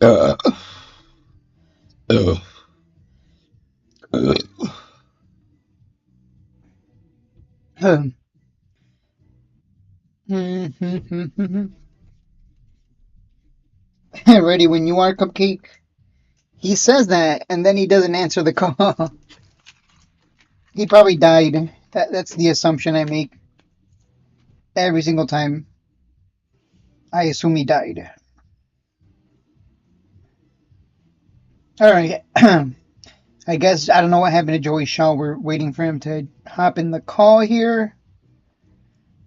Uh, uh, uh. Ready when you are, Cupcake. He says that, and then he doesn't answer the call. He probably died. That's the assumption I make every single time. I assume he died. All right. I guess I don't know what happened to Joey Shaw. We're waiting for him to hop in the call here.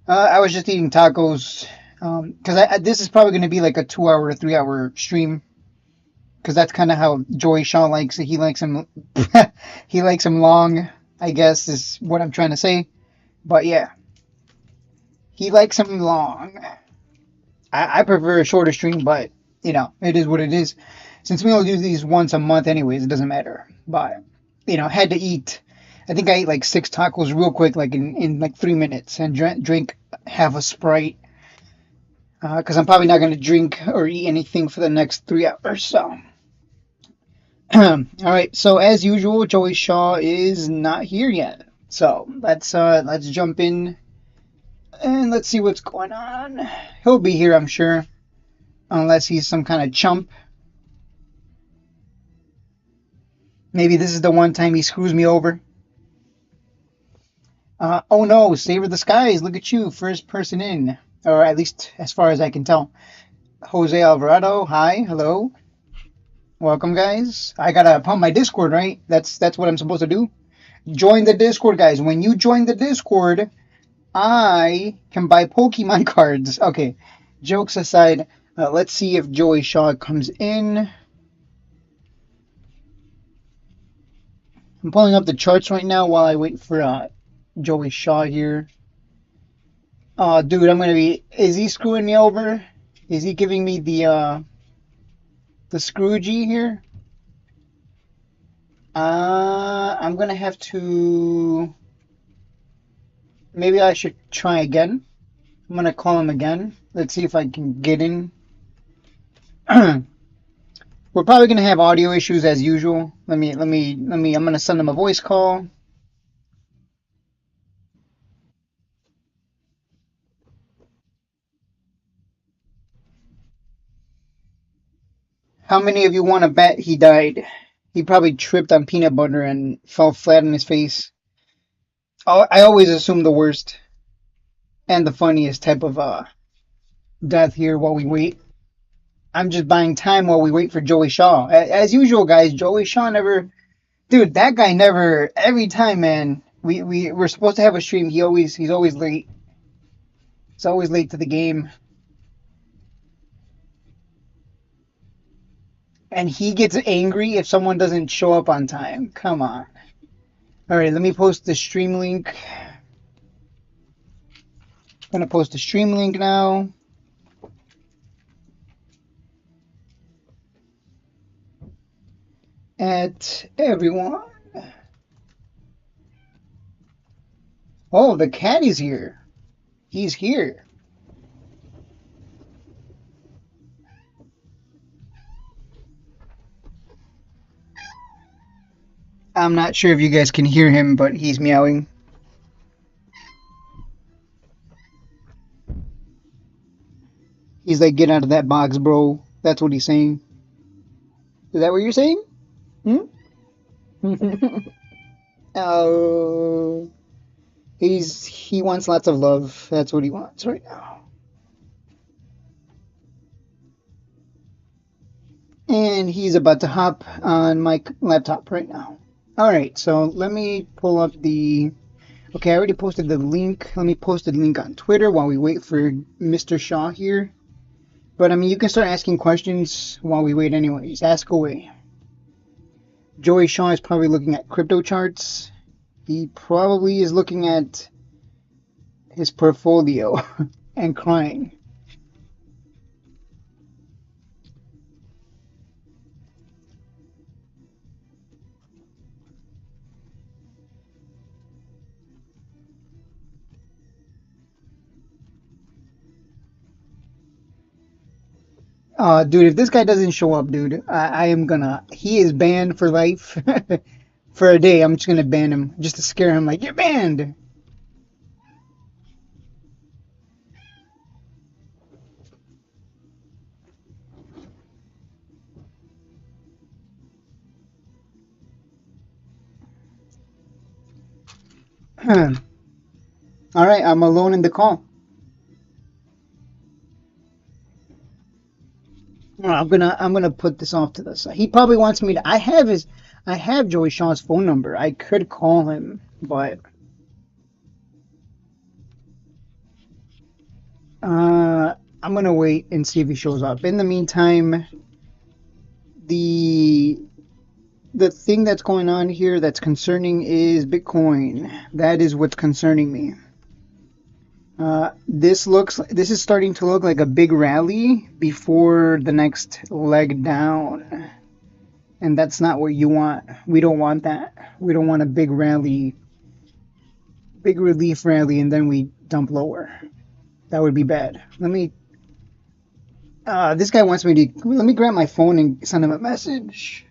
I was just eating tacos because this is probably going to be like a 2 hour or 3 hour stream because that's kind of how Joey Shaw likes it. He likes him. He likes him long. I guess is what I'm trying to say. But yeah, he likes him long. I prefer a shorter stream, but it is what it is. Since we only do these once a month, anyways, it doesn't matter. But had to eat. I think I ate like 6 tacos real quick, like in like 3 minutes, and drink half a Sprite because I'm probably not going to drink or eat anything for the next 3 hours. So, all right. So as usual, Joey Shaw is not here yet. So let's jump in and let's see what's going on. He'll be here, I'm sure, unless he's some kind of chump. Maybe this is the one time he screws me over. Oh no, Savor the Skies, look at you, first person in. Or at least as far as I can tell. Jose Alvarado, hi, hello. Welcome guys. I gotta pump my Discord, right? That's what I'm supposed to do. Join the Discord, guys. When you join the Discord, I can buy Pokemon cards. Okay, jokes aside, let's see if Joey Shaw comes in. I'm pulling up the charts right now while I wait for Joey Shaw here. Oh, dude, I'm gonna be. Is he screwing me over? Is he giving me the Scroogey here? I'm gonna have to. Maybe I should try again. I'm gonna call him again. Let's see if I can get in. We're probably gonna have audio issues as usual. Let me. I'm gonna send him a voice call. How many of you want to bet he died? He probably tripped on peanut butter and fell flat on his face. I always assume the worst and the funniest type of death here while we wait. I'm just buying time while we wait for Joey Shaw. As usual, guys, Joey Shaw never. Dude, that guy never. Every time, man. We're supposed to have a stream. He's always late. He's always late to the game, and he gets angry if someone doesn't show up on time. Come on. All right, let me post the stream link. I'm gonna post the stream link now. At everyone. Oh, the cat is here. He's here. I'm not sure if you guys can hear him, but he's meowing. He's like, get out of that box, bro. That's what he's saying. Is that what you're saying? Hmm? Oh, he wants lots of love. That's what he wants right now. And he's about to hop on my laptop right now. All right, so let me pull up the. Okay, I already posted the link. Let me post the link on Twitter while we wait for Mr. Shaw here. But I mean, you can start asking questions while we wait, anyways. Ask away. Joey Shaw is probably looking at crypto charts. He probably is looking at his portfolio and crying. Dude, if this guy doesn't show up, dude, I am gonna. He is banned for life. For a day, I'm just gonna ban him just to scare him. Like, you're banned. All right, I'm alone in the call. I'm gonna put this off to the side. He probably wants me to. I have Joey Shaw's phone number. I could call him, but I'm gonna wait and see if he shows up. In the meantime, the the thing that's going on here that's concerning is Bitcoin. That is what's concerning me. This is starting to look like a big rally before the next leg down, and that's not what you want. We don't want that. We don't want a big rally, big relief rally, and then we dump lower. That would be bad. Let me. This guy wants me to. Let me grab my phone and send him a message.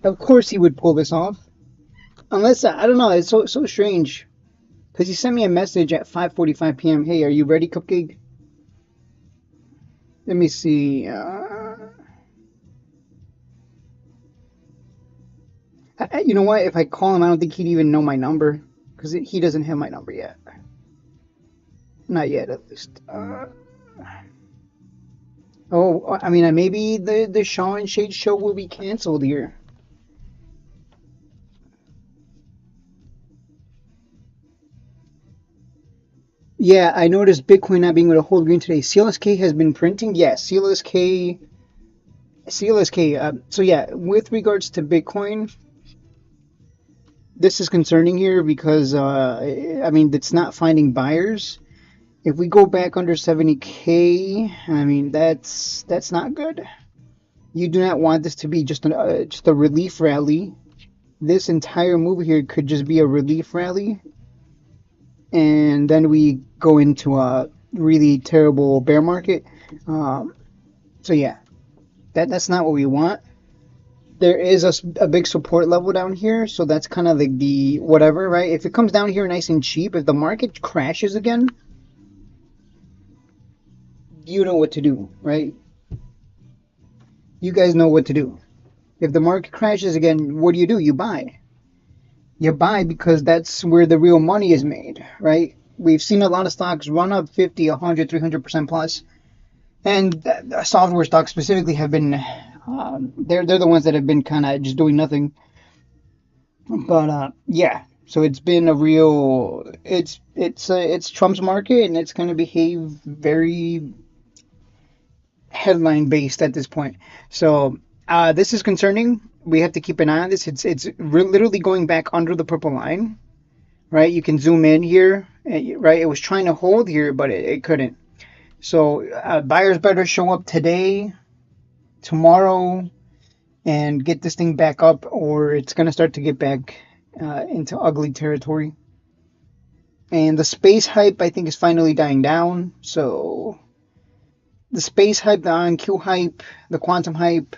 Of course he would pull this off. Unless I don't know. It's so strange because he sent me a message at 5:45 p.m. Hey, are you ready, Cupcake? Let me see. You know what? If I call him, I don't think he'd even know my number because he doesn't have my number yet. Not yet, at least. Oh, I mean, maybe the Shaw and Shade show will be canceled here. Yeah, I noticed Bitcoin not being able to hold green today. CLSK has been printing. Yeah, CLSK. So yeah, with regards to Bitcoin, this is concerning here because I mean it's not finding buyers. If we go back under 70K, I mean that's not good. You do not want this to be just a relief rally. This entire move here could just be a relief rally, and then we go into a really terrible bear market. Um, so yeah, that's not what we want. There is a big support level down here, so that's kind of like the whatever, right? If it comes down here nice and cheap, if the market crashes again, you know what to do, right? You guys know what to do. If the market crashes again, what do? You buy. You buy because that's where the real money is made, right? We've seen a lot of stocks run up 50, 100, 300% plus, and software stocks specifically have been they're the ones that have been kind of just doing nothing. But yeah, so it's been a real it's Trump's market, and it's going to behave very headline based at this point. So this is concerning. We have to keep an eye on this. It's literally going back under the purple line, right? You can zoom in here, right? It was trying to hold here, but it couldn't. So buyers better show up today, tomorrow, and get this thing back up, or it's going to start to get back into ugly territory. And the space hype, I think, is finally dying down. So the space hype, the IonQ hype, the quantum hype,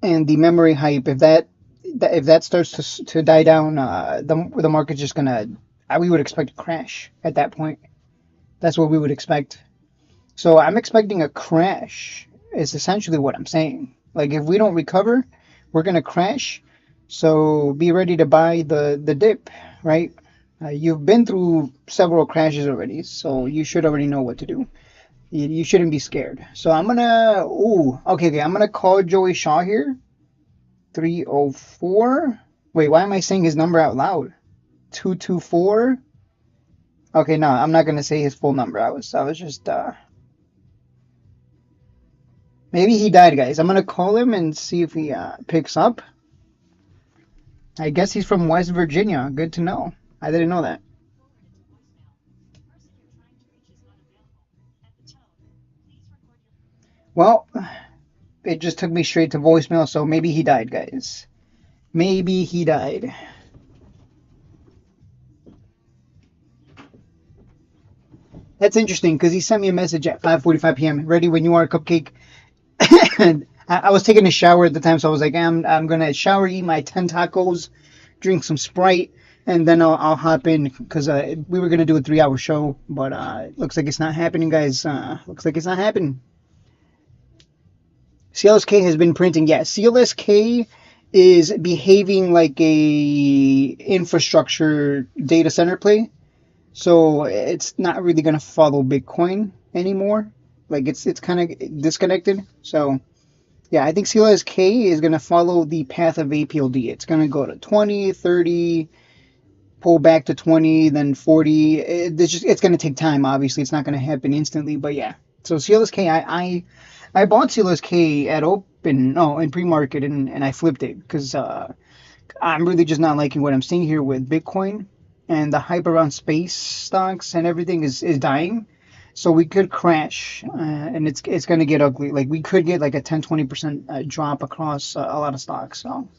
and the memory hype, if that starts to die down, the market's just gonna. We would expect a crash at that point. That's what we would expect. So I'm expecting a crash. Is essentially what I'm saying. Like if we don't recover, we're gonna crash. So be ready to buy the dip, right? You've been through several crashes already, so you should already know what to do. You shouldn't be scared. So I'm gonna. Ooh, okay. I'm gonna call Joey Shaw here. 304. Wait, why am I saying his number out loud? 224. Okay, no, I'm not gonna say his full number. I was just maybe he died, guys. I'm gonna call him and see if he picks up. I guess he's from West Virginia. Good to know. I didn't know that. Well, it just took me straight to voicemail, so maybe he died, guys. Maybe he died. That's interesting because he sent me a message at 5:45 p.m. Ready when you are, Cupcake. And I was taking a shower at the time, so I was like, I'm gonna shower, eat my 10 tacos, drink some Sprite, and then I'll hop in because we were gonna do a 3-hour show, but looks like it's not happening, guys. Looks like it's not happening. CLSK has been printing. Yeah, CLSK is behaving like a infrastructure data center play. So it's not really gonna follow Bitcoin anymore. Like it's kind of disconnected. So yeah, I think CLSK is gonna follow the path of APLD. It's gonna go to 20, 30, pull back to 20, then 40. It's gonna take time. Obviously, it's not gonna happen instantly. But yeah. So CLSK, I bought CLSK at open, no, in pre-market, and I flipped it because I'm really just not liking what I'm seeing here with Bitcoin, and the hype around space stocks and everything is dying. So we could crash, and it's going to get ugly. Like we could get like a 10-20% drop across a lot of stocks. So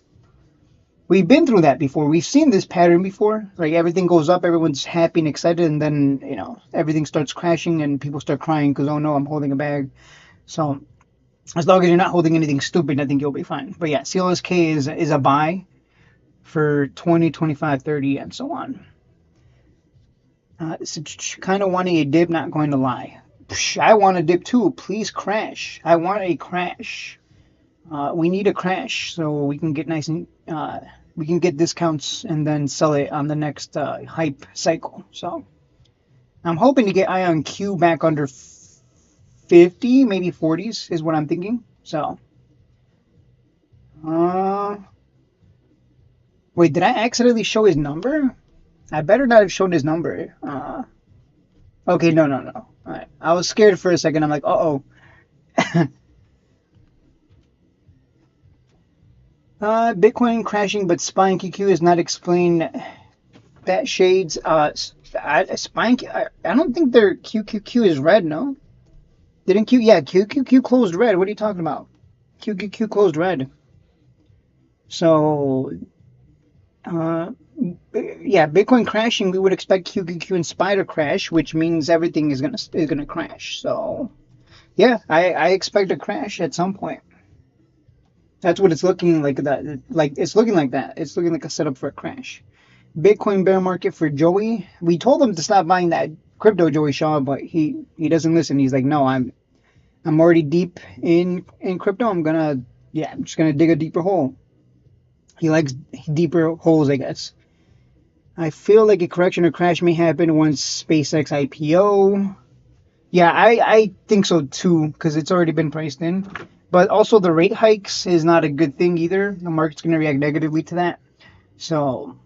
we've been through that before. We've seen this pattern before. Like everything goes up, everyone's happy and excited, and then everything starts crashing, and people start crying because, oh no, I'm holding a bag. So as long as you're not holding anything stupid, I think you'll be fine. But yeah, CLSK is a buy for 20, 25, 30, and so on. So kind of wanting a dip, not going to lie. I want a dip too. Please crash. I want a crash. We need a crash so we can get nice and we can get discounts and then sell it on the next hype cycle. So I'm hoping to get IonQ back under 50, maybe 40s is what I'm thinking. So, wait, did I accidentally show his number? I better not have shown his number. Okay, no. All right, I was scared for a second. I'm like, uh-oh. Bitcoin crashing, but SPY and QQ is not explained. Bat shades. SPY. I don't think their QQQ is red. No. Didn't Q? Yeah, QQQ closed red. What are you talking about? QQQ closed red. So, yeah, Bitcoin crashing. We would expect QQQ and SPY to crash, which means everything is gonna crash. So, yeah, I expect a crash at some point. That's what it's looking like. It's looking like that. It's looking like a setup for a crash. Bitcoin bear market for Joey. We told him to stop buying that crypto, Joey Shaw, but he doesn't listen. He's like, no, I'm already deep in crypto. I'm just gonna dig a deeper hole. He likes deeper holes, I guess. I feel like a correction or crash may happen once SpaceX IPO. Yeah, I think so too, because it's already been priced in. But also the rate hikes is not a good thing either. The market's gonna react negatively to that. So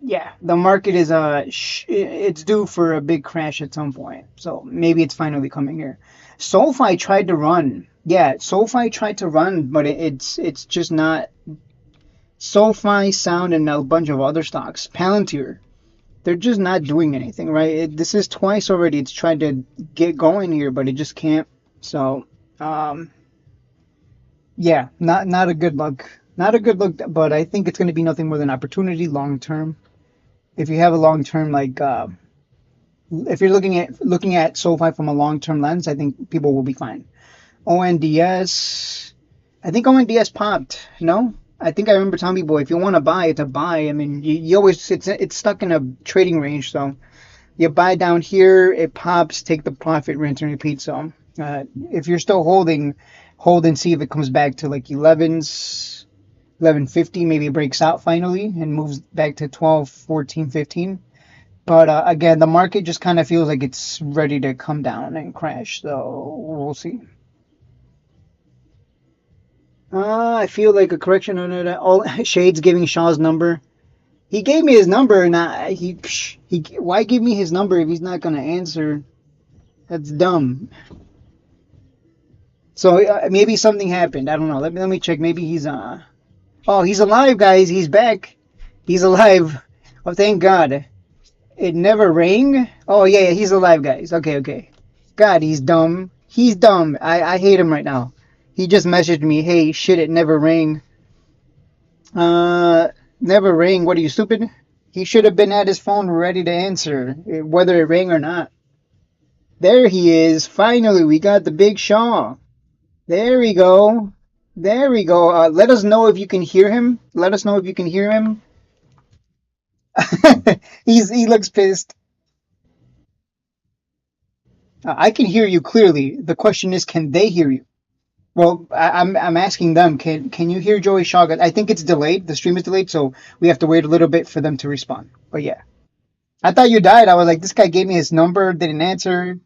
yeah, the market is it's due for a big crash at some point. So maybe it's finally coming here. SoFi tried to run. Yeah, SoFi tried to run, but it's just not. SoFi, Sound, and a bunch of other stocks. Palantir, they're just not doing anything, right? This is twice already. It's tried to get going here, but it just can't. So, yeah, not a good look. Not a good look, but I think it's going to be nothing more than opportunity long term. If you have a long term, like if you're looking at SoFi from a long term lens, I think people will be fine. ONDS, I think ONDS popped. No, I think I remember telling people if you want to buy, it's a buy. I mean, you always it's stuck in a trading range, so you buy down here, it pops, take the profit, rinse and repeat. So if you're still holding, hold and see if it comes back to like 1150, maybe it breaks out finally and moves back to 12, 14, 15. But again, the market just kind of feels like it's ready to come down and crash. So we'll see. I feel like a correction on it. All Shades giving Shaw's number. He gave me his number, and why give me his number if he's not gonna answer? That's dumb. So maybe something happened. I don't know. Let me check. Maybe he's oh, he's alive, guys. He's back. He's alive. Oh, thank God. It never rang. Oh yeah, he's alive, guys. Okay. God, he's dumb. He's dumb. I hate him right now. He just messaged me, hey, shit, it never rang. Uh, Never rang. What are you, stupid? He should have been at his phone ready to answer, whether it rang or not. There he is. Finally, we got the Big Shaw. There we go. There we go. Let us know if you can hear him. Let us know if you can hear him. He looks pissed. I can hear you clearly. The question is, can they hear you? Well, I'm asking them. Can you hear Joey Shaw? I think it's delayed. The stream is delayed, so we have to wait a little bit for them to respond. But yeah, I thought you died. I was like, this guy gave me his number, didn't answer.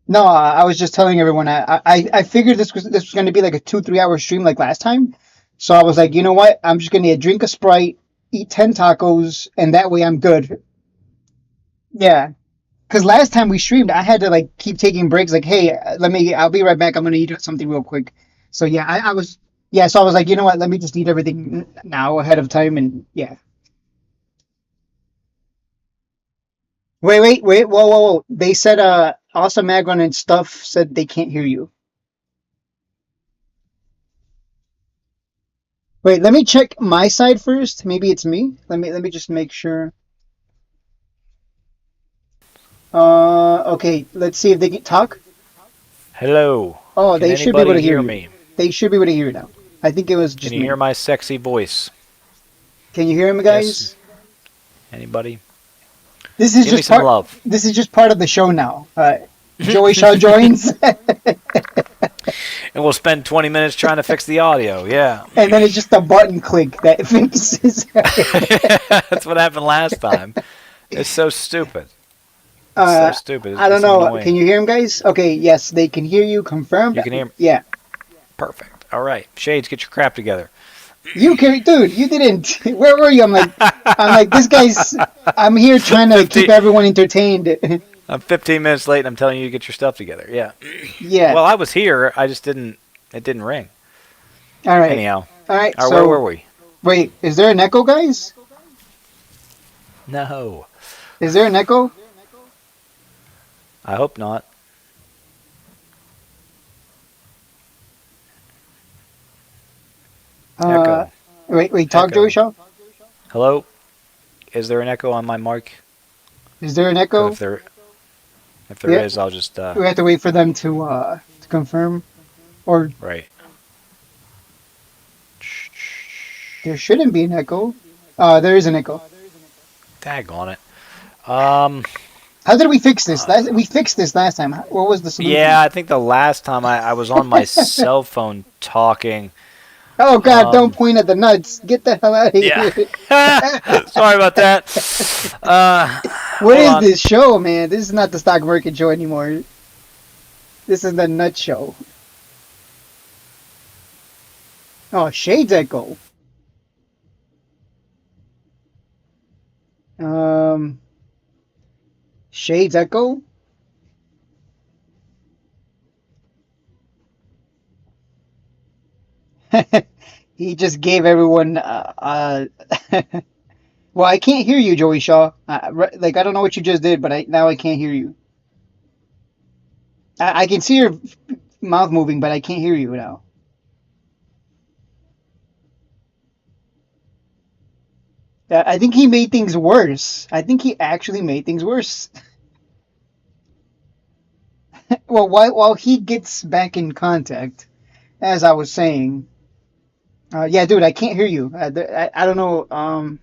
No, I was just telling everyone. I figured this was going to be like a 2 3 hour stream like last time. So I was like, you know what? I'm just going to drink a Sprite, eat 10 tacos, and that way I'm good. Yeah. Because last time we streamed, I had to like keep taking breaks. Like, hey, I'll be right back. I'm gonna eat something real quick. So yeah, yeah. So I was like, you know what? Let me just eat everything now ahead of time, and yeah. Wait. Whoa. They said, Awesome Agron and stuff said they can't hear you. Wait, let me check my side first. Maybe it's me. Let me just make sure. Okay. Let's see if they can talk. Hello. Oh, Can they should be able anybody to hear hear you. me? They should be able to hear you now. I think it was Can just you me. hear my sexy voice? Can you hear him, Yes. guys? Anybody? This is Give me just some part. love. This is just part of the show now. Joey Shaw joins, And we'll spend 20 minutes trying to fix the audio. Yeah. and then it's just a button click that fixes. That's what happened last time. It's so stupid. It's so uh, stupid. I don't It's know. Can annoying. you hear him, guys? Okay, yes, they can hear you. Confirmed. You can hear me? Yeah, Perfect. All right. Shades, get your crap together. you can, dude. You didn't. Where were you? I'm like, this guy's. I'm here trying to keep 15, everyone entertained. I'm 15 minutes late and I'm telling you to get your stuff together. Yeah. Yeah. Well, I was here. I just didn't. It didn't ring. All right. Anyhow. All right. All right, where were So we? wait, is there an echo, guys? No. Is there an echo? I hope not. Uh, Echo. wait. Talk, Joey Echo. Shaw. Hello? Is there an echo on my mic? Is there an 'Cause echo? if there Yeah. is, I'll just We have to wait for them to confirm, or right. there shouldn't be an echo. There is an echo. Tag on it. Um. How did we fix this? We fixed this last time. What was the Yeah, solution? I think the last time I was on my cell phone talking. Oh God! Don't Um. point at the nuts. Get the hell out of Yeah. here. Sorry about that. What Hold is on. this show, man? This is not the stock market show anymore. This is the nut show. Oh, Shades echo. Um, Shades echo. He just gave everyone. Well, I can't hear you, Joey Shaw. Like I don't know what you just did, but now I can't hear you. I can see your mouth moving, but I can't hear you now. I think he made things worse. I think he actually made things worse. Well, while he gets back in contact, as I was saying, yeah, dude, I can't hear you. I don't know.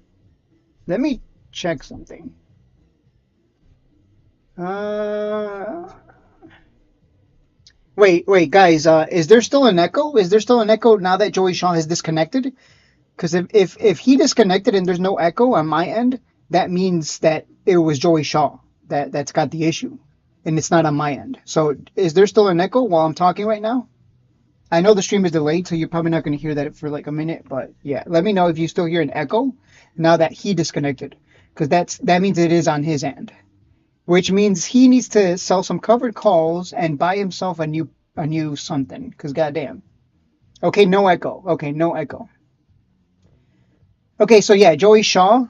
Let me check something. Uh, wait, guys. Is there still an echo? Is there still an echo now that Joey Shaw has disconnected? Because if he disconnected and there's no echo on my end, that means that it was Joey Shaw that's got the issue, and it's not on my end. So is there still an echo while I'm talking right now? I know the stream is delayed, so you're probably not going to hear that for like a minute. But yeah, let me know if you still hear an echo now that he disconnected, because that means it is on his end, which means he needs to sell some covered calls and buy himself a new something. Because goddamn. Okay, no echo. Okay, no echo. Okay, so yeah, Joey Shaw,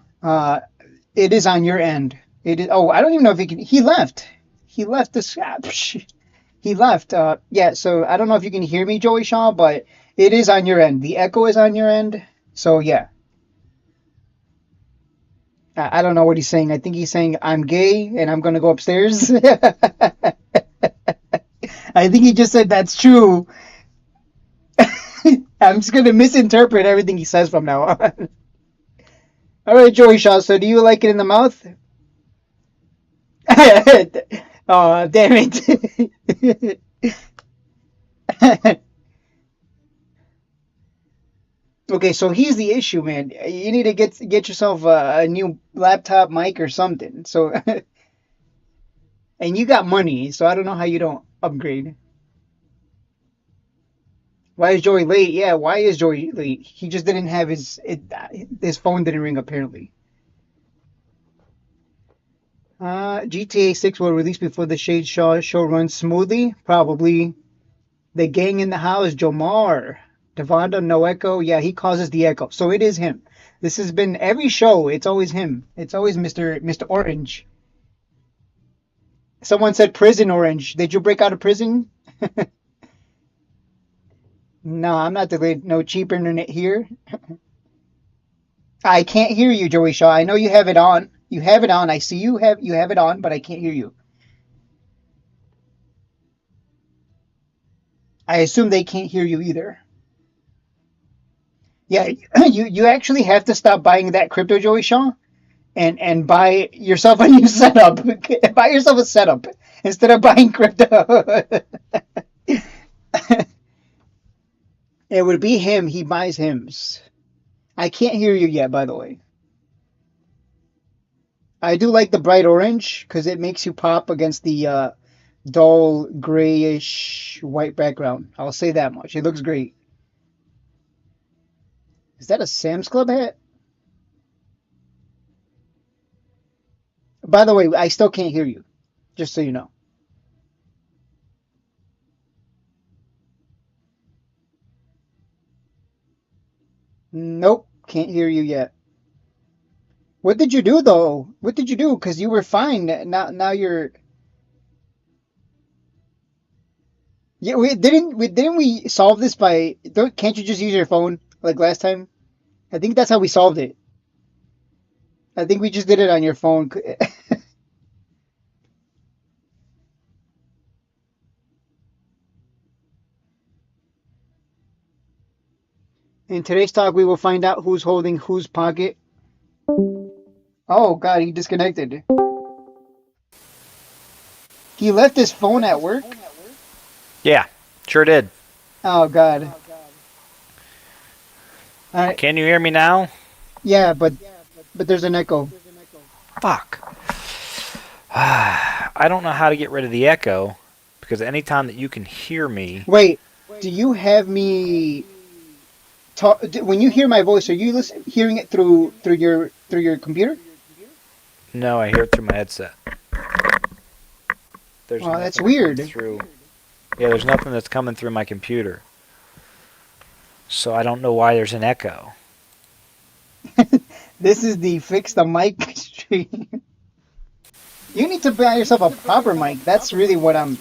it is on your end. It is. Oh, I don't even know if he can. He left. He left this. He left. Yeah. So I don't know if you can hear me, Joey Shaw, but it is on your end. The echo is on your end. So yeah. I don't know what he's saying. I think he's saying I'm gay and I'm gonna go upstairs. I think he just said that's true. I'm just gonna misinterpret everything he says from now on. All right, Joey Shaw. So do you like it in the mouth? Oh, damn it. Okay, so here's the issue, man. You need to get yourself a new laptop mic or something. So, and you got money, so I don't know how you don't upgrade. Why is Joey late? Yeah, why is Joey late? He just didn't have his phone didn't ring apparently. GTA 6 will release before the Shade Shaw show runs smoothly. Probably. The gang in the house, Jomar. Devonda, no echo. Yeah, he causes the echo. So it is him. This has been every show. It's always him. It's always Mr. Orange. Someone said prison orange. Did you break out of prison? No, I'm not delayed. No cheap internet here. I can't hear you, Joey Shaw. I know you have it on. You have it on. I see you have it on, but I can't hear you. I assume they can't hear you either. Yeah, you actually have to stop buying that crypto, Joey Shaw, and buy yourself a new setup. Buy yourself a setup instead of buying crypto. It would be him. He buys hymns. I can't hear you yet, by the way. I do like the bright orange because it makes you pop against the dull grayish white background. I'll say that much. It looks great. Is that a Sam's Club hat? By the way, I still can't hear you, just so you know. Nope, can't hear you yet. What did you do though? What did you do? Because you were fine. Now you're. Yeah, we didn't we solve this by? Can't you just use your phone like last time? I think that's how we solved it. I think we just did it on your phone. In today's talk, we will find out who's holding whose pocket. Oh God, he disconnected. He left his phone at work. Yeah, sure did. Oh God. All right. Can you hear me now? Yeah, but there's an echo. Fuck. I don't know how to get rid of the echo because anytime that you can hear me. Wait, do you have me talk when you hear my voice? Are you hearing it through your computer? No, I hear it through my headset. There's Oh, that's nothing weird. through. Yeah, there's nothing that's coming through my computer. So I don't know why there's an echo. This is the fix the mic stream. You need to buy yourself a proper mic. That's really what I'm.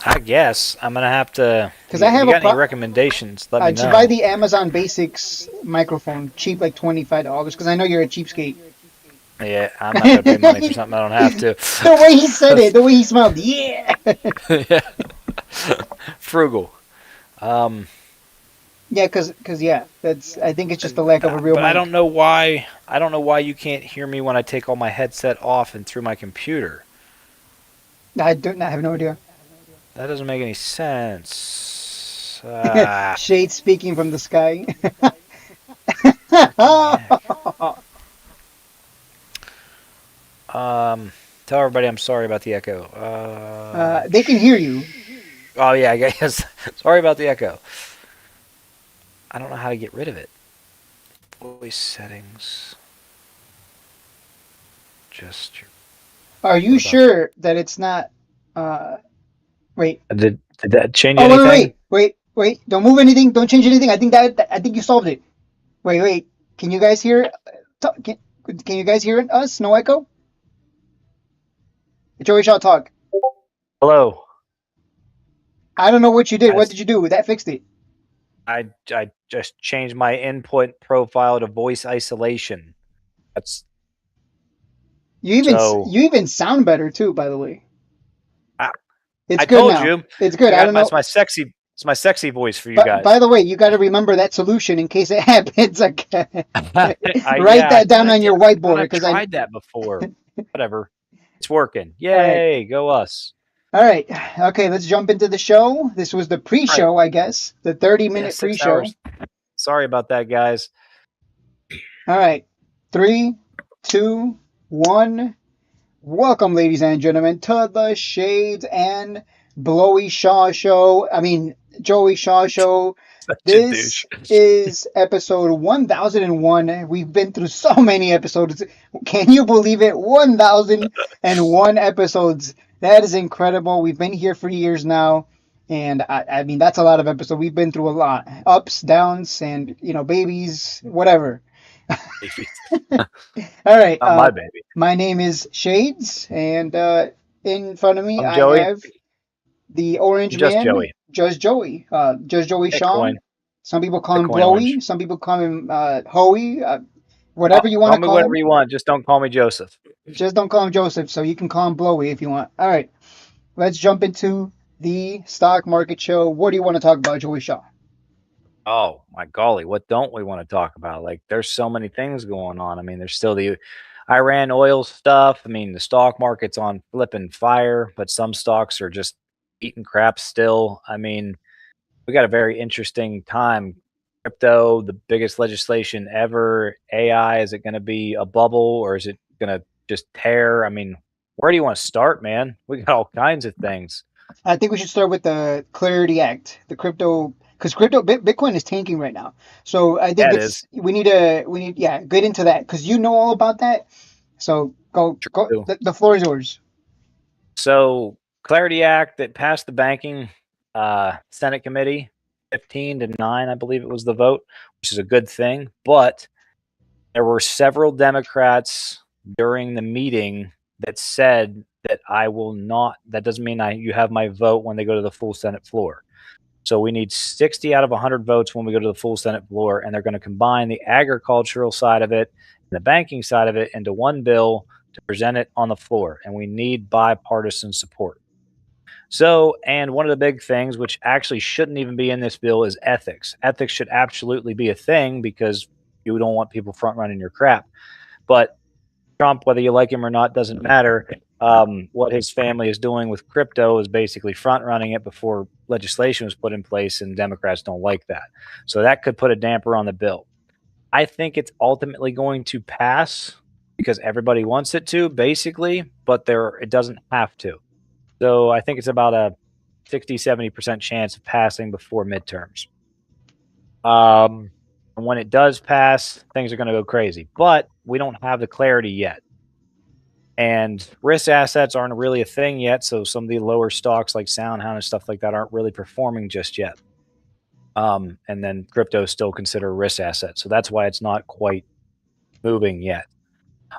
I guess I'm gonna have to. Because I have you got any recommendations? Let me know. To buy the Amazon Basics microphone, cheap like $25. Because I know you're a cheapskate. Yeah, I'm not gonna pay money for something I don't have to. The way he said it, the way he smiled, yeah. Yeah. Frugal. Yeah, because yeah, that's. I think it's just the lack of a real. But mic. I don't know why. I don't know why you can't hear me when I take all my headset off and through my computer. I have no idea. That doesn't make any sense. Shade speaking from the sky. Tell everybody I'm sorry about the echo. They can hear you. Oh yeah, I guess. Sorry about the echo. I don't know how to get rid of it. Voice settings. Gesture. Are you sure that it's not? Wait. Did that change Oh anything? wait! Don't move anything. Don't change anything. I think you solved it. Wait! Can you guys hear? Can you guys hear us? No echo. Joey Shaw, talk. Hello. I don't know what you did. What As did you do? That fixed it. I just changed my input profile to voice isolation. That's so. You even sound better too. By the way, I, it's I good told now. you. It's good. I I got don't know. it's my sexy voice for you But by guys. the way, you got to remember that solution in case it happens. Okay. Write I that down thought on your I thought whiteboard I've because I. tried that before. Whatever. It's working. All right. Yay, go us. All right. Okay, let's jump into the show. This was the All right. pre-show, I guess, the 30 Yeah, minute 6 hours. pre-show. Sorry about that, guys. All right. 3, 2, 1. Welcome, ladies and gentlemen, to the Shades and Blowy Shaw show. I mean, Joey Shaw show. Such a This douche. is episode 1001. We've been through so many episodes. Can you believe it? 1001 episodes. That is incredible. We've been here for years now. And I mean, that's a lot of episodes. We've been through a lot ups, downs, and, babies, whatever. All right. Not my baby. My name is Shades, and in front of me I'm I Joey. have the Orange Just Man, Joey. Just Joey. Just Joey Shaw. Bitcoin. Some people call him Bitcoin Blowy. orange. Some people call him Hoey. Whatever you want Call to me call whatever him. you want. Just don't call me Joseph. Just don't call him Joseph, so you can call him Blowy if you want. All right. Let's jump into the stock market show. What do you want to talk about, Joey Shaw? Oh my golly, what don't we want to talk about? Like, there's so many things going on. I mean, there's still the Iran oil stuff. I mean, the stock market's on flipping fire, but some stocks are just eating crap still. I mean, we got a very interesting time. Crypto, the biggest legislation ever. AI, is it going to be a bubble or is it going to just tear? I mean, where do you want to start, man? We got all kinds of things. I think we should start with the Clarity Act, the crypto, because Bitcoin is tanking right now. So I think Yeah, it is. yeah, get into that because you know all about that. So go. True. The floor is yours. So, Clarity Act that passed the banking Senate committee, 15-9, I believe it was the vote, which is a good thing. But there were several Democrats during the meeting that said that I will not. That doesn't mean you have my vote when they go to the full Senate floor. So we need 60 out of 100 votes when we go to the full Senate floor, and they're going to combine the agricultural side of it and the banking side of it into one bill to present it on the floor. And we need bipartisan support. So, and one of the big things, which actually shouldn't even be in this bill, is ethics. Ethics should absolutely be a thing because you don't want people front running your crap. But Trump, whether you like him or not, doesn't matter. What his family is doing with crypto is basically front running it before legislation was put in place, and Democrats don't like that. So that could put a damper on the bill. I think it's ultimately going to pass because everybody wants it to, basically, but it doesn't have to. So I think it's about a 60-70% chance of passing before midterms. And when it does pass, things are going to go crazy. But we don't have the clarity yet. And risk assets aren't really a thing yet. So some of the lower stocks like SoundHound and stuff like that aren't really performing just yet. And then crypto is still considered a risk asset. So that's why it's not quite moving yet.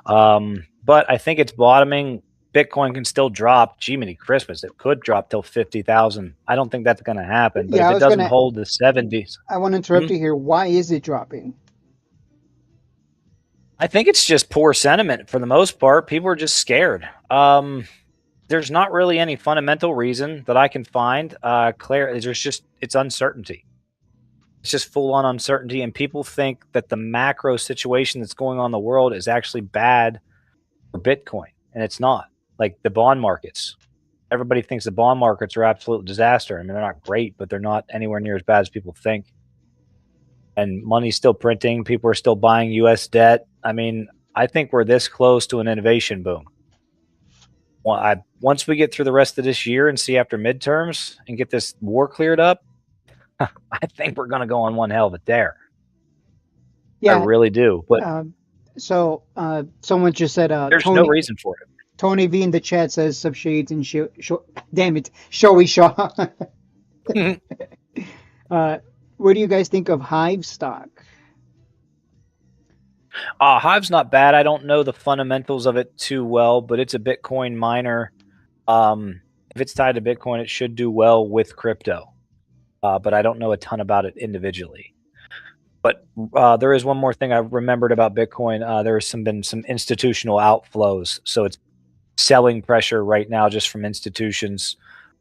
But I think it's bottoming. Bitcoin can still drop. Jiminy Christmas, it could drop till 50,000. I don't think that's going to happen. But Yeah, if it doesn't hold the 70s, I want to interrupt you here. Why is it dropping? I think it's just poor sentiment for the most part. People are just scared. There's not really any fundamental reason that I can find. It's uncertainty. It's just full on uncertainty, and people think that the macro situation that's going on in the world is actually bad for Bitcoin, and it's not. Like the bond markets, everybody thinks the bond markets are absolute disaster. I mean, they're not great, but they're not anywhere near as bad as people think. And money's still printing. People are still buying U.S. debt. I mean, I think we're this close to an innovation boom. Well, once we get through the rest of this year and see after midterms and get this war cleared up, I think we're going to go on one hell of a tear. Yeah, I really do. But someone just said there's no reason for it. Tony V in the chat says subshades and damn it, Showy Shaw. What do you guys think of Hive stock? Hive's not bad. I don't know the fundamentals of it too well, but it's a Bitcoin miner. If it's tied to Bitcoin, it should do well with crypto. But I don't know a ton about it individually. But there is one more thing I remembered about Bitcoin. There has been some institutional outflows, so it's selling pressure right now just from institutions,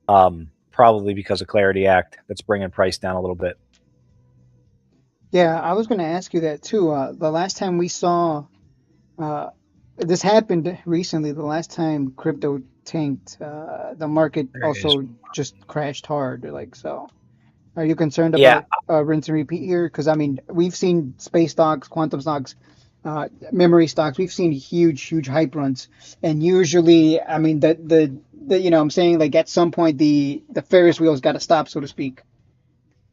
probably because of Clarity Act. That's bringing price down a little bit. Yeah, I was going to ask you that too. The last time we saw uh, this happened recently, the last time crypto tanked, the market There it is. also just crashed hard. Like so, are you concerned Yeah, about rinse and repeat here? Because I mean, we've seen space stocks, quantum stocks, memory stocks. We've seen huge hype runs, and usually, I mean, the you know, I'm saying like at some point the Ferris wheel's got to stop, so to speak.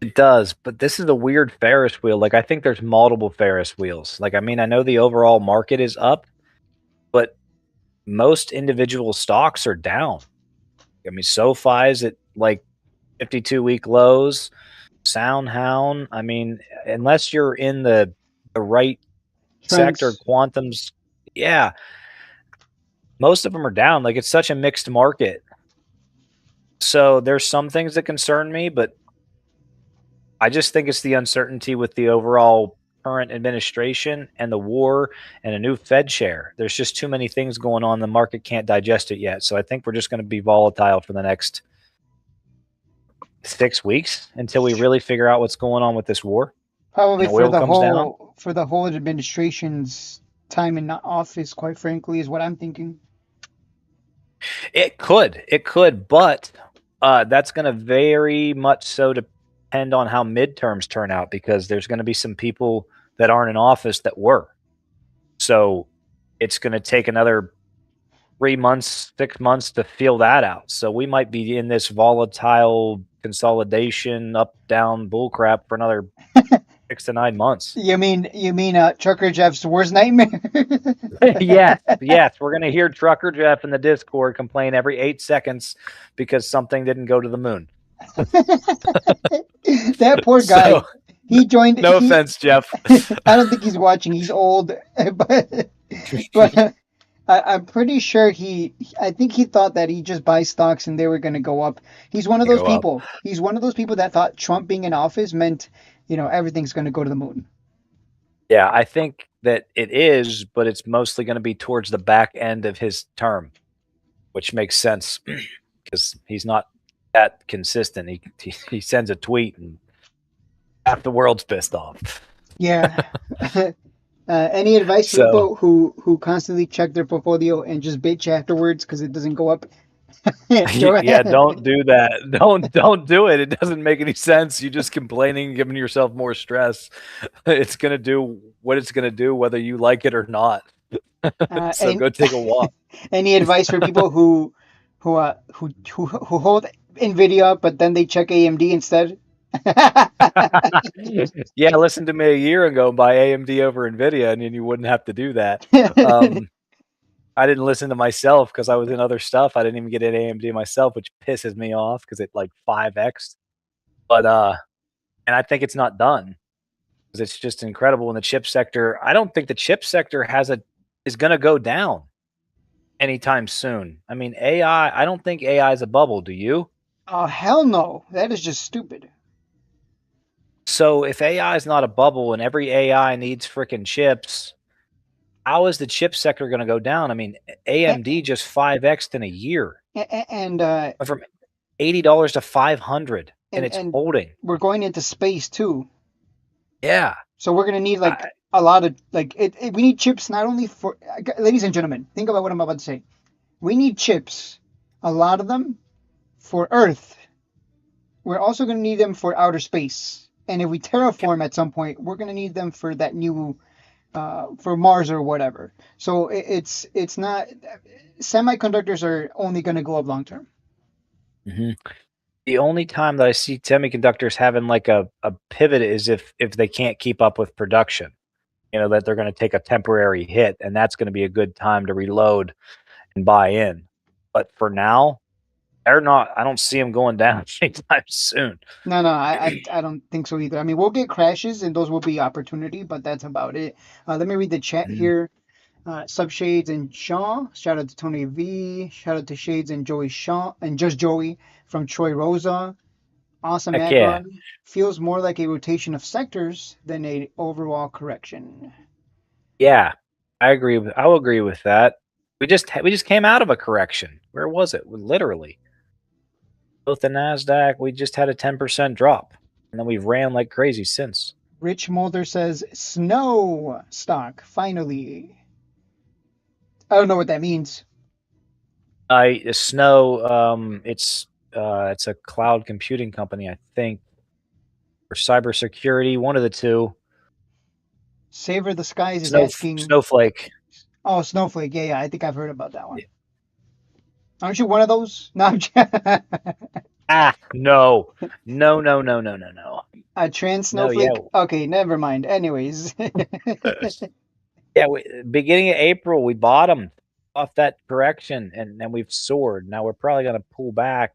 it does, but this is a weird Ferris wheel. Like I think there's multiple Ferris wheels. Like I mean, I know the overall market is up, but most individual stocks are down. I mean, SoFi's at like 52-week lows. SoundHound. I mean, unless you're in the right sector, Trends. quantums, yeah, most of them are down. Like it's such a mixed market. So there's some things that concern me, but I just think it's the uncertainty with the overall current administration and the war and a new Fed chair. There's just too many things going on. The market can't digest it yet. So I think we're just going to be volatile for the next 6 weeks until we really figure out what's going on with this war Probably and oil comes down. for the whole administration's time in office, quite frankly, is what I'm thinking. It could, but that's going to very much so depend on how midterms turn out because there's going to be some people that aren't in office that were. So it's going to take another 3 months, 6 months to feel that out. So we might be in this volatile consolidation, up down bullcrap for another 6 to 9 months. You mean Trucker Jeff's worst nightmare? Yes, we're going to hear Trucker Jeff in the Discord complain every 8 seconds because something didn't go to the moon. That poor guy. So, He joined. no offense, Jeff. I don't think he's watching. He's old, but I'm pretty sure I think he thought that he just buy stocks and they were going to go up. He's one of those Go up. people. He's one of those people that thought Trump being in office meant, everything's going to go to the moon. Yeah, I think that it is, but it's mostly going to be towards the back end of his term, which makes sense because he's not that consistent. He sends a tweet and half the world's pissed off. Yeah. Any advice for So people who constantly check their portfolio and just bitch afterwards because it doesn't go up? yeah, don't do that. Don't do it. It doesn't make any sense. You're just complaining, giving yourself more stress. It's gonna do what it's gonna do, whether you like it or not. So go take a walk. Any advice for people who hold Nvidia but then they check AMD instead? Yeah, listen to me a year ago, buy AMD over Nvidia, and then you wouldn't have to do that. I didn't listen to myself because I was in other stuff. I didn't even get in AMD myself, which pisses me off because it like 5x. But and I think it's not done because it's just incredible in the chip sector. I don't think the chip sector is going to go down anytime soon. I mean, AI. I don't think AI is a bubble. Do you? Oh hell no! That is just stupid. So if AI is not a bubble and every AI needs freaking chips, how is the chip sector going to go down? I mean, AMD just 5x in a year. And Went from $80 to 500, and it's holding. We're going into space too. Yeah. So we're gonna need a lot of we need chips not only for ladies and gentlemen. Think about what I'm about to say. We need chips, a lot of them, for Earth. We're also gonna need them for outer space. And if we terraform at some point, we're gonna need them for that new. For Mars or whatever. So it's not semiconductors are only going to go up long term. Mm-hmm. The only time that I see semiconductors having like a pivot is if they can't keep up with production. That they're going to take a temporary hit, and that's going to be a good time to reload and buy in. But for now, they're not. I don't see them going down anytime soon. No, I don't think so either. I mean, we'll get crashes, and those will be opportunity, but that's about it. Let me read the chat here. Subshades and Shaw. Shout out to Tony V. Shout out to Shades and Joey Shaw and Just Joey from Troy Rosa. Awesome Heck ad yeah. run. Feels more like a rotation of sectors than a overall correction. Yeah, I agree. I will agree with that. We just came out of a correction. Where was it? Literally, both the Nasdaq. We just had a 10% drop, and then we've ran like crazy since. Rich Mulder says snow stock finally. I don't know what that means. Snow. It's a cloud computing company, I think, or cybersecurity. One of the two. Savor the Skies is asking. Snowflake. Oh, Snowflake. Yeah, I think I've heard about that one. Yeah. Aren't you one of those? No, No. A trans Snowflake? No, yeah. Okay, never mind. Anyways. Yeah, beginning of April, we bottomed off that correction, and then we've soared. Now we're probably going to pull back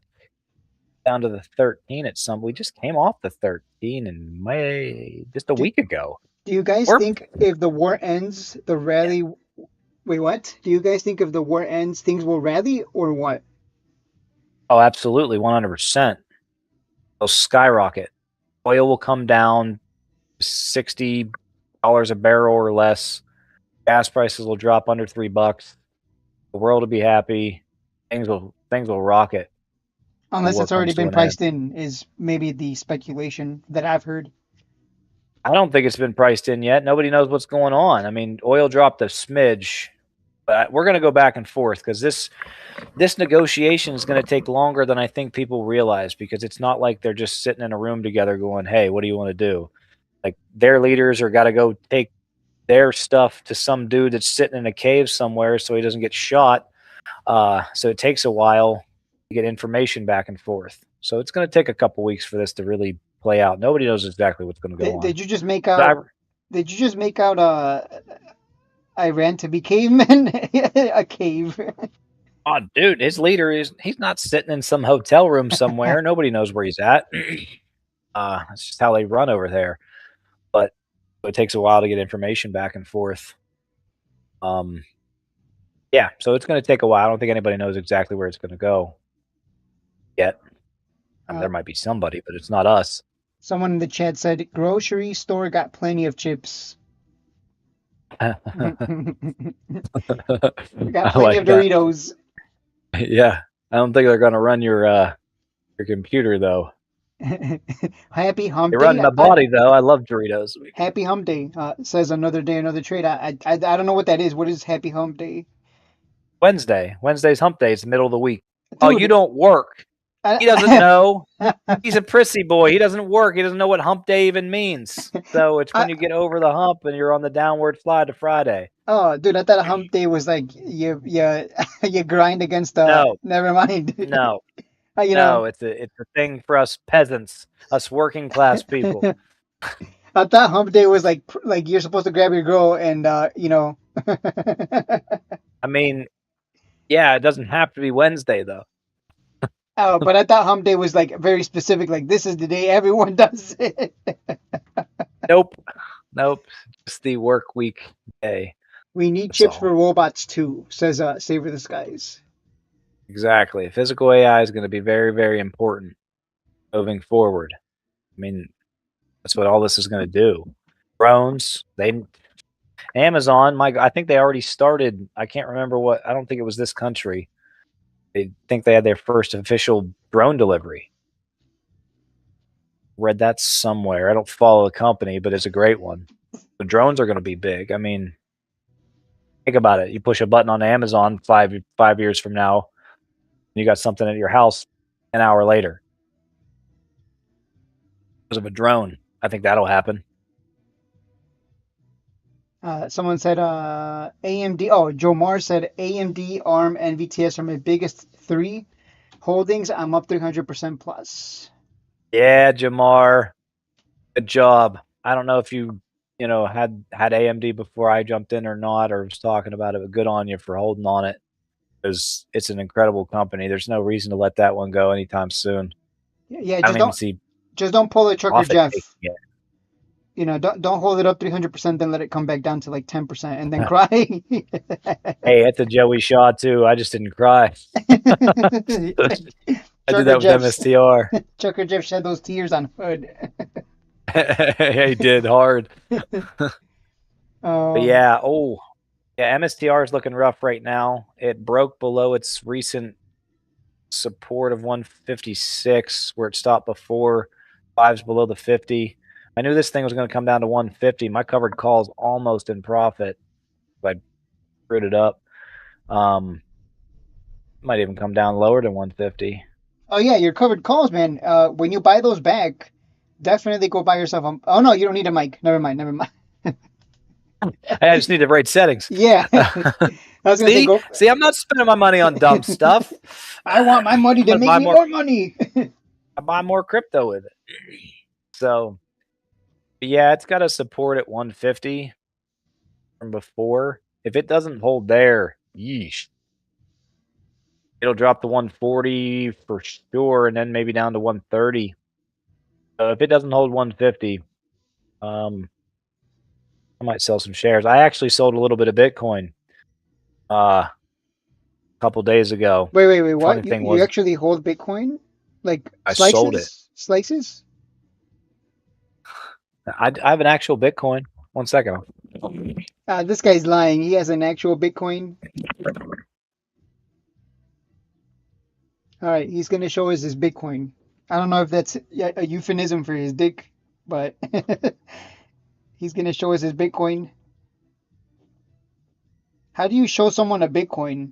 down to the 13 at some. We just came off the 13 in May, just a week ago. Do you guys think if the war ends, the rally? Yeah. Wait, what? Do you guys think if the war ends, things will rally or what? Oh, absolutely, 100%. They'll skyrocket. Oil will come down $60 a barrel or less. Gas prices will drop under $3. The world will be happy. Things will rocket. Unless it's already been priced in, is maybe the speculation that I've heard. I don't think it's been priced in yet. Nobody knows what's going on. I mean, oil dropped a smidge, but we're going to go back and forth because this negotiation is going to take longer than I think people realize, because it's not like they're just sitting in a room together going, hey, what do you want to do? Like, their leaders are got to go take their stuff to some dude that's sitting in a cave somewhere so he doesn't get shot. So it takes a while to get information back and forth. So it's going to take a couple weeks for this to really play out. Nobody knows exactly what's going to go on. Did you just make out? Did you just make out Iran to be cavemen? A cave. Oh, dude, his leader he's not sitting in some hotel room somewhere. Nobody knows where he's at. That's just how they run over there. But it takes a while to get information back and forth. Yeah, so it's going to take a while. I don't think anybody knows exactly where it's going to go yet. I mean, there might be somebody, but it's not us. Someone in the chat said, grocery store got plenty of chips. Got plenty of Doritos. Yeah, I don't think they're going to run your computer, though. Happy hump day. They run my body, though. I love Doritos. Happy hump day, says another day, another trade. I don't know what that is. What is happy hump day? Wednesday. Wednesday's hump day. It's the middle of the week. Dude, oh, you don't work. He doesn't know. He's a prissy boy. He doesn't work. He doesn't know what hump day even means. So it's when you get over the hump and you're on the downward slide to Friday. Oh, dude, I thought a hump day was like you grind against the. No. Never mind. No. No, it's a thing for us peasants, us working class people. I thought hump day was like you're supposed to grab your girl and you know. I mean, yeah, it doesn't have to be Wednesday though. Oh, but I thought hump day was like very specific. Like, this is the day everyone does it. Nope. Just the work week day. We need chips for robots too, says Savor the Skies. Exactly. Physical AI is going to be very, very important moving forward. I mean, that's what all this is going to do. Drones, Amazon, I think they already started. I can't remember what. I don't think it was this country. They think they had their first official drone delivery. Read that somewhere. I don't follow the company, but it's a great one. The drones are going to be big. I mean, think about it. You push a button on Amazon 5 years from now, and you got something at your house an hour later. Because of a drone. I think that'll happen. Someone said AMD. Oh, Joe Mars said AMD, ARM, and VTS are my biggest three holdings. I'm up 300% plus. Yeah, Jamar, good job. I don't know if you had AMD before I jumped in or not, or was talking about it, but good on you for holding on it, because it's an incredible company. There's no reason to let that one go anytime soon. Yeah, just don't pull a trucker, Jeff. don't hold it up 300%, then let it come back down to like 10% and then cry. Hey, that's a Joey Shaw too. I just didn't cry. I did that with MSTR. Chucker Jeff shed those tears on Hood. Yeah, he did hard. But yeah, MSTR is looking rough right now. It broke below its recent support of 156, where it stopped before. 5's below the 50. I knew this thing was going to come down to 150. My covered call's almost in profit. I screwed it up. Might even come down lower than 150. Oh yeah, your covered calls, man. When you buy those back, definitely go buy yourself a. Oh no, you don't need a mic. Never mind. I just need the right settings. Yeah. I was gonna see, I'm not spending my money on dumb stuff. I want my money to make me more money. I buy more crypto with it. So, yeah, it's got a support at 150 from before. If it doesn't hold there, yeesh. It'll drop to 140 for sure, and then maybe down to 130. So if it doesn't hold 150, I might sell some shares. I actually sold a little bit of Bitcoin a couple days ago. Wait. What? You actually hold Bitcoin? Like I slices? sold it. Slices? I have an actual Bitcoin. 1 second. This guy's lying. He has an actual Bitcoin. All right, he's going to show us his Bitcoin. I don't know if that's a euphemism for his dick, but he's going to show us his Bitcoin. How do you show someone a Bitcoin?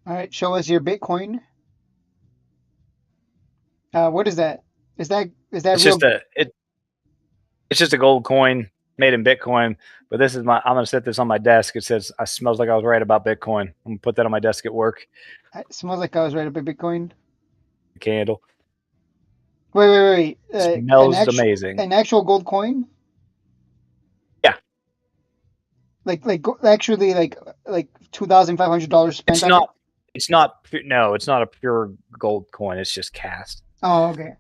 All right, show us your Bitcoin. What is that? Is that It's real? it's just a gold coin made in Bitcoin. But this is I'm gonna set this on my desk. It says "I smells like I was right about Bitcoin." I'm gonna put that on my desk at work. It smells like I was right about Bitcoin. Candle. Wait. Smells amazing. An actual gold coin? Yeah. Like actually like $2,500 spent. It's not a pure gold coin. It's just cast. Oh, okay.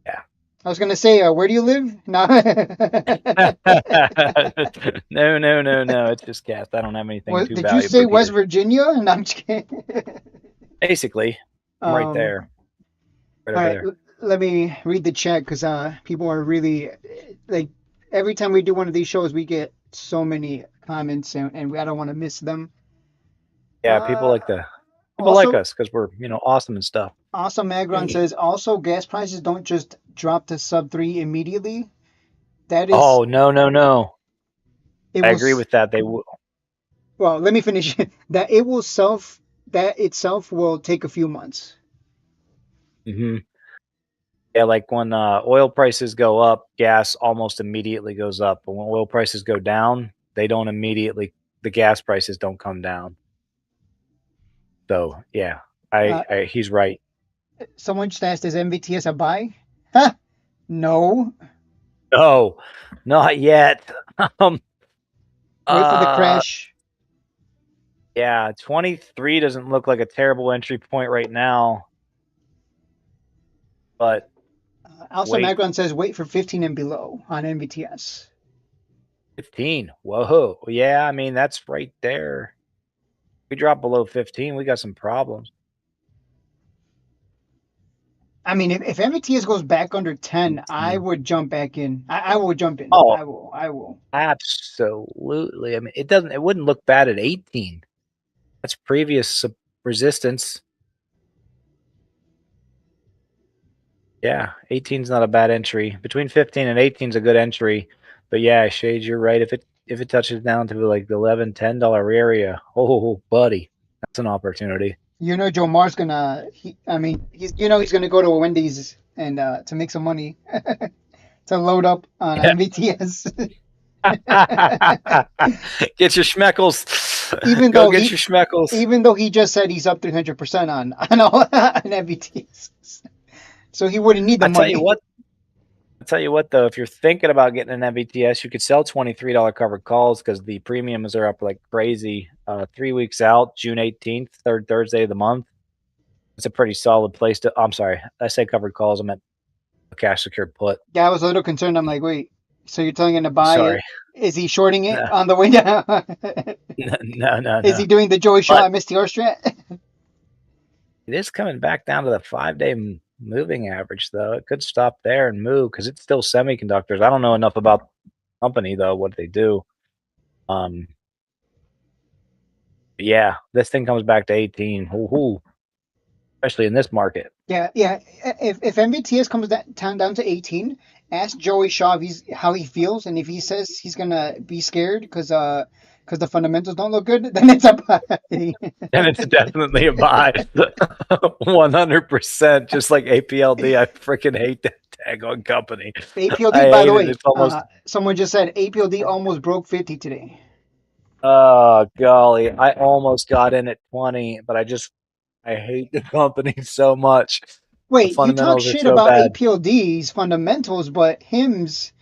Yeah. I was gonna say, where do you live? No. No. It's just cast. I don't have anything too valuable. Did you say West Virginia? No, I'm just kidding. Basically, I'm right there. Right over there. Let me read the chat because people are really like every time we do one of these shows, we get so many comments and I don't want to miss them. Yeah, people like us because we're awesome and stuff. Awesome Magron says also gas prices don't just drop to sub 3 immediately. That is. Oh no. I agree with that. They will. Well, let me finish. That itself will take a few months. Mm-hmm. Yeah, like when oil prices go up, gas almost immediately goes up. But when oil prices go down, they don't immediately. The gas prices don't come down. So yeah, he's right. Someone just asked, "Is MVTS a buy?" Huh? No. No, not yet. Wait for the crash. Yeah, 23 doesn't look like a terrible entry point right now. But also, Magron says wait for 15 and below on MVTS. 15. Whoa. Yeah, I mean, that's right there. We drop below 15, we got some problems. I mean, if MVTS goes back under 10, I would jump back in. I will jump in. Oh, I will. Absolutely. I mean, it wouldn't look bad at 18. That's previous resistance. Yeah, 18 is not a bad entry. Between 15 and 18 is a good entry. But yeah, Shades, you're right. If it touches down to like the $11, $10 area, oh, buddy, that's an opportunity. Joe Mar's gonna. He's gonna go to a Wendy's and to make some money to load up on MVTS. Get your schmeckles. Get your schmeckles. Even though he just said he's up 300% on MVTS, so he wouldn't need the money. Tell you what, I'll tell you what, though, if you're thinking about getting an MVTS, you could sell $23 covered calls because the premiums are up like crazy. 3 weeks out, June 18th, third Thursday of the month. It's a pretty solid place to. I'm sorry, I say covered calls. I meant a cash secured put. Yeah, I was a little concerned. I'm like, wait, so you're telling him to buy it? Sorry. Is he shorting it No, on the way down? Is he no. doing the Joey Shaw But MSTR strat? it is coming back down to the 5-day moving average, though. It could stop there and move because it's still semiconductors. I don't know enough about the company, though, what they do. Um, yeah, this thing comes back to 18. Ooh, especially in this market. Yeah. If MVTS comes down to 18, ask Joey Shaw if how he feels, and if he says he's gonna be scared because the fundamentals don't look good, then it's a buy. And it's definitely a buy. 100%. Just like APLD. I freaking hate that tag on company. APLD, by the way, It's almost. someone just said APLD almost broke 50 today. Oh, golly. I almost got in at 20, but I hate the company so much. The Wait, you talk fundamentals are shit so about bad. APLD's fundamentals, but HIMS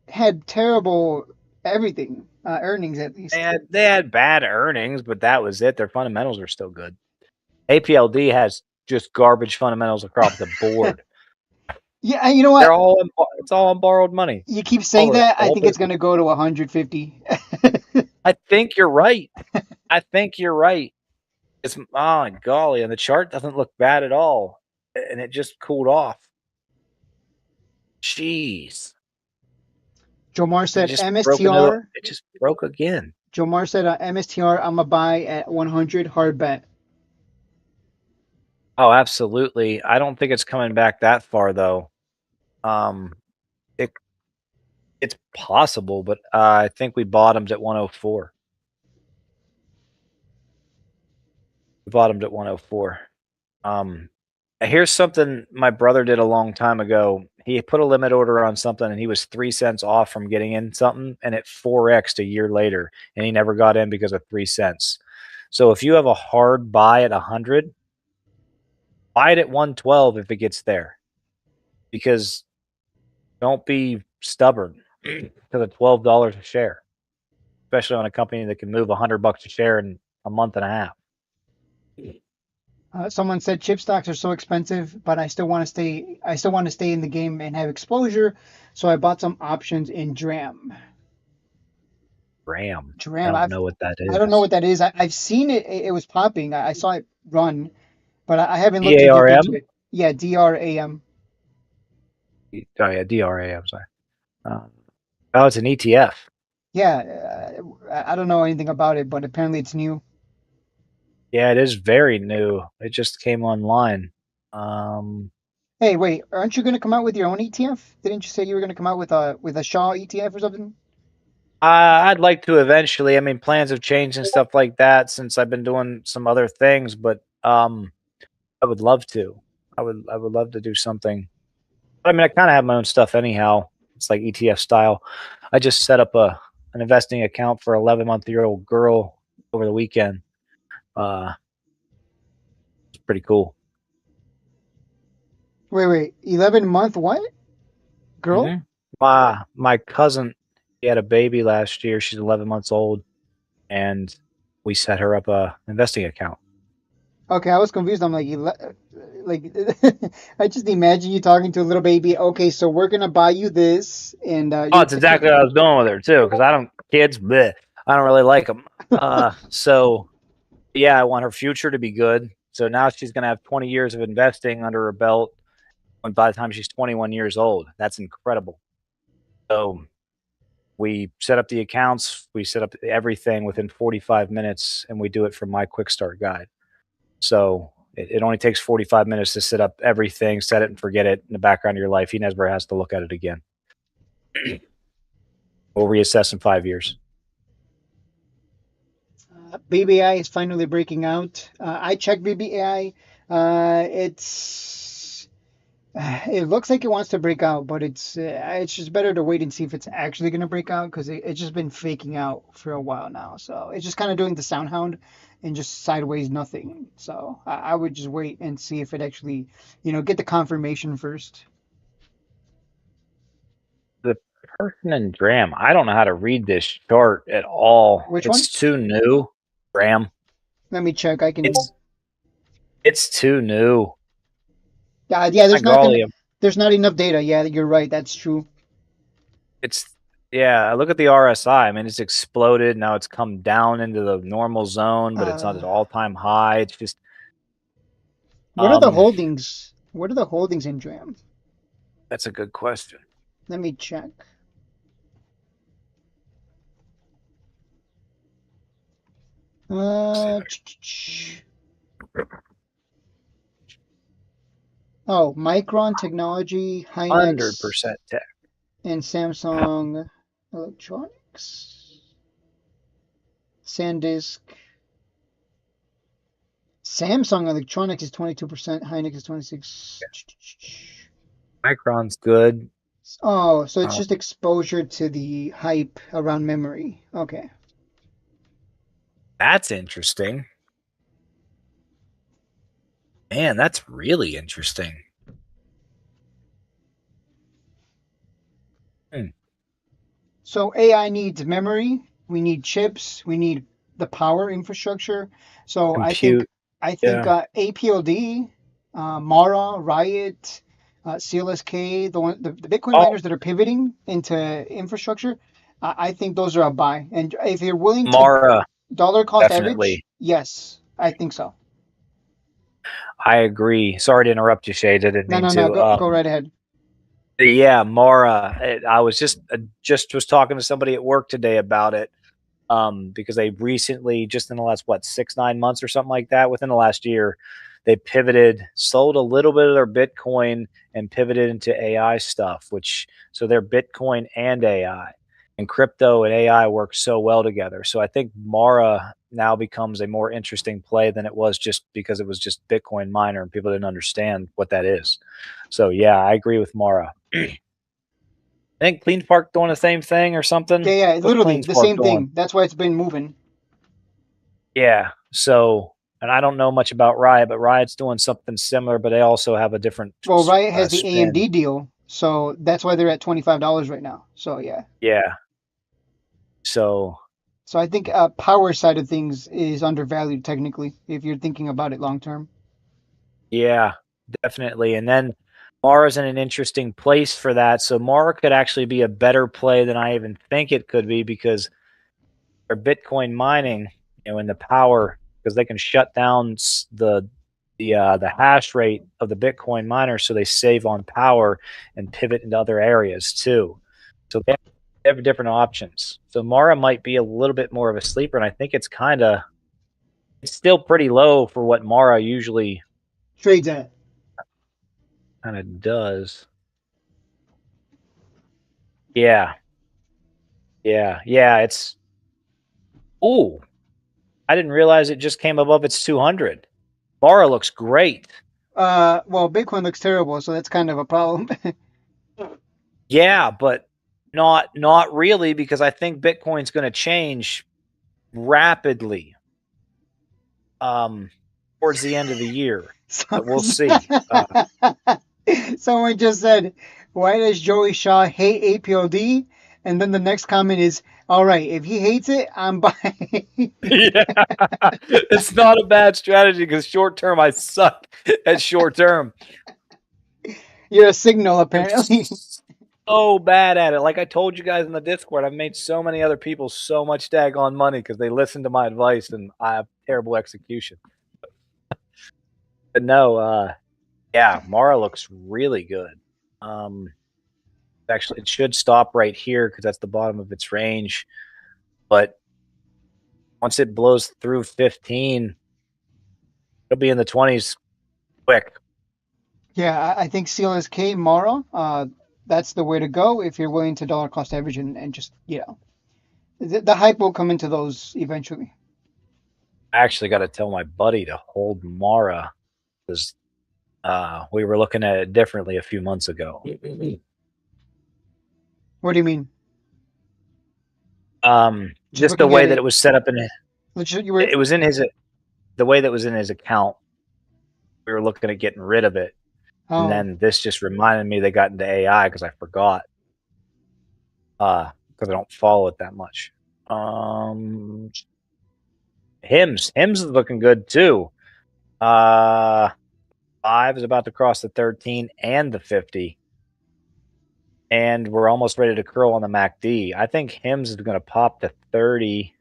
had terrible everything, earnings at least. They had bad earnings, but that was it. Their fundamentals are still good. APLD has just garbage fundamentals across the board. Yeah, you know what? It's all on borrowed money. You keep saying All of it, that. the I whole think it's business. gonna go to 150. I think you're right. It's oh golly, and the chart doesn't look bad at all, and it just cooled off. Jeez, Jomar it said just broke MSTR. it just broke again. Jomar said MSTR. I'm a buy at 100 hard bet. Oh, absolutely. I don't think it's coming back that far though. Um, it it's possible, but I think we bottomed at 104. We bottomed at 104. Here's something my brother did a long time ago. He put a limit order on something and he was 3 cents off from getting in something, and it 4x'd a year later, and he never got in because of 3 cents. So if you have a hard buy at 100, buy it at 112 if it gets there, because don't be stubborn to the $12 a share, especially on a company that can move $100 a share in a month and a half. Someone said chip stocks are so expensive, but I still want to stay. I still want to stay in the game and have exposure. So I bought some options in DRAM. Ram. I DRAM. don't know what that I don't know is. what that is. I've seen it. It was popping. I saw it run, but I haven't looked too deep into DARM? it. Yeah, DRAM. Oh yeah, DRA. I'm sorry. Oh, it's an ETF. Yeah, I don't know anything about it, but apparently it's new. Yeah, it is very new. It just came online. Um, Hey, wait, aren't you going to come out with your own ETF? Didn't you say you were going to come out with a Shaw ETF or something? I'd like to eventually. I mean, plans have changed and stuff like that since I've been doing some other things, but I would love to. I would love to do something. I mean, I kind of have my own stuff anyhow. It's like ETF style. I just set up an investing account for 11-month-old girl over the weekend. It's pretty cool. Wait, 11-month what? Girl? Mm-hmm. My cousin, he had a baby last year. She's 11 months old, and we set her up a investing account. Okay, I was confused. I'm like, I just imagine you talking to a little baby. Okay, so we're gonna buy you this, and Oh, it's exactly what I was doing with her too, because I don't kids, bleh, I don't really like them. So yeah, I want her future to be good. So now she's gonna have 20 years of investing under her belt, and by the time she's 21 years old, that's incredible. So we set up the accounts, we set up everything within 45 minutes, and we do it from my quick start guide. So it only takes 45 minutes to set up everything, set it and forget it in the background of your life. He never has to look at it again. We'll reassess in 5 years. BBI is finally breaking out. I checked BBI. It looks like it wants to break out, but it's just better to wait and see if it's actually going to break out because it's just been faking out for a while now. So it's just kind of doing the SoundHound and just sideways nothing. So I would just wait and see if it actually, get the confirmation first. Person and Dram. I don't know how to read this chart at all. Which It's too new. Dram. Let me check. I can. It's too new. Yeah, My golly, there's not enough data. Yeah, you're right. That's true. I look at the RSI. I mean, it's exploded. Now it's come down into the normal zone, but it's not at all-time high. It's just. What are the holdings? What are the holdings in Dram? That's a good question. Let me check. Micron Technology, Hynix, 100% tech, and Samsung Electronics, SanDisk. Samsung Electronics is 22%, Hynix is 26%. Micron's good. Oh, so it's just exposure to the hype around memory. Okay. That's interesting. Man, that's really interesting. So AI needs memory, we need chips, we need the power infrastructure. So Compute, I think APLD, Mara, Riot, CLSK, the Bitcoin miners that are pivoting into infrastructure, I think those are a buy. And if you're willing to Mara, dollar cost definitely. average, yes, I think so. I agree. Sorry to interrupt you, Shay. I didn't mean to. Go right ahead. Yeah, Mara. I was just was talking to somebody at work today about it, because they recently, just in the last 6-9 months or something like that, within the last year, they pivoted, sold a little bit of their Bitcoin and pivoted into AI stuff. So they're Bitcoin and AI, and crypto and AI work so well together. So I think Mara now becomes a more interesting play than it was just because it was just Bitcoin miner and people didn't understand what that is. So yeah, I agree with Mara. I think CleanSpark doing the same thing or something. Yeah, literally the same thing. That's why it's been moving. Yeah. So, and I don't know much about Riot, but Riot's doing something similar, but they also have a different. Well, Riot has the spin. AMD deal, so that's why they're at $25 right now. So yeah. Yeah. So I think power side of things is undervalued technically if you're thinking about it long term. Yeah, definitely. And then Mara's in an interesting place for that. So Mara could actually be a better play than I even think it could be, because they're Bitcoin mining, in the power, because they can shut down the hash rate of the Bitcoin miners, so they save on power and pivot into other areas too. So they have different options. So Mara might be a little bit more of a sleeper, and I think it's still pretty low for what Mara usually trades at. Kind of does. Yeah. It's. Ooh, I didn't realize it just came above its 200. Mara looks great. Well, Bitcoin looks terrible, so that's kind of a problem. Yeah, but not really, because I think Bitcoin's going to change rapidly towards the end of the year. But we'll see. Someone just said, "Why does Joey Shaw hate APLD?" And then the next comment is, "All right, if he hates it, I'm buying." Yeah, it's not a bad strategy, because short term I suck at short term. You're a signal, apparently. So bad at it. Like I told you guys in the Discord, I've made so many other people so much daggone money because they listen to my advice, and I have terrible execution. But no, yeah, Mara looks really good. Actually, it should stop right here because that's the bottom of its range. But once it blows through 15, it'll be in the 20s quick. Yeah, I think CLSK Mara, that's the way to go if you're willing to dollar cost average and just, the hype will come into those eventually. I actually got to tell my buddy to hold Mara, because we were looking at it differently a few months ago. What do you mean? Just the way that it was set up in it. It was in the way that was in his account. We were looking at getting rid of it. And then this just reminded me they got into AI because I forgot. because I don't follow it that much. Hims is looking good too. 5 is about to cross the 13 and the 50. And we're almost ready to curl on the MACD. I think Hims is going to pop to 30.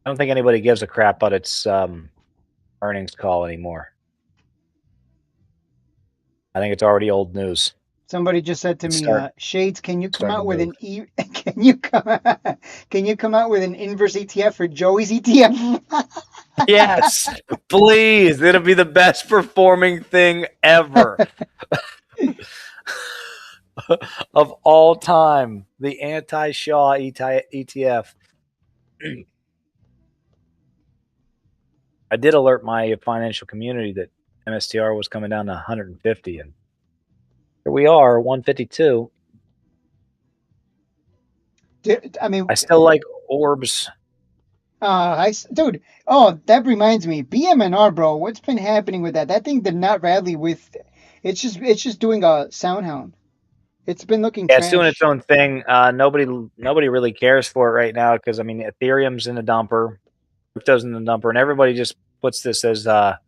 I don't think anybody gives a crap about its earnings call anymore. I think it's already old news. Somebody just said to me, Shades, can you come out with move. can you come out with an inverse ETF for Joey's ETF? Yes, please. It'll be the best performing thing ever of all time. The anti-Shaw ETF. I did alert my financial community that MSTR was coming down to 150, and here we are, 152. I mean, I still like Orbs. Dude. Oh, that reminds me, BMNR, bro. What's been happening with that? That thing did not rally with. It's just doing a SoundHound. It's been looking Yeah, trash. it's doing its own thing. Nobody really cares for it right now because I mean Ethereum's in the dumper, crypto's in the dumper, and everybody just puts this as the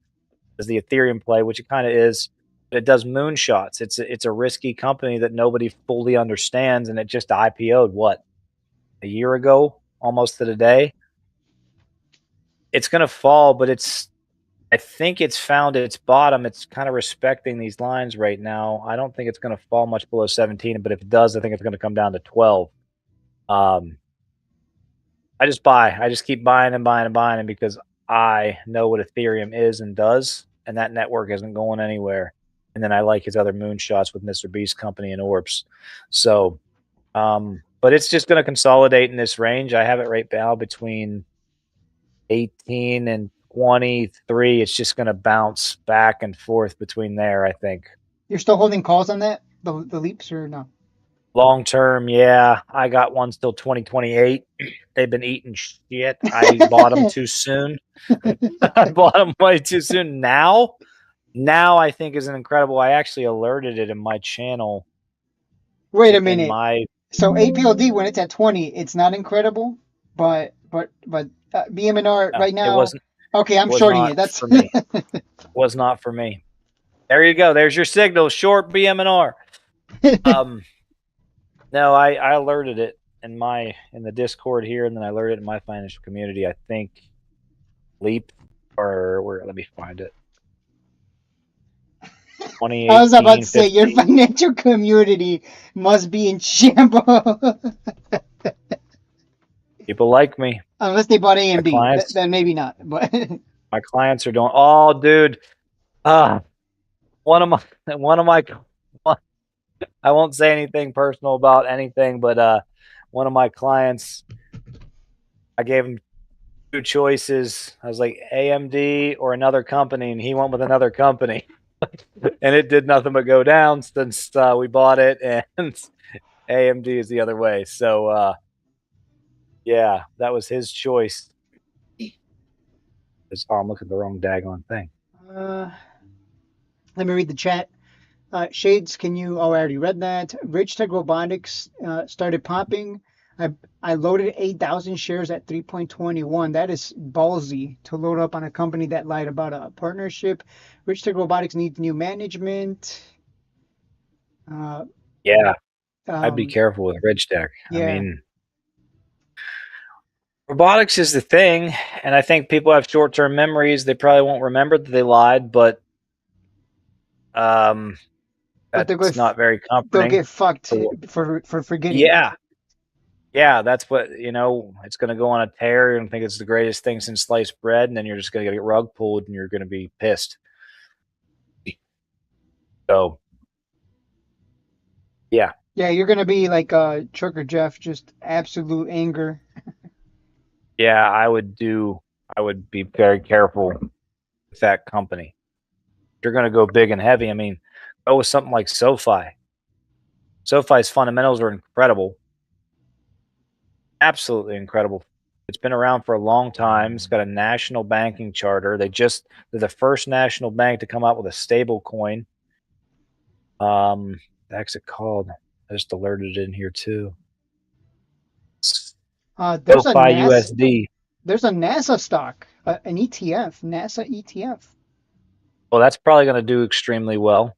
Ethereum play, which it kind of is. But it does moonshots. It's a risky company that nobody fully understands, and it just IPO'd what, a year ago, almost to the day. It's going to fall, but I think it's found its bottom. It's kind of respecting these lines right now. I don't think it's going to fall much below 17, but if it does, I think it's going to come down to 12. I just buy. I just keep buying and buying and buying, and because I know what Ethereum is and does, and that network isn't going anywhere. And then I like his other moonshots with Mr. Beast Company and Orbs. So, but it's just going to consolidate in this range. I have it right now between 18 and 23. It's just going to bounce back and forth between there, I think. You're still holding calls on that? The leaps or no? Long term, yeah. I got one till 2028. They've been eating shit. I bought them too soon. I bought them way too soon. Now I think is an incredible. I actually alerted it in my channel. Wait a minute. So APLD, when it's at 20, it's not incredible, but BMNR right now. It wasn't. Okay, I'm shorting it. That's for me. Was not for me. There you go. There's your signal. Short BMNR. No, I alerted it in the Discord here, and then I alerted it in my financial community. I think Leap or where? Let me find it. I was about to say your financial community must be in shambles. People like me. Unless they bought AMD, then maybe not. But my clients are doing. Oh, dude. One of my. I won't say anything personal about anything, but one of my clients, I gave him 2 choices. I was like AMD or another company, and he went with another company. And it did nothing but go down since we bought it, and AMD is the other way. So, yeah, that was his choice. I'm looking at the wrong daggone thing. Let me read the chat. Shades, can you? Oh, I already read that. Ridgetech Robotics started popping. I loaded 8,000 shares at 3.21. That is ballsy to load up on a company that lied about a partnership. Ridgetech Robotics needs new management. Yeah, I'd be careful with Ridgetech. Yeah. I mean, robotics is the thing, and I think people have short-term memories. They probably won't remember that they lied, but that's not very comforting. They'll get fucked for forgetting. Yeah, that's what, it's going to go on a tear and think it's the greatest thing since sliced bread, and then you're just going to get rug pulled and you're going to be pissed. So, yeah. Yeah, you're going to be like Trucker Jeff, just absolute anger. Yeah, I would be very careful with that company. If you're going to go big and heavy, I mean, go with something like SoFi. SoFi's fundamentals are incredible. Absolutely incredible. It's been around for a long time. It's got a national banking charter. They're the first national bank to come out with a stable coin. the heck's it called? I just alerted it in here too. There's a SoFi NASA, USD. there's a NASA stock, an ETF, NASA ETF. Well, that's probably going to do extremely well.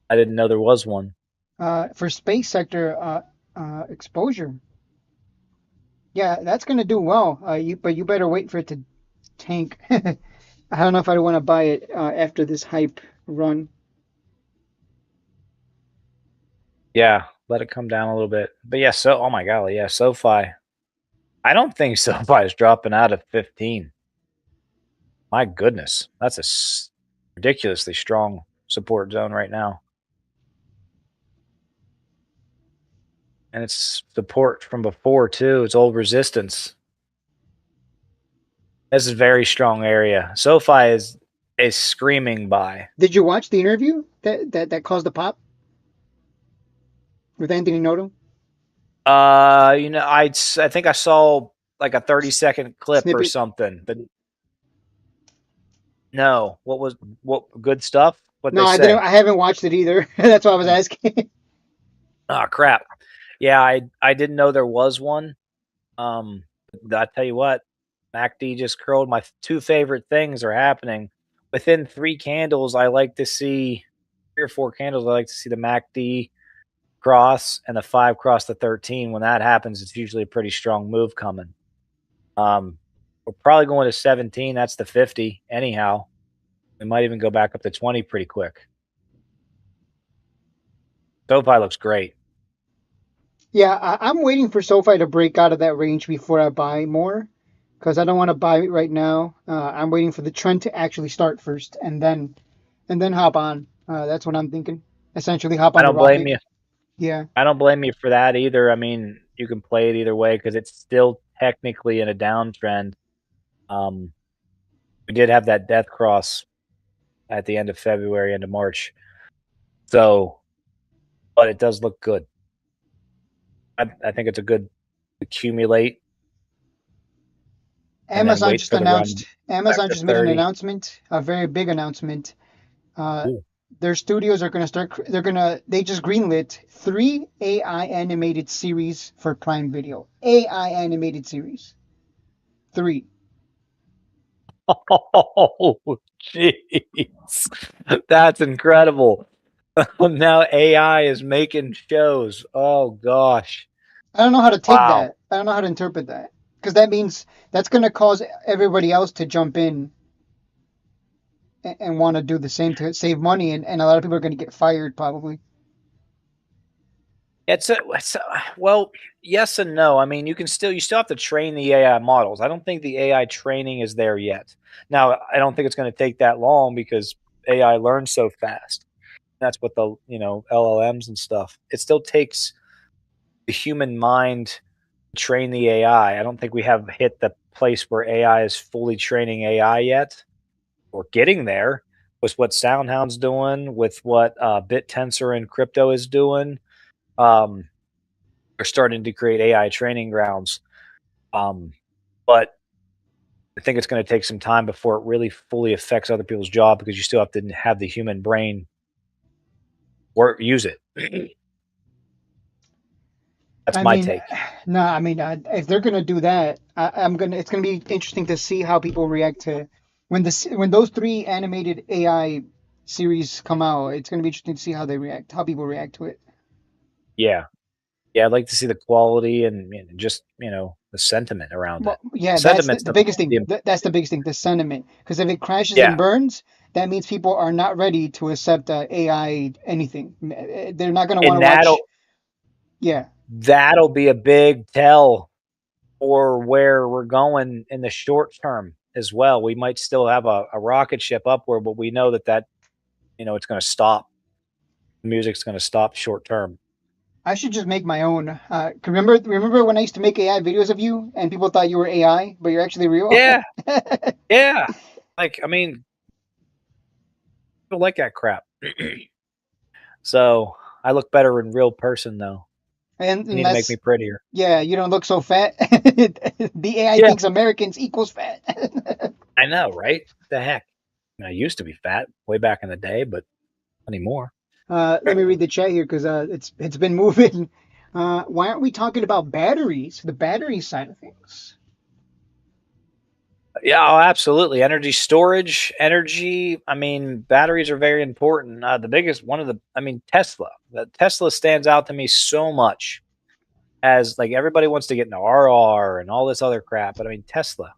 I didn't know there was one. For space sector exposure. Yeah, that's going to do well. But you better wait for it to tank. I don't know if I want to buy it after this hype run. Yeah, let it come down a little bit. But yeah, oh my golly, yeah, SoFi. I don't think SoFi is dropping out of 15. My goodness, that's a ridiculously strong support zone right now. And it's support from before too. It's old resistance. This is a very strong area. SoFi is screaming buy. Did you watch the interview that caused the pop with Anthony Noto? I think I saw like a 30-second clip or Snippet? something. But no, what good stuff? What No, they I say? didn't. I haven't watched it either. That's why I was asking. Oh crap! Yeah, I didn't know there was one. I tell you what, MACD just curled. My two favorite things are happening within 3 candles. I like to see 3 or 4 candles. I like to see the MACD cross and the 5 cross the 13. When that happens, it's usually a pretty strong move coming. We're probably going to 17. That's the 50. Anyhow, we might even go back up to 20 pretty quick. SoFi looks great. Yeah, I'm waiting for SoFi to break out of that range before I buy more, because I don't want to buy it right now. I'm waiting for the trend to actually start first, and then hop on. That's what I'm thinking. Essentially, hop on I don't the rocket. blame you. Yeah. I don't blame you for that either. I mean, you can play it either way because it's still technically in a downtrend. We did have that death cross at the end of February, end of March. So, but it does look good. I think it's a good accumulate. Amazon just announced. Amazon just made an 30. announcement, a very big announcement. Their studios are going to start. They just greenlit 3 AI animated series for Prime Video. AI animated series. 3. Oh, jeez. That's incredible. Now AI is making shows. Oh, gosh. I don't know how to take Wow. that. I don't know how to interpret that. Because that means that's going to cause everybody else to jump in and want to do the same to save money. And a lot of people are going to get fired probably. Well, yes and no. I mean, you still have to train the AI models. I don't think the AI training is there yet. Now, I don't think it's going to take that long because AI learns so fast. That's what the LLMs and stuff. It still takes the human mind to train the AI. I don't think we have hit the place where AI is fully training AI yet. We're getting there with what SoundHound's doing, with what BitTensor and crypto is doing. They're starting to create AI training grounds. But I think it's going to take some time before it really fully affects other people's job because you still have to have the human brain use it. That's my take. No, I mean, if they're gonna do that, it's gonna be interesting to see how people react to when those 3 animated AI series come out. It's gonna be interesting to see how people react to it. Yeah, I'd like to see the quality and just the sentiment around it. Yeah, that's the biggest thing. That's the biggest thing, the sentiment. Because if it crashes and burns, that means people are not ready to accept AI anything. They're not gonna want to watch. Yeah. That'll be a big tell for where we're going in the short term as well. We might still have a rocket ship upward, but we know that it's going to stop. The music's going to stop short term. I should just make my own. Remember when I used to make AI videos of you and people thought you were AI, but you're actually real? Yeah. Yeah. Like, I mean, people like that crap. So I look better in real person, though. And you need to make me prettier. Yeah, you don't look so fat. The AI thinks Americans equals fat. I know, right? What the heck? I used to be fat way back in the day, but not anymore. Let me read the chat here because it's been moving. Why aren't we talking about batteries? The battery side of things. Yeah, oh, absolutely. Energy storage, energy. I mean, batteries are very important. The biggest one of the, I mean, Tesla. Tesla stands out to me so much as like everybody wants to get into RR and all this other crap, but I mean, Tesla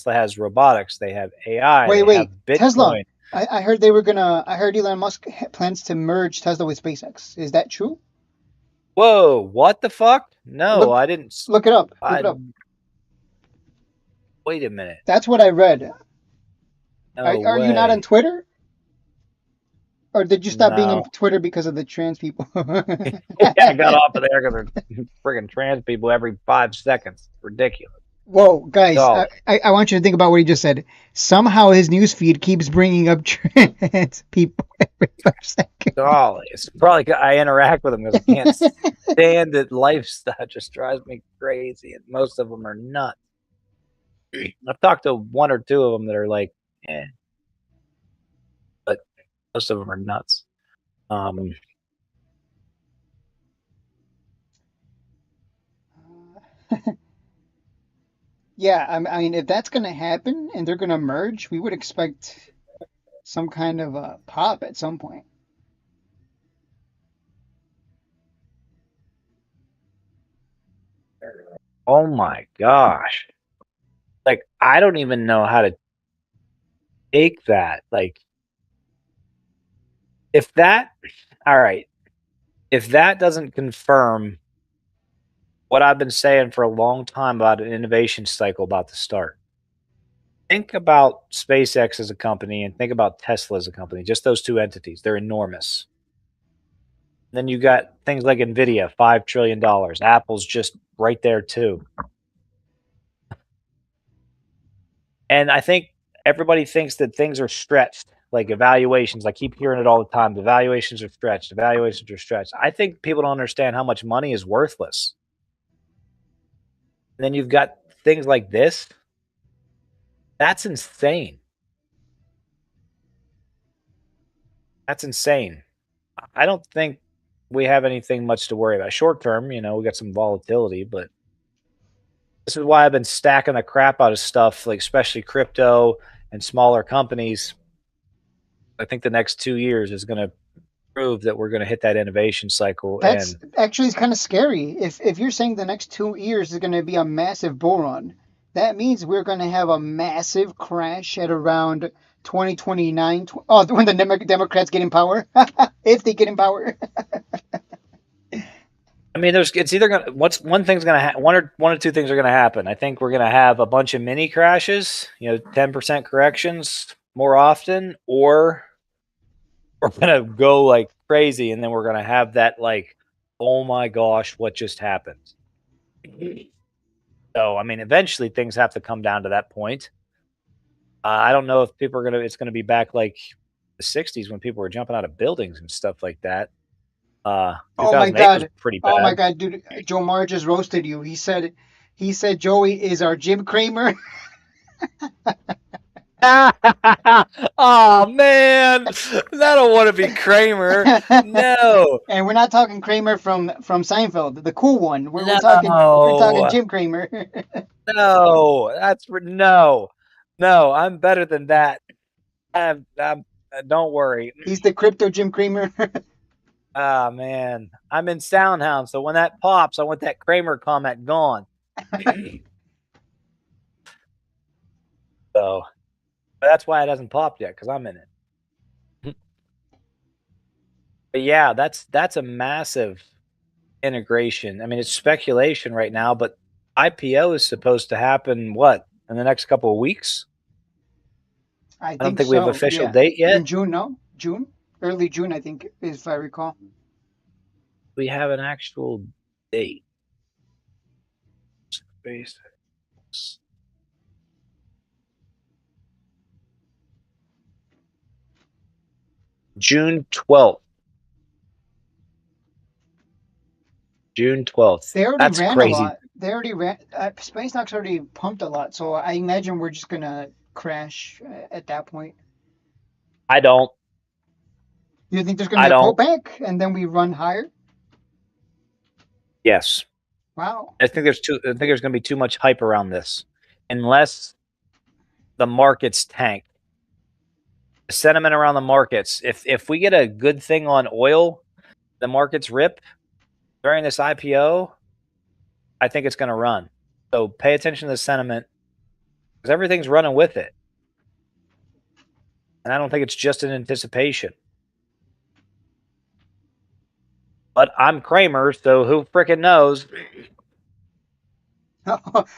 has robotics, they have AI, Wait, they have wait, Tesla. Bitcoin. I heard they were gonna. I heard Elon Musk plans to merge Tesla with SpaceX. Is that true? Whoa, what the fuck? No, Look, I didn't. look it up. Look I it up. wait a minute. That's what I read. No Are you not on way. Twitter? Or did you stop being on No. Twitter because of the trans people? I got off of there because there's friggin' trans people every 5 seconds. Ridiculous. Whoa, guys, Oh, I want you to think about what he just said. Somehow his newsfeed keeps bringing up trans people every 5 seconds. golly. It's probably 'cause I interact with them because I can't stand it. Lifestyle just drives me crazy, and most of them are nuts. I've talked to one or two of them that are like, eh, but most of them are nuts. Um, Yeah, I mean, if that's going to happen and they're going to merge, we would expect some kind of a pop at some point. oh my gosh. Like, I don't even know how to take that. Like, if that, all right, if that doesn't confirm what I've been saying for a long time about an innovation cycle about to start, think about SpaceX as a company and think about Tesla as a company, just those two entities. They're enormous. Then you got things like Nvidia, $5 trillion. Apple's just right there too. And I think everybody thinks that things are stretched, like evaluations. I keep hearing it all the time. The valuations are stretched. Evaluations are stretched. I think people don't understand how much money is worthless. And then you've got things like this. That's insane. That's insane. I don't think we have anything much to worry about. Short term, we got some volatility, but this is why I've been stacking the crap out of stuff, like especially crypto and smaller companies. I think the next 2 years is going to prove that we're going to hit that innovation cycle. That's And actually kind of scary. If you're saying the next 2 years is going to be a massive bull run, that means we're going to have a massive crash at around 2029. When the Democrats get in power, if they get in power. I mean, it's either going to, one thing's going to happen, one or two things are going to happen. I think we're going to have a bunch of mini crashes, 10% corrections more often, or we're going to go like crazy. And then we're going to have that like, oh my gosh, what just happened? So, I mean, eventually things have to come down to that point. I don't know if people are it's going to be back like the 60s when people were jumping out of buildings and stuff like that. Oh my 2008 was God. pretty Oh my bad. God, dude. Joe Mar just roasted you. He said Joey is our Jim Cramer. Oh man, I don't want to be Kramer. No, And we're not talking Kramer from Seinfeld, the cool one. We're talking no, Jim Kramer. no. No. I'm better than that. Don't worry. He's the crypto Jim Kramer. Ah man, I'm in Soundhound, so when that pops, I want that Kramer comment gone. So that's why it hasn't popped yet, because I'm in it. But yeah, that's a massive integration. I mean, it's speculation right now, but IPO is supposed to happen what, in the next couple of weeks? I I don't think think we have so. official Yeah. date yet. In June, no? June? Early June, I think, if I recall. We have an actual date. SpaceX. June 12th. June 12th. They already That's ran a crazy. lot. They already ran. SpaceX already pumped a lot, so I imagine we're just gonna crash at that point. I don't. You think there's going I to be a don't. pullback and then we run higher? Yes. Wow. I think there's going to be too much hype around this, unless the markets tank. The sentiment around the markets. If we get a good thing on oil, the markets rip during this IPO. I think it's going to run. So pay attention to the sentiment because everything's running with it, and I don't think it's just an anticipation. But I'm Kramer, so who frickin' knows?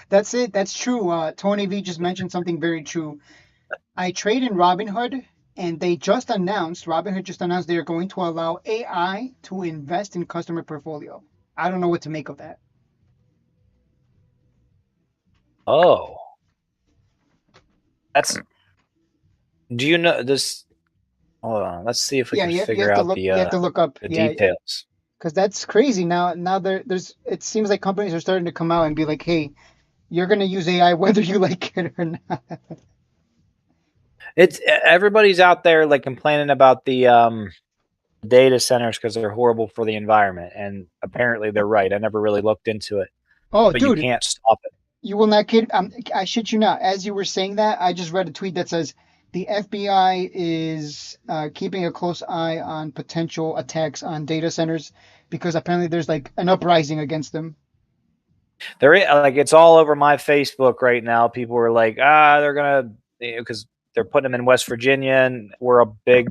That's it. That's true. Tony V just mentioned something very true. I trade in Robinhood, and Robinhood just announced they are going to allow AI to invest in customer portfolio. I don't know what to make of that. Oh, that's. Do you know this? Hold on. Let's see if we Yeah, can you figure have to out look. You have to look up. the Yeah, details. because that's crazy. Now there's. It seems like companies are starting to come out and be like, "Hey, you're gonna use AI whether you like it or not." It's everybody's out there like complaining about the data centers because they're horrible for the environment, and apparently they're right. I never really looked into it, Oh, but you dude, can't stop it. you will not kid. I shit you not. As you were saying that, I just read a tweet that says the FBI is keeping a close eye on potential attacks on data centers because apparently there's like an uprising against them. There is like it's all over my Facebook right now. People are like, they're gonna because they're putting them in West Virginia, and we're a big,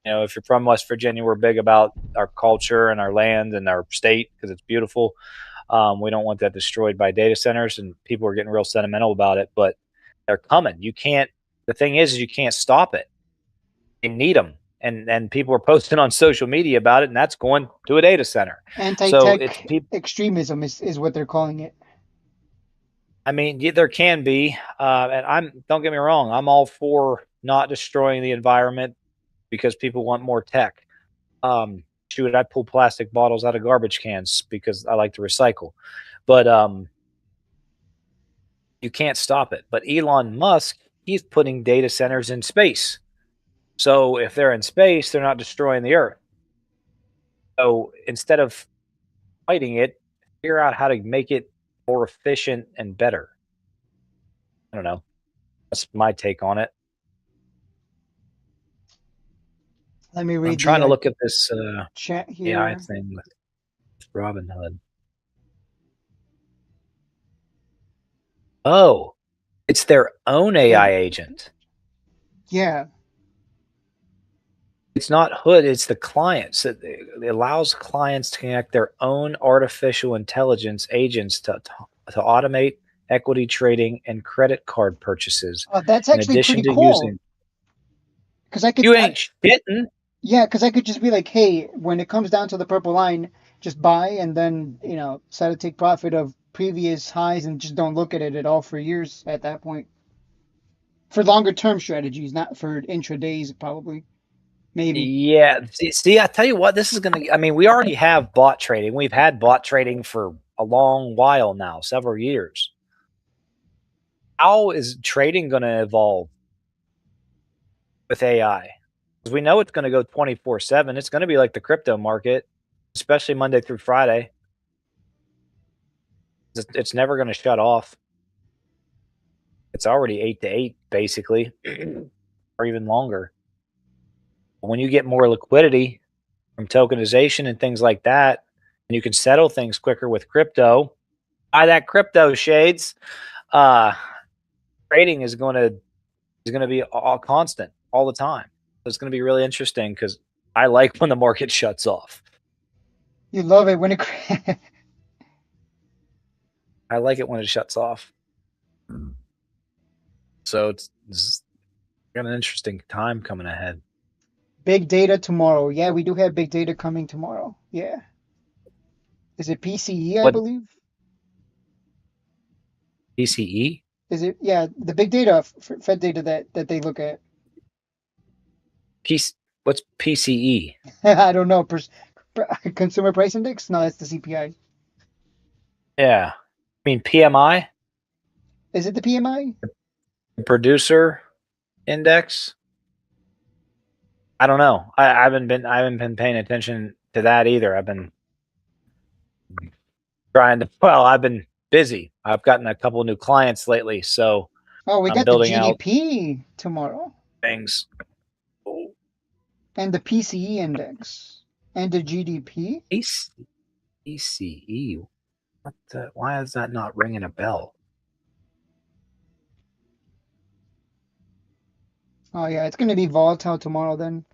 if you're from West Virginia, we're big about our culture and our land and our state because it's beautiful. We don't want that destroyed by data centers, and people are getting real sentimental about it. But they're coming. You can't. The thing is you can't stop it. You need them, and people are posting on social media about it, and that's going to a data center. So it's Anti-tech people. extremism is what they're calling it. I mean, there can be, and don't get me wrong, I'm all for not destroying the environment because people want more tech. Shoot, I pull plastic bottles out of garbage cans because I like to recycle, but you can't stop it. But Elon Musk, he's putting data centers in space. So if they're in space, they're not destroying the Earth. So instead of fighting it, figure out how to make it more efficient and better. I don't know. That's my take on it. Let me I'm read trying the to look at this chat AI here. thing with Robinhood. Oh, it's their own AI agent. Yeah. It's not Hood, it's the clients. It allows clients to connect their own artificial intelligence agents to automate equity trading and credit card purchases. That's In actually addition pretty to cool. using, Because I could, you ain't shitting. yeah, because I could just be like, hey, when it comes down to the purple line, just buy and then, try to take profit of previous highs and just don't look at it at all for years at that point. For longer term strategies, not for intradays, probably. Maybe. Yeah. See, I tell you what, this is going to, I mean, we already have bot trading. We've had bot trading for a long while now, several years. How is trading going to evolve with AI? Because we know it's going to go 24/7. It's going to be like the crypto market, especially Monday through Friday. It's never going to shut off. It's already 8 to 8, basically, or even longer. When you get more liquidity from tokenization and things like that, and you can settle things quicker with crypto, buy that crypto shades. Uh, Trading is going to be all constant all the time. So it's going to be really interesting because I like when the market shuts off. You love it when it. I like it when it shuts off. So it's got an interesting time coming ahead. Big data tomorrow. Yeah, we do have big data coming tomorrow. Yeah. Is it PCE, I What believe? PCE? Is it? Yeah, the big data, Fed data that they look at. What's PCE? I don't know. Consumer Price Index? No, that's the CPI. Yeah, I mean PMI, Is it the PMI? the producer index. I don't know. I haven't been paying attention to that either. I've been I've been busy. I've gotten a couple new clients lately, so Oh, we I'm got the building out GDP tomorrow, things. and the PCE index, and the GDP. ECE. Why is that not ringing a bell? Oh yeah, it's going to be volatile tomorrow then.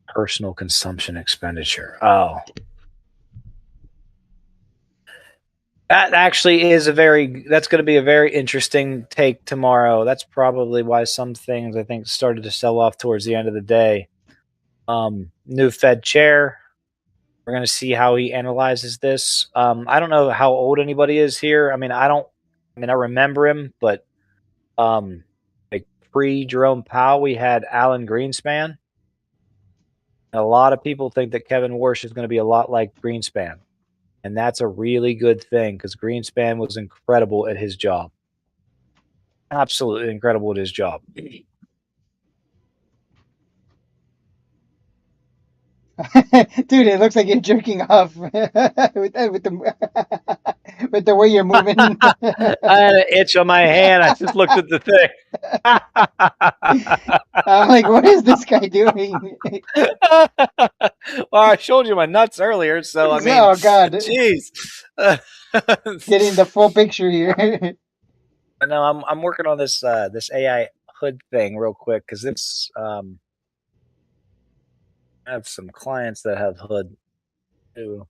Personal consumption expenditure. Oh. That actually is that's going to be a very interesting take tomorrow. That's probably why some things I think started to sell off towards the end of the day. New Fed chair. We're going to see how he analyzes this. I don't know how old anybody is here. I mean, I remember him, but like pre Jerome Powell, we had Alan Greenspan. And a lot of people think that Kevin Warsh is going to be a lot like Greenspan. And that's a really good thing because Greenspan was incredible at his job. Absolutely incredible at his job. Dude, it looks like you're jerking off with the with the way you're moving. I had an itch on my hand. I just looked at the thing. I'm like, what is this guy doing? Well, I showed you my nuts earlier, so I mean, Oh God, jeez. getting the full picture here. No, I'm working on this this AI hood thing real quick because it's I have some clients that have hood too.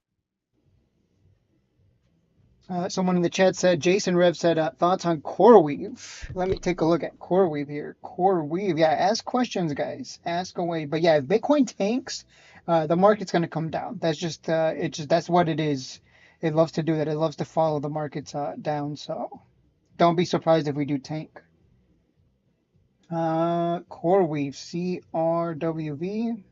Someone in the chat said, Jason Rev said, thoughts on CoreWeave. Let me take a look at CoreWeave here. CoreWeave, yeah, ask questions, guys. Ask away. But yeah, if Bitcoin tanks, the market's going to come down. That's just, that's what it is. It loves to do that. It loves to follow the markets down. So don't be surprised if we do tank. CoreWeave, CRWV.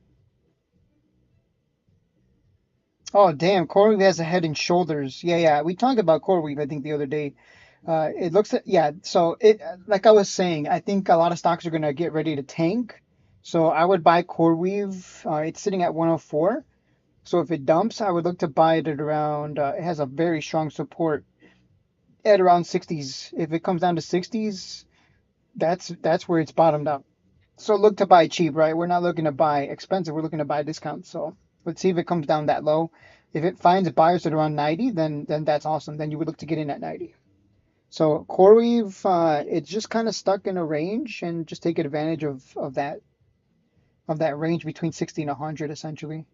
Oh, damn. CoreWeave has a head and shoulders. Yeah. We talked about CoreWeave, I think, the other day. It looks at, yeah. So like I was saying, I think a lot of stocks are going to get ready to tank. So I would buy CoreWeave. It's sitting at 104. So if it dumps, I would look to buy it at around, it has a very strong support at around 60s. If it comes down to 60s, that's where it's bottomed out. So look to buy cheap, right? We're not looking to buy expensive. We're looking to buy discount. So let's see if it comes down that low. If it finds buyers at around 90, then that's awesome. Then you would look to get in at 90. So CoreWeave, it's just kind of stuck in a range and just take advantage of that range between 60 and 100 essentially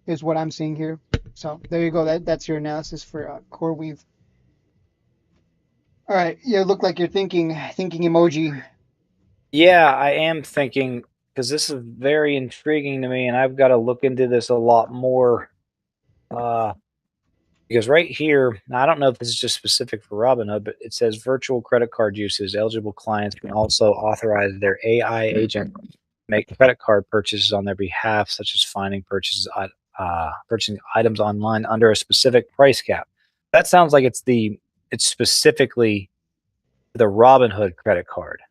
is what I'm seeing here. So there you go. That's your analysis for CoreWeave. All right, you look like you're thinking emoji. Yeah, I am thinking because this is very intriguing to me, and I've got to look into this a lot more. Because right here, now I don't know if this is just specific for Robinhood, but it says virtual credit card uses. Eligible clients can also authorize their AI agent to make credit card purchases on their behalf, such as finding purchasing items online under a specific price cap. That sounds like it's specifically the Robinhood credit card,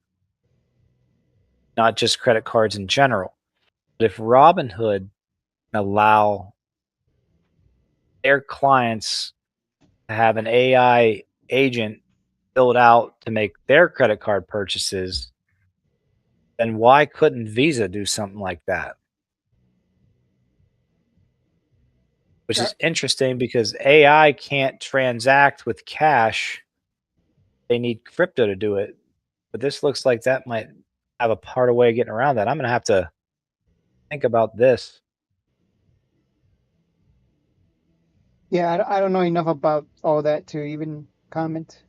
not just credit cards in general. But if Robinhood allow their clients to have an AI agent build out to make their credit card purchases, then why couldn't Visa do something like that? Which is interesting because AI can't transact with cash. They need crypto to do it. But this looks like that might have a part of way of getting around that. I'm going to have to think about this. Yeah, I don't know enough about all that to even comment.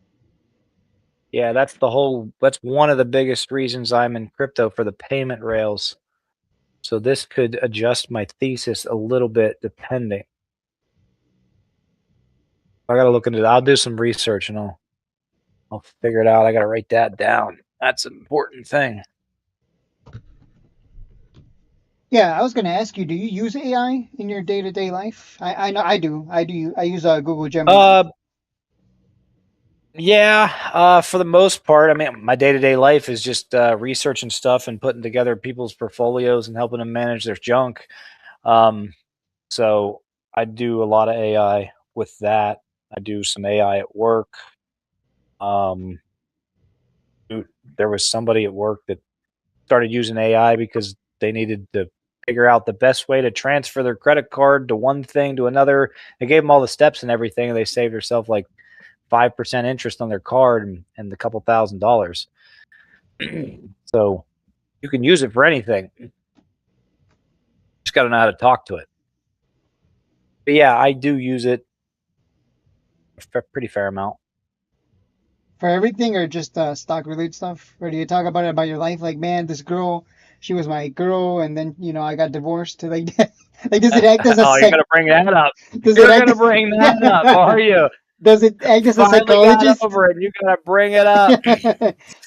Yeah, that's one of the biggest reasons I'm in crypto, for the payment rails. So this could adjust my thesis a little bit depending. I got to look into it. I'll do some research and I'll figure it out. I got to write that down. That's an important thing. Yeah, I was going to ask you, do you use AI in your day-to-day life? I know I do. I use Google Gemini. Yeah, for the most part, I mean, my day-to-day life is just researching stuff and putting together people's portfolios and helping them manage their junk. Um, so I do a lot of AI with that. I do some AI at work. Um, dude, there was somebody at work that started using AI because they needed to figure out the best way to transfer their credit card to one thing to another. They gave them all the steps and everything, and they saved themselves like 5% interest on their card and a couple $1,000s. So you can use it for anything. Just got to know how to talk to it. But yeah, I do use it a pretty fair amount. For everything or just stock related stuff? Or do you talk about it about your life? Like, man, this girl, she was my girl, and then I got divorced. Like, like does it act as a Oh, you're gonna bring that up. Does You're it act gonna bring that up, yeah. are you? Does it act as a Finally got psychologist? over it. You gotta bring it up.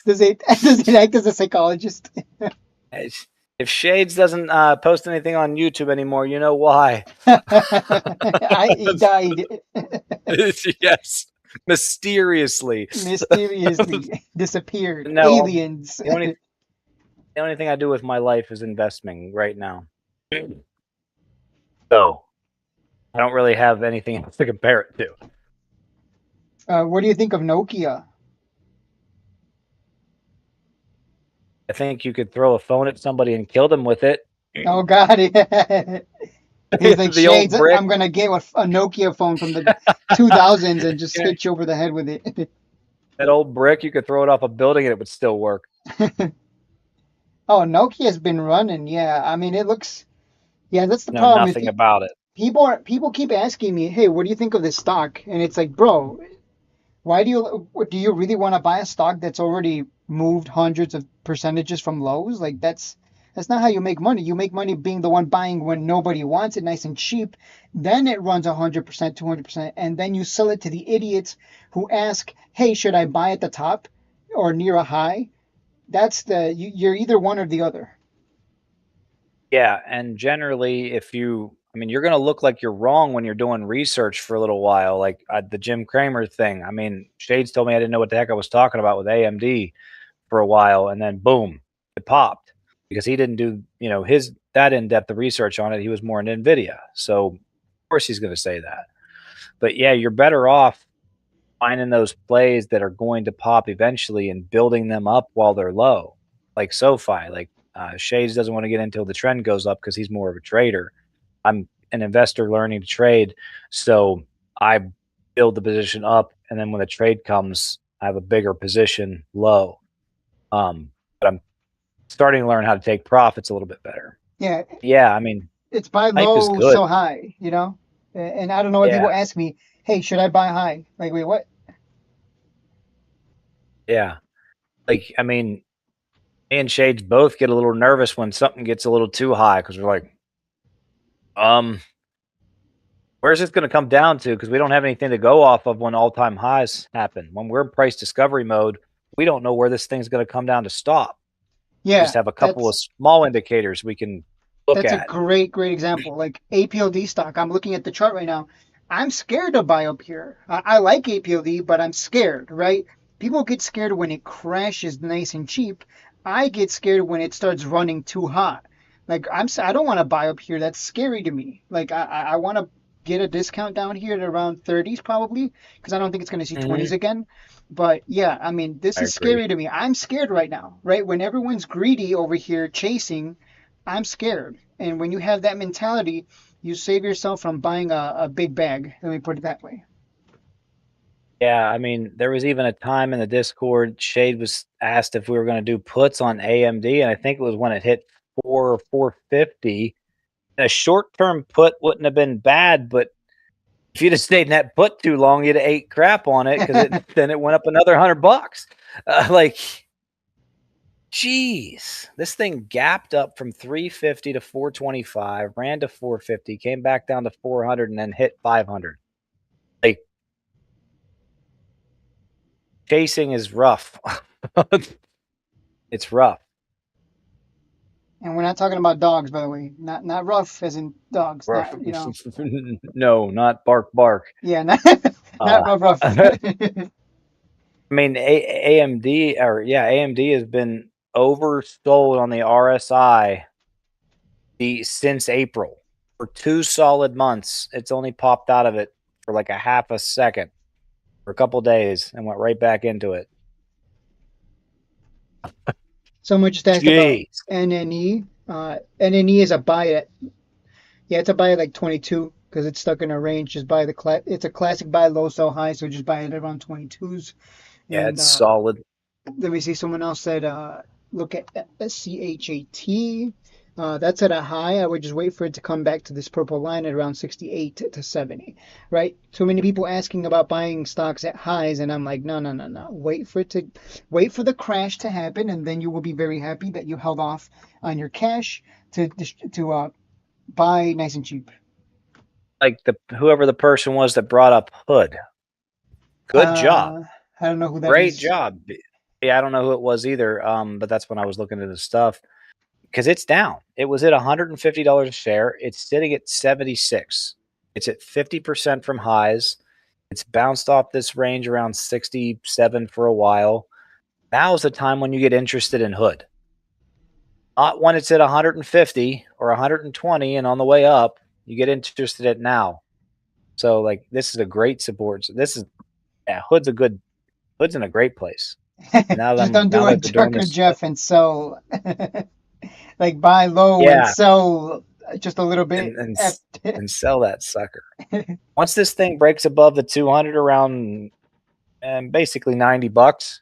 Does it act as a psychologist? If Shades doesn't post anything on YouTube anymore, you know why. He died. Yes, mysteriously. Mysteriously disappeared. No, Aliens. the only thing I do with my life is investing right now. So I don't really have anything else to compare it to. What do you think of Nokia? I think you could throw a phone at somebody and kill them with it. Oh God! He's like, The old Shades, brick. I'm gonna get a Nokia phone from the 2000s and just hit you over the head with it. That old brick, you could throw it off a building and it would still work. Oh, Nokia's been running. Yeah, I mean, it looks. Yeah, that's the Know problem. nothing about it. People keep asking me, hey, what do you think of this stock? And it's like, bro, why do you really want to buy a stock that's already moved hundreds of percentages from lows? Like that's not how you make money. You make money being the one buying when nobody wants it, nice and cheap. Then it runs 100%, 200%, and then you sell it to the idiots who ask, hey, should I buy at the top or near a high? You're either one or the other. Yeah, and generally, you're going to look like you're wrong when you're doing research for a little while, like the Jim Cramer thing. I mean, Shades told me I didn't know what the heck I was talking about with AMD for a while, and then boom, it popped because he didn't do, his that in-depth of research on it. He was more in Nvidia, so of course he's going to say that. But yeah, you're better off finding those plays that are going to pop eventually and building them up while they're low, like SoFi. Like Shades doesn't want to get until the trend goes up because he's more of a trader. I'm an investor learning to trade, so I build the position up, and then when the trade comes, I have a bigger position low. But I'm starting to learn how to take profits a little bit better. Yeah. I mean, it's buy low, so high, And I don't know if people ask me, hey, should I buy high? Like, wait, what? Yeah. Like, I mean, me and Shades both get a little nervous when something gets a little too high because we're like, where's this going to come down to? Because we don't have anything to go off of when all-time highs happen. When we're in price discovery mode, we don't know where this thing's going to come down to stop. Yeah. We just have a couple of small indicators we can look at. That's a great example. Like APLD stock, I'm looking at the chart right now. I'm scared to buy up here. I like APLD, but I'm scared, right? People get scared when it crashes nice and cheap. I get scared when it starts running too hot. Like I don't want to buy up here. That's scary to me. Like I want to get a discount down here at around 30s probably because I don't think it's going to see 20s again. But yeah, I mean, this is scary to me. I'm scared right now, right? When everyone's greedy over here chasing, I'm scared. And when you have that mentality, you save yourself from buying a big bag. Let me put it that way. Yeah, I mean, there was even a time in the Discord, Shade was asked if we were going to do puts on AMD, and I think it was when it hit 450. A short-term put wouldn't have been bad, but if you'd have stayed in that put too long, you'd have ate crap on it because then it went up another $100. Geez, this thing gapped up from 350 to 425, ran to 450, came back down to 400, and then hit 500. Like, chasing is rough. It's rough. And we're not talking about dogs, by the way. Not rough as in dogs. Rough. Not, No, not bark bark. Yeah, not rough. I mean, AMD has been oversold on the RSI since April for 2 solid months. It's only popped out of it for like a half a second for a couple days and went right back into it. Someone just asked about Jeez. NNE. NNE is a buy at, yeah, it's a buy at like 22 because it's stuck in a range. Just buy it's a classic buy low, sell high, so just buy it around 22s. Yeah, And it's solid. let me see. Someone else said, look at SCHAT. That's at a high. I would just wait for it to come back to this purple line at around 68 to 70, right? Too many people asking about buying stocks at highs, and I'm like, no, no, no, no. Wait for the crash to happen, and then you will be very happy that you held off on your cash to buy nice and cheap. Like whoever the person was that brought up Hood. Good job. I don't know who that Great is. job. Yeah, I don't know who it was either. But that's when I was looking at the stuff because it's down. It was at $150 a share. It's sitting at 76. It's at 50% from highs. It's bounced off this range around 67 for a while. Now's the time when you get interested in Hood. Not when it's at 150 or 120 and on the way up. You get interested in it now. So like this is a great support. Hood's in a great place. Now Just don't do a Chuck or Jeff and sell. Like buy low and sell just a little bit and sell that sucker. Once this thing breaks above the 200 around and basically $90.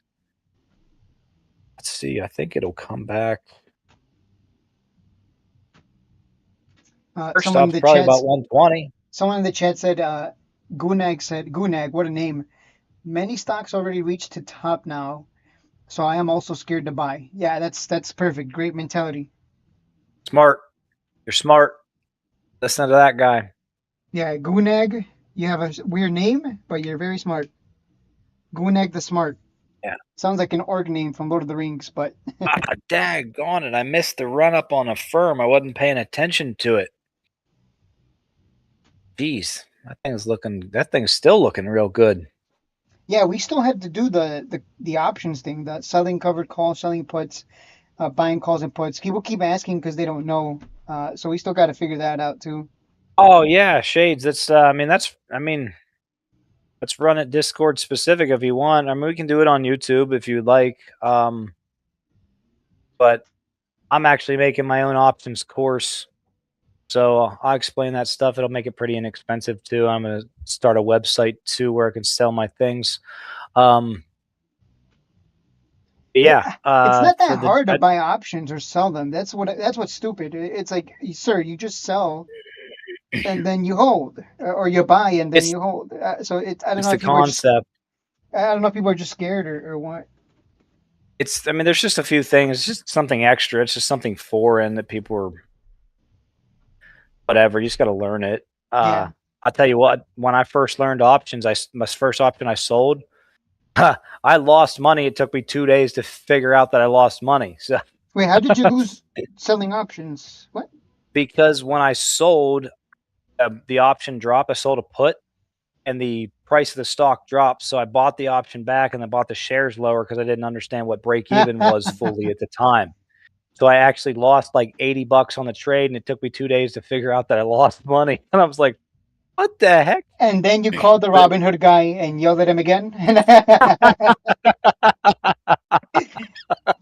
Let's see. I think it'll come back. First off, probably about 120. Someone in the chat said, Gunag, what a name. Many stocks already reached to top now, so I am also scared to buy. Yeah, that's perfect. Great mentality. Smart. You're smart. Listen to that guy. Yeah, Gunag, you have a weird name, but you're very smart. Gunag the Smart. Yeah. Sounds like an org name from Lord of the Rings, but... Daggone it. I missed the run-up on a firm. I wasn't paying attention to it. Jeez. That thing's still looking real good. Yeah, we still have to do the options thing, the selling covered calls, selling puts, buying calls and puts. People keep asking because they don't know. So we still got to figure that out too. Oh yeah, Shades. Let's run it Discord specific if you want. I mean, we can do it on YouTube if you'd like. But I'm actually making my own options course. So I'll explain that stuff. It'll make it pretty inexpensive too. I'm going to start a website too where I can sell my things. Yeah. It's not that hard to buy options or sell them. That's what's stupid. It's like, sir, you just sell and then you hold, or you buy and then you hold. So I don't know if the concept. I don't know if people are just scared or what. There's just a few things. It's just something extra. It's just something foreign that people are. Whatever, you just got to learn it. Yeah. I'll tell you what, when I first learned options, my first option I sold, I lost money. It took me 2 days to figure out that I lost money. So wait, how did you lose selling options? What? Because when I sold the option drop, I sold a put and the price of the stock dropped. So I bought the option back and I bought the shares lower because I didn't understand what break even was fully at the time. So I actually lost like $80 on the trade, and it took me 2 days to figure out that I lost money. And I was like, what the heck? And then you called the Robinhood guy and yelled at him again?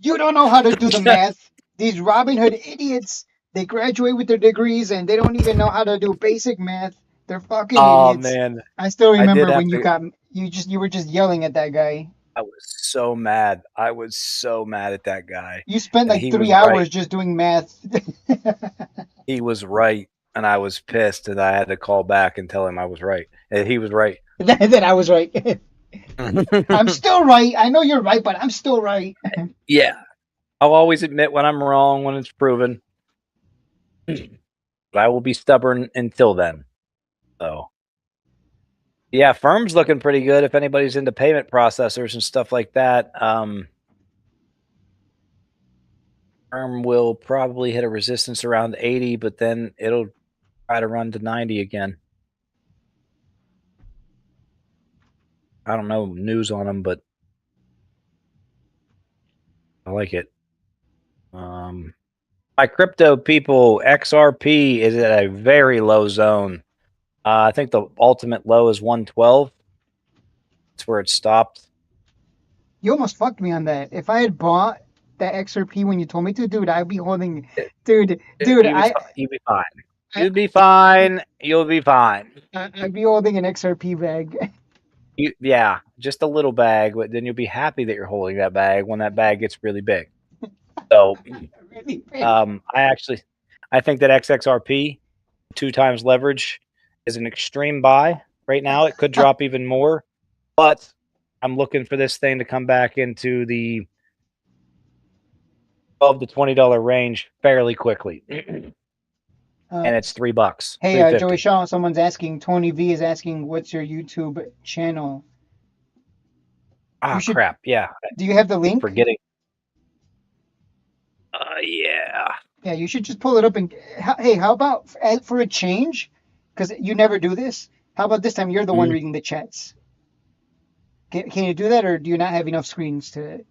You don't know how to do the math. These Robinhood idiots, they graduate with their degrees, and they don't even know how to do basic math. They're fucking idiots. Oh, man. I still remember when you were just yelling at that guy. I was so mad. I was so mad at that guy. You spent like 3 hours just doing math. He was right, and I was pissed, and I had to call back and tell him I was right. And he was right. That I was right. I'm still right. I know you're right, but I'm still right. Yeah. I'll always admit when I'm wrong when it's proven. But I will be stubborn until then. So. Yeah, firm's looking pretty good if anybody's into payment processors and stuff like that. Firm will probably hit a resistance around 80, but then it'll try to run to 90 again. I don't know news on them, but I like it. My crypto people, XRP is at a very low zone. I think the ultimate low is 112. That's where it stopped. You almost fucked me on that. If I had bought that XRP when you told me to, dude, I'd be holding. Dude, You'd be fine. You'd be fine. You'll be fine. I'd be holding an XRP bag. Yeah, just a little bag, but then you'll be happy that you're holding that bag when that bag gets really big. So, Really big. I think that XXRP 2x leverage is an extreme buy right now. It could drop even more, but I'm looking for this thing to come back into the $12 to $20 range fairly quickly. And it's $3. Hey, Joey Shaw, someone's asking, Tony V is asking, what's your YouTube channel? Crap. Yeah. Do you have the link? Forgetting. Yeah. Yeah, you should just pull it up and, hey, how about for a change? Because you never do this. How about this time you're the one reading the chats? Can you do that, or do you not have enough screens to?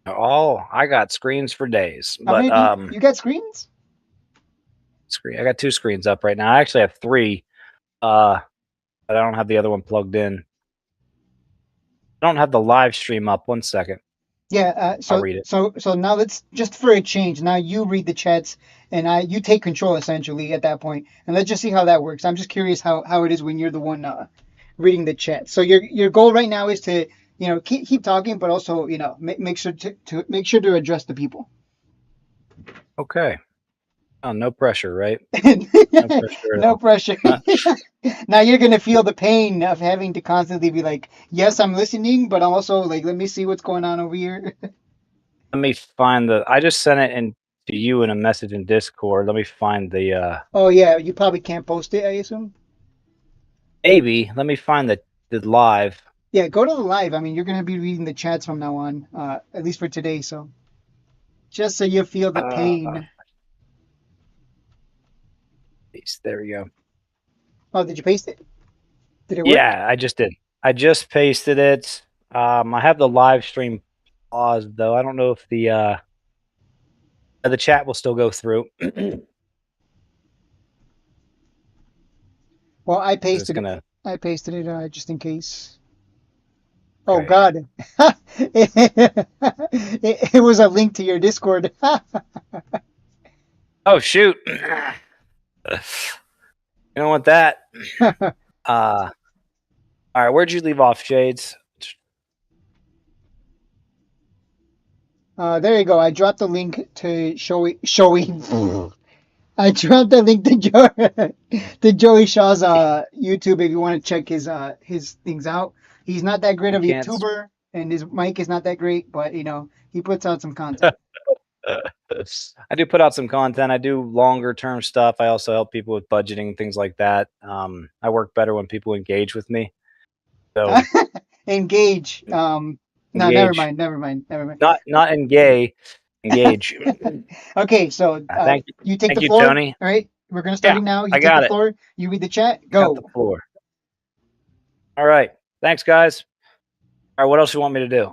Oh, I got screens for days. But you got screens? I got 2 screens up right now. I actually have 3. But I don't have the other one plugged in. I don't have the live stream up. 1 second. Yeah, I'll read it. So now let's just for a change. Now you read the chats, and you take control essentially at that point, and let's just see how that works. I'm just curious how it is when you're the one reading the chat. So your goal right now is to keep talking, but also make sure to address the people. Okay. Oh, no pressure, right? No pressure. Now you're gonna feel the pain of having to constantly be like, yes, I'm listening, but I'm also like, let me see what's going on over here. Let me find I just sent it to you in a message in Discord. Let me find the Oh yeah, you probably can't post it, I assume. Maybe. Let me find the live. Yeah, go to the live. I mean, you're gonna be reading the chats from now on, at least for today. So, just so you feel the pain. There we go. Oh, did you paste it? Did it work? Yeah, I just did. I just pasted it. I have the live stream paused though. I don't know if the chat will still go through. Well, I pasted it. I pasted it just in case. Okay. Oh God, it was a link to your Discord. Oh shoot. You don't want that. All right, where'd you leave off, Shades? There you go. I dropped the link to Showy. I dropped the link to Joey Shaw's YouTube if you want to check his things out. He's not that great of a YouTuber, and his mic is not that great, but he puts out some content. I do put out some content. I do longer term stuff. I also help people with budgeting and things like that. I work better when people engage with me. So engage. No, never mind. Not engage. Engage. Okay, so you take the floor. Tony. All right, we're gonna start it now. You take the floor. You read the chat. Go. Got the floor. All right. Thanks, guys. All right. What else you want me to do?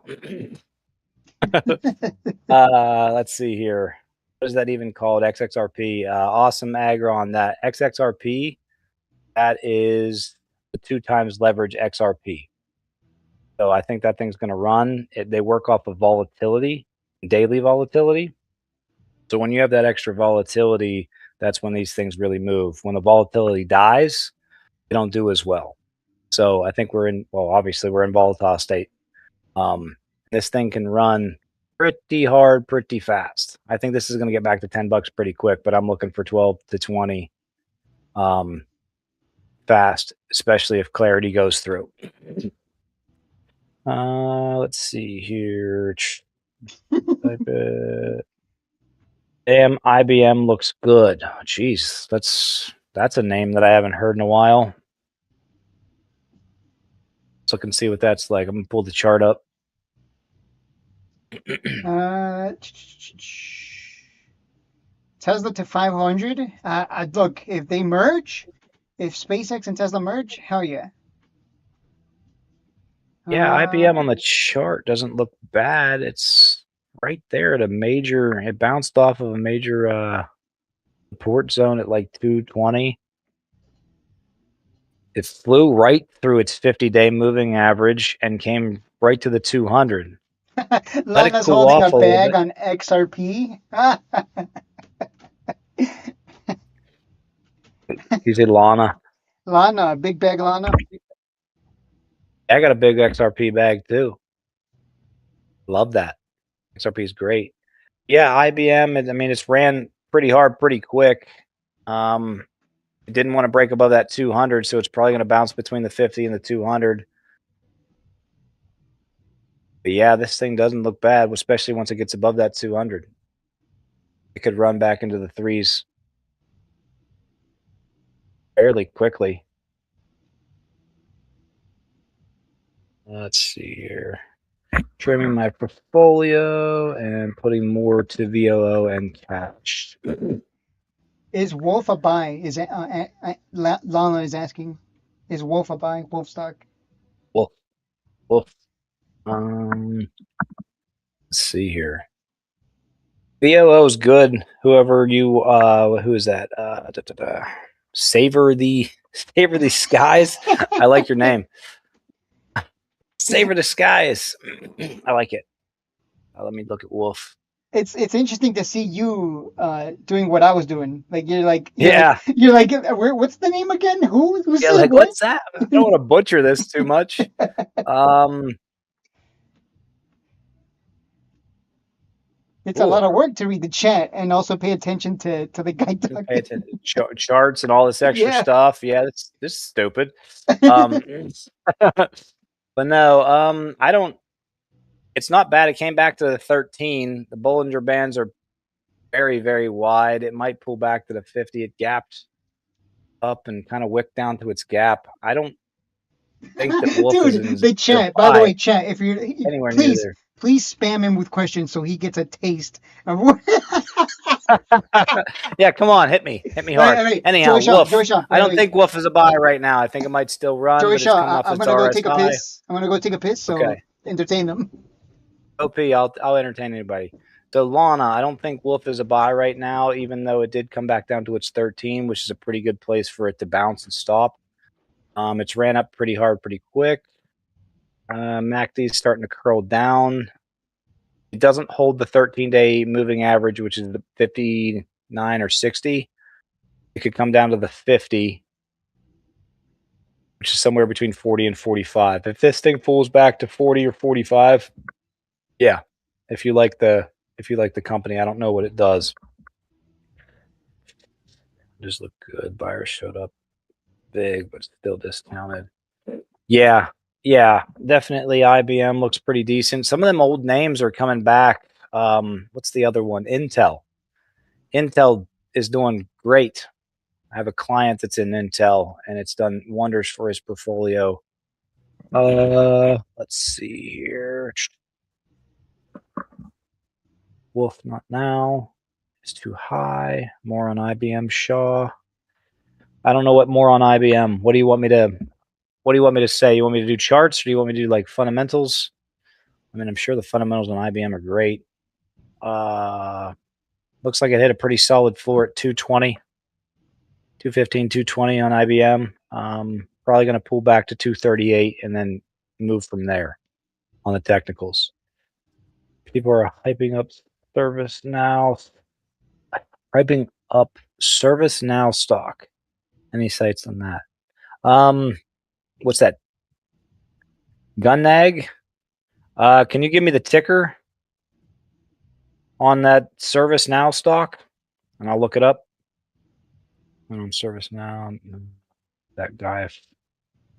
Let's see here. What is that even called? XXRP. Awesome aggro on that. XXRP. That is the 2x leverage XRP. So I think that thing's going to run. They work off of volatility, daily volatility. So when you have that extra volatility, that's when these things really move. When the volatility dies, they don't do as well. So I think obviously we're in volatile state. This thing can run pretty hard, pretty fast. I think this is going to get back to $10 pretty quick, but I'm looking for 12 to 20 fast, especially if clarity goes through. Let's see here. Damn, IBM looks good. Jeez, that's a name that I haven't heard in a while. So I can see what that's like. I'm gonna pull the chart up. Tesla to 500. Look, if they merge, if SpaceX and Tesla merge, hell yeah. Yeah, IBM on the chart doesn't look bad. It's right there at a major. It bounced off of a major support zone at like 220. It flew right through its 50-day moving average and came right to the 200. Let it Lana's cool holding a off a little bag bit. on XRP. You say Lana? Lana, big bag Lana. I got a big XRP bag too. Love that. XRP is great. Yeah, IBM. I mean, it's ran pretty hard, pretty quick. It didn't want to break above that 200, so it's probably going to bounce between the 50 and the 200. But yeah, this thing doesn't look bad, especially once it gets above that 200. It could run back into the threes fairly quickly. Let's see here. Trimming my portfolio and putting more to VOO and cash. Is Wolf a buy? Is Lana is asking. Is Wolf a buy? Wolf stock. Wolf. Let's see here. VOO is good. Whoever you who is that? Savor the skies. I like your name. Savor the skies. I like it. Let me look at Wolf. It's interesting to see you doing what I was doing. Like you're like Yeah. you're like what's the name again? Who Yeah, said like what? what's that? I don't want to butcher this too much. It's a lot of work to read the chat and also pay attention to the guy talking. Pay attention charts and all this extra Yeah. stuff. Yeah, this is stupid. But no, I don't. It's not bad. It came back to the 13. The Bollinger Bands are very, very wide. It might pull back to the 50. It gapped up and kind of wicked down to its gap. I don't think that Wolf is in the chat. By the way, chat. If you're anywhere near there. Please spam him with questions so he gets a taste of what. Yeah, come on, hit me hard. All right. Anyhow, Wolf. I don't think Wolf is a buy right now. I think it might still run. Joey but Shaw, I'm gonna go take a RSI. piss. I'm gonna go take a piss. So okay. Entertain them. OP, I'll entertain anybody. So Lana, I don't think Wolf is a buy right now, even though it did come back down to its 13, which is a pretty good place for it to bounce and stop. It's ran up pretty hard, pretty quick. MACD is starting to curl down. It doesn't hold the 13-day moving average, which is the 59 or 60. It could come down to the 50, which is somewhere between 40 and 45. If this thing falls back to 40 or 45, yeah. If you like the company, I don't know what it does. Just look good. Buyers showed up big, but still discounted. Yeah, definitely. IBM looks pretty decent. Some of them old names are coming back. What's the other one? Intel. Intel is doing great. I have a client that's in Intel, and it's done wonders for his portfolio. Let's see here. Wolf, not now. It's too high. More on IBM Shaw. I don't know what more on IBM. What do you want me to say? You want me to do charts, or do you want me to do like fundamentals? I mean, I'm sure the fundamentals on IBM are great. Looks like it hit a pretty solid floor at 220, 215, 220 on IBM. Probably going to pull back to 238 and then move from there on the technicals. People are hyping up ServiceNow stock. Any sites on that? What's that? Gunnag? Can you give me the ticker on that ServiceNow stock? And I'll look it up. On ServiceNow, that guy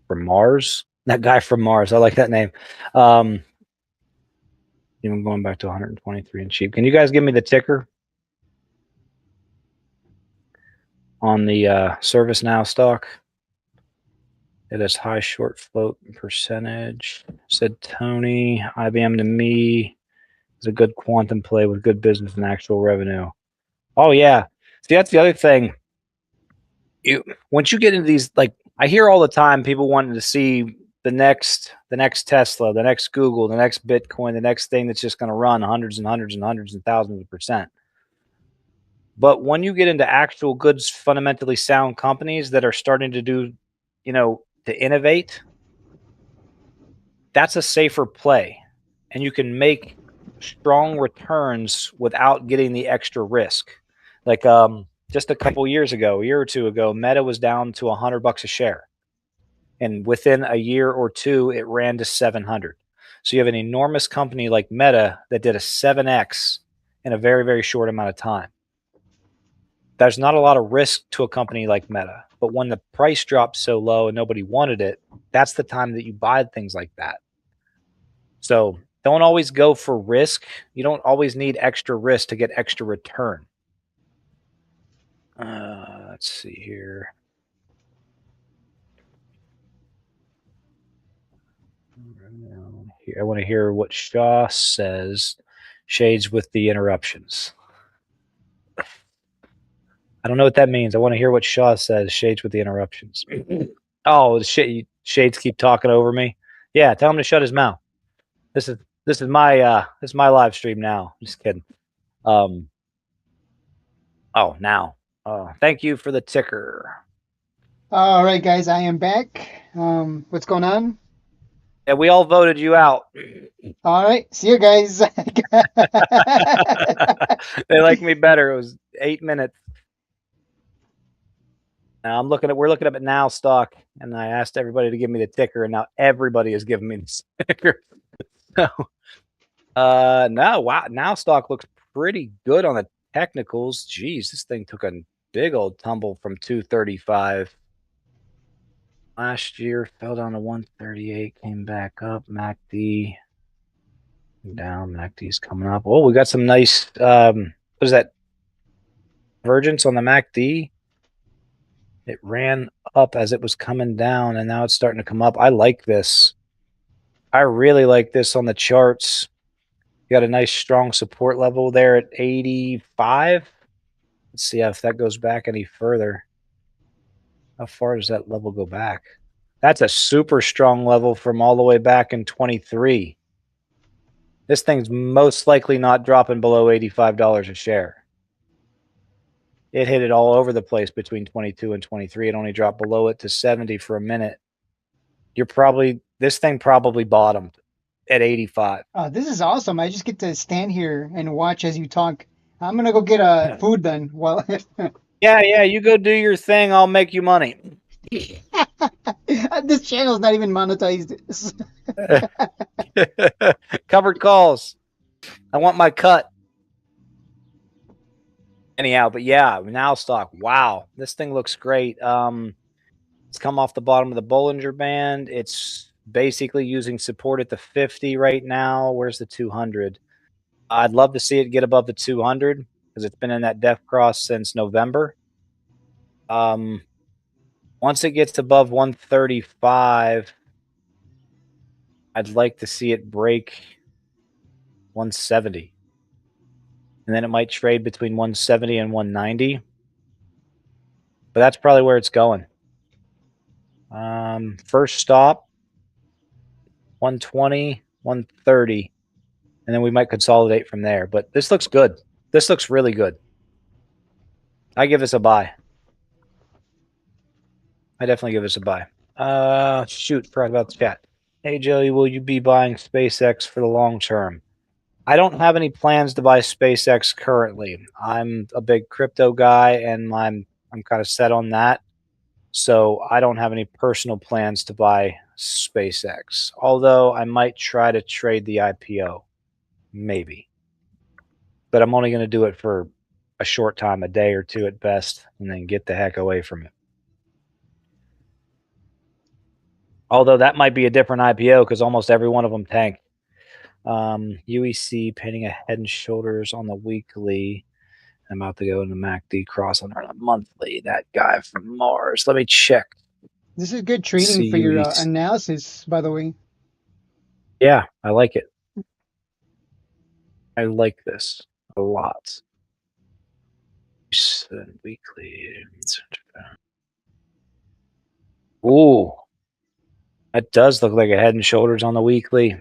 from Mars. That guy from Mars. I like that name. Even going back to 123 and cheap. Can you guys give me the ticker on the ServiceNow stock? It has high short float percentage. Said Tony. IBM to me is a good quantum play with good business and actual revenue. Oh yeah. See, that's the other thing. Once you get into these, like I hear all the time, people wanting to see the next Tesla, the next Google, the next Bitcoin, the next thing that's just going to run hundreds and hundreds and hundreds and thousands of percent. But when you get into actual good, fundamentally sound companies that are starting to do, to innovate, that's a safer play. And you can make strong returns without getting the extra risk. Like just a year or two ago, Meta was down to $100 a share. And within a year or two, it ran to 700. So you have an enormous company like Meta that did a 7x in a very, very short amount of time. There's not a lot of risk to a company like Meta, but when the price drops so low and nobody wanted it, that's the time that you buy things like that. So don't always go for risk. You don't always need extra risk to get extra return. Let's see here. I want to hear what Shaw says. Shades with the interruptions. I don't know what that means. I want to hear what Shaw says. Shades with the interruptions. Oh, Shades keep talking over me. Yeah, tell him to shut his mouth. This is my live stream now. Just kidding. Now. Thank you for the ticker. All right, guys, I am back. What's going on? Yeah, we all voted you out. All right, see you guys. They like me better. It was 8 minutes. Now we're looking up at Now stock, and I asked everybody to give me the ticker, and now everybody is giving me the ticker. So, no, wow, Now stock looks pretty good on the technicals. Geez, this thing took a big old tumble from 235 last year, fell down to 138, came back up. MACD down. MACD's coming up. Oh, we got some nice. What is that? Divergence on the MACD. It ran up as it was coming down, and now it's starting to come up. I like this. I really like this on the charts. You got a nice strong support level there at 85. Let's see if that goes back any further. How far does that level go back? That's a super strong level from all the way back in 23. This thing's most likely not dropping below $85 a share. It hit it all over the place between 22 and 23. It only dropped below it to 70 for a minute. This thing probably bottomed at 85. This is awesome. I just get to stand here and watch as you talk. I'm gonna go get food then. Well, yeah, you go do your thing. I'll make you money. this channel's not even monetized. Covered calls. I want my cut. Anyhow, but yeah, Now stock. Wow, this thing looks great. It's come off the bottom of the Bollinger Band. It's basically using support at the 50 right now. Where's the 200? I'd love to see it get above the 200 because it's been in that death cross since November. Once it gets above 135, I'd like to see it break 170. And then it might trade between 170 and 190. But that's probably where it's going. First stop, 120, 130. And then we might consolidate from there. But this looks good. This looks really good. I give this a buy. I definitely give this a buy. Shoot, forgot about the chat. Hey, Joey, will you be buying SpaceX for the long term? I don't have any plans to buy SpaceX currently. I'm a big crypto guy, and I'm kind of set on that. So I don't have any personal plans to buy SpaceX. Although I might try to trade the IPO, maybe. But I'm only going to do it for a short time, a day or two at best, and then get the heck away from it. Although that might be a different IPO because almost every one of them tanked. UEC painting a head and shoulders on the weekly. I'm about to go into MACD cross on a monthly. That guy from Mars. Let me check. This is good trading for your analysis, by the way. Yeah, I like it. I like this a lot. Weekly. Ooh. That does look like a Head and Shoulders on the weekly.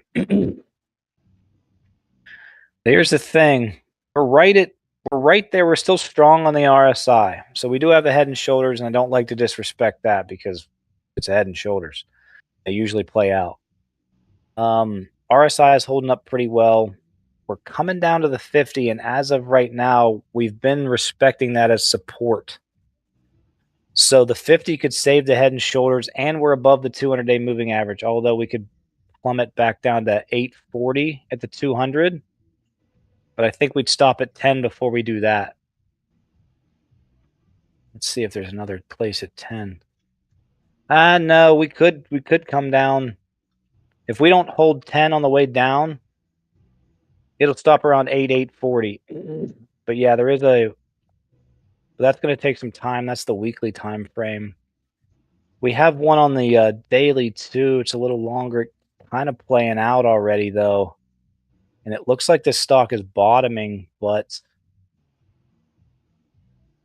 Here's the thing. We're right there. We're still strong on the RSI. So we do have the Head and Shoulders, and I don't like to disrespect that because it's a Head and Shoulders. They usually play out. RSI is holding up pretty well. We're coming down to the 50, and as of right now, we've been respecting that as support. So the 50 could save the Head and Shoulders, and we're above the 200-day moving average, although we could plummet back down to 840 at the 200. But I think we'd stop at 10 before we do that. Let's see if there's another place at 10. No, we could come down. If we don't hold 10 on the way down, it'll stop around 840. But yeah, there is that's going to take some time. That's the weekly time frame. We have one on the daily too. It's a little longer, kind of playing out already though. And it looks like this stock is bottoming, but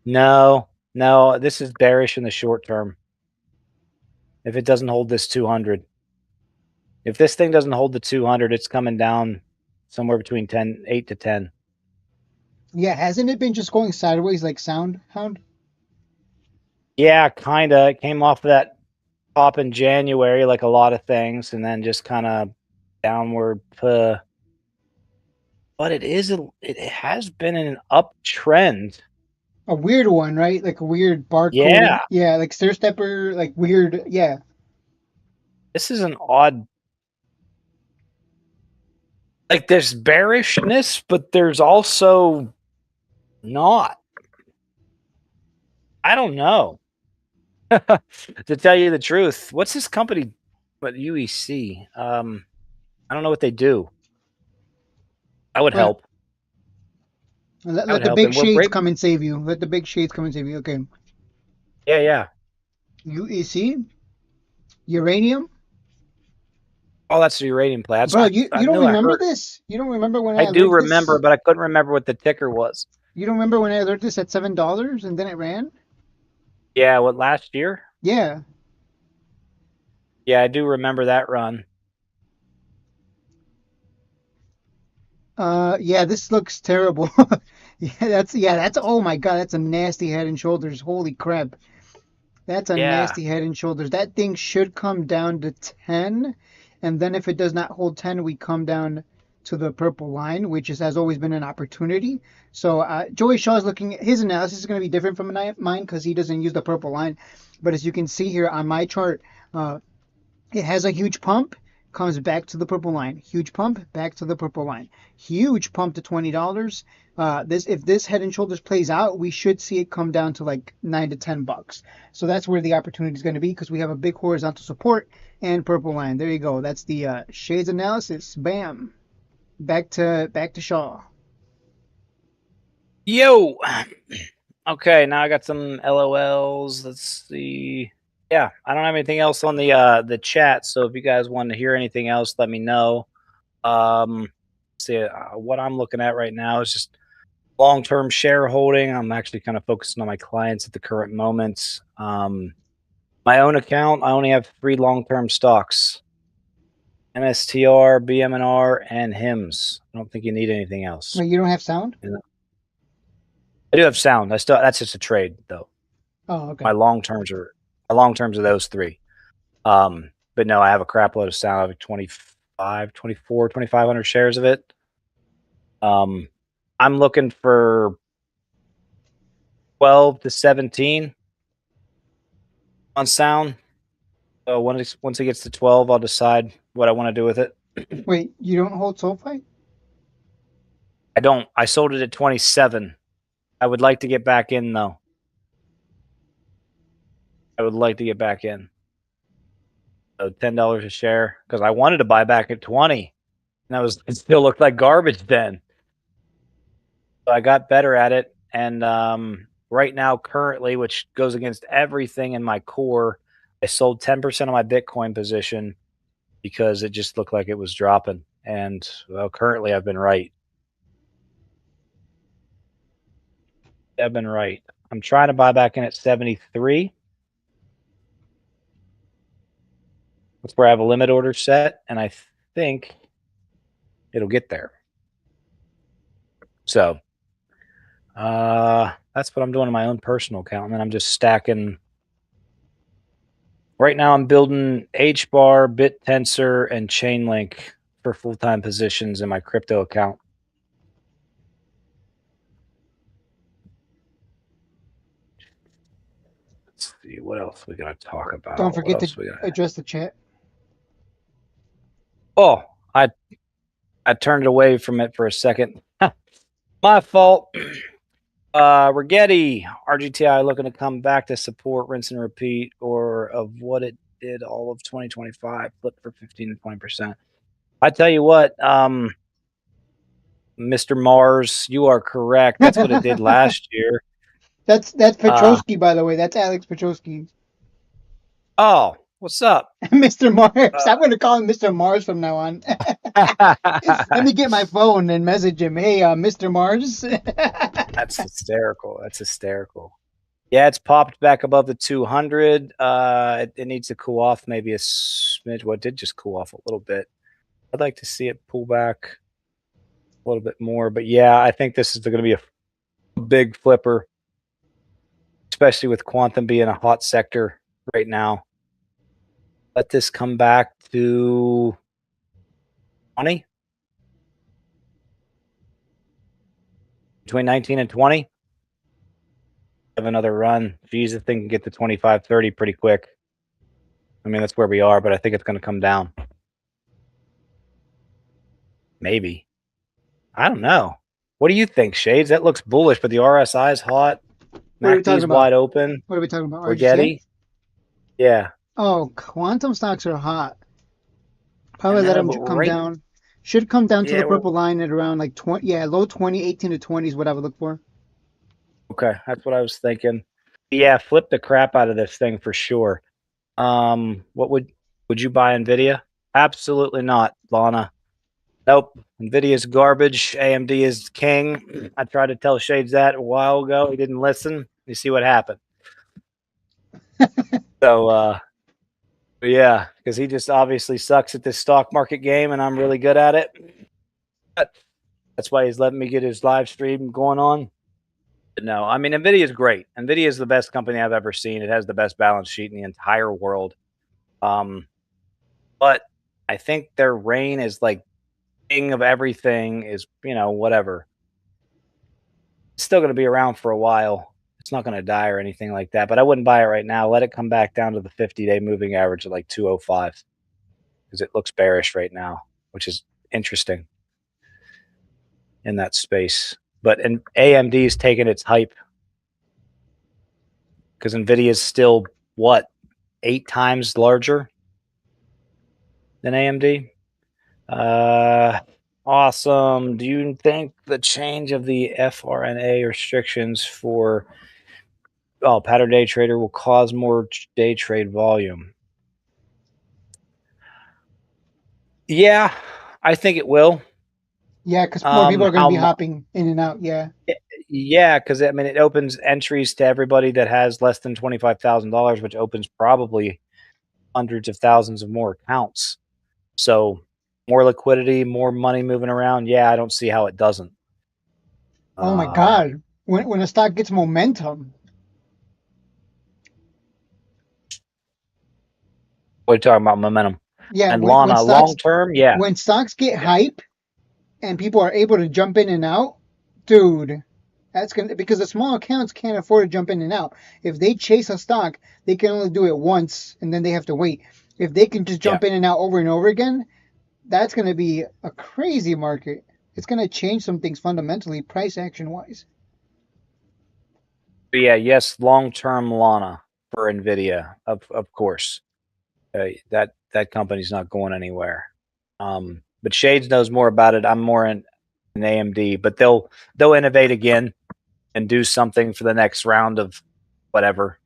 no, this is bearish in the short term. If it doesn't hold this 200. If this thing doesn't hold the 200, it's coming down somewhere between 8 to 10. Yeah, hasn't it been just going sideways like Soundhound? Yeah, kind of. It came off of that top in January, like a lot of things, and then just kind of downward. But it has been an uptrend. A weird one, right? Like a weird barcode. Yeah. Yeah, like stair stepper, like weird. Yeah. This is an odd. Like there's bearishness, but there's also not. I don't know. To tell you the truth, what's this company? But UEC. I don't know what they do. I would help. Let the big shades come and save you. Let the big shades come and save you. Okay. Yeah. UEC? Uranium? Oh, that's the uranium play. Bro, you don't remember this? You don't remember when I do remember, but I couldn't remember what the ticker was. You don't remember when I learned this at $7 and then it ran? Yeah, what, last year? Yeah. Yeah, I do remember that run. Yeah, this looks terrible. that's oh my God, that's a nasty Head and Shoulders. Holy crap. That's a nasty Head and Shoulders. That thing should come down to 10, and then if it does not hold 10, we come down to the purple line, which has always been an opportunity. So Joey Shaw is looking at his analysis is going to be different from mine because he doesn't use the purple line. But as you can see here on my chart, it has a huge pump, comes back to the purple line. Huge pump, back to the purple line. Huge pump to $20. If this Head and Shoulders plays out, we should see it come down to like $9 to $10. So that's where the opportunity is going to be because we have a big horizontal support and purple line. There you go. That's the shades analysis. Bam. Back to Shaw. Yo. Okay, now I got some LOLs. Let's see. Yeah, I don't have anything else on the chat, so if you guys want to hear anything else, let me know. See, what I'm looking at right now is just long-term shareholding. I'm actually kind of focusing on my clients at the current moment. My own account, I only have 3 long-term stocks: MSTR, BMNR, and HIMS. I don't think you need anything else. Wait, you don't have sound? I do have sound. That's just a trade though. Oh, okay. My long terms are those 3. But no, I have a crap load of sound. I have 2,500 shares of it. I'm looking for 12 to 17 on sound. So once it gets to 12, I'll decide what I want to do with it. Wait, you don't hold SoulFight? I don't. I sold it at 27. I would like to get back in though. I would like to get back in. So $10 a share because I wanted to buy back at 20, and it still looked like garbage then. So I got better at it, and right now, currently, which goes against everything in my core, I sold 10% of my Bitcoin position because it just looked like it was dropping, and well, currently I've been right. I've been right. I'm trying to buy back in at 73. That's where I have a limit order set, and I think it'll get there. So that's what I'm doing in my own personal account, and then I'm just stacking. Right now, I'm building HBAR, BitTensor, and Chainlink for full-time positions in my crypto account. Let's see what else we gotta talk about. Don't forget to address the chat. Oh, I turned away from it for a second. My fault. Rigetti, RGTI looking to come back to support rinse and repeat or of what it did all of 2025, flip for 15 to 20%. I tell you what, Mr. Mars, you are correct. That's what it did last year. That's Petrovsky, by the way. That's Alex Petrovsky. Oh, what's up? Mr. Mars. I'm going to call him Mr. Mars from now on. Let me get my phone and message him. Hey, Mr. Mars. That's hysterical. That's hysterical. Yeah, it's popped back above the 200. It needs to cool off maybe a smidge. Well, it did just cool off a little bit. I'd like to see it pull back a little bit more. But yeah, I think this is going to be a big flipper, especially with quantum being a hot sector right now. Let this come back to 20. Between 19 and 20. Have another run. Geez, the thing can get to 25, 30 pretty quick. I mean, that's where we are, but I think it's going to come down. Maybe. I don't know. What do you think, Shades? That looks bullish, but the RSI is hot. MACD's wide open. What are we talking about? Rigetti? Yeah. Oh, quantum stocks are hot. Probably let them come down. Should come down to the purple line at around like 20. Yeah, low 20, 18 to 20 is what I would look for. Okay, that's what I was thinking. Yeah, flip the crap out of this thing for sure. What would you buy Nvidia? Absolutely not, Lana. Nope. Nvidia's garbage. AMD is king. I tried to tell Shades that a while ago. He didn't listen. You see what happened. So yeah, because he just obviously sucks at this stock market game, and I'm really good at it. But that's why he's letting me get his live stream going on. But no, I mean, NVIDIA is great. NVIDIA is the best company I've ever seen. It has the best balance sheet in the entire world. But I think their reign is like king of everything is, whatever. It's still going to be around for a while. It's not going to die or anything like that, but I wouldn't buy it right now. Let it come back down to the 50-day moving average at like 205 because it looks bearish right now, which is interesting in that space. But AMD is taking its hype because NVIDIA is still, 8 times larger than AMD? Awesome. Do you think the change of the FRNA restrictions for pattern day trader will cause more day trade volume? Yeah, I think it will. Yeah, because more people are going to be hopping in and out. Yeah. Yeah, because I mean, it opens entries to everybody that has less than $25,000, which opens probably hundreds of thousands of more accounts. So more liquidity, more money moving around. Yeah, I don't see how it doesn't. Oh my God! When a stock gets momentum. What are you talking about? Momentum. Yeah, and Lana, long term. Yeah. When stocks get hype, and people are able to jump in and out, dude, that's gonna because the small accounts can't afford to jump in and out. If they chase a stock, they can only do it once, and then they have to wait. If they can just jump in and out over and over again, that's going to be a crazy market. It's going to change some things fundamentally, price action wise. Yeah, yes, long term Lana for NVIDIA, of course. That company's not going anywhere. But Shades knows more about it. I'm more in AMD, but they'll innovate again and do something for the next round of whatever.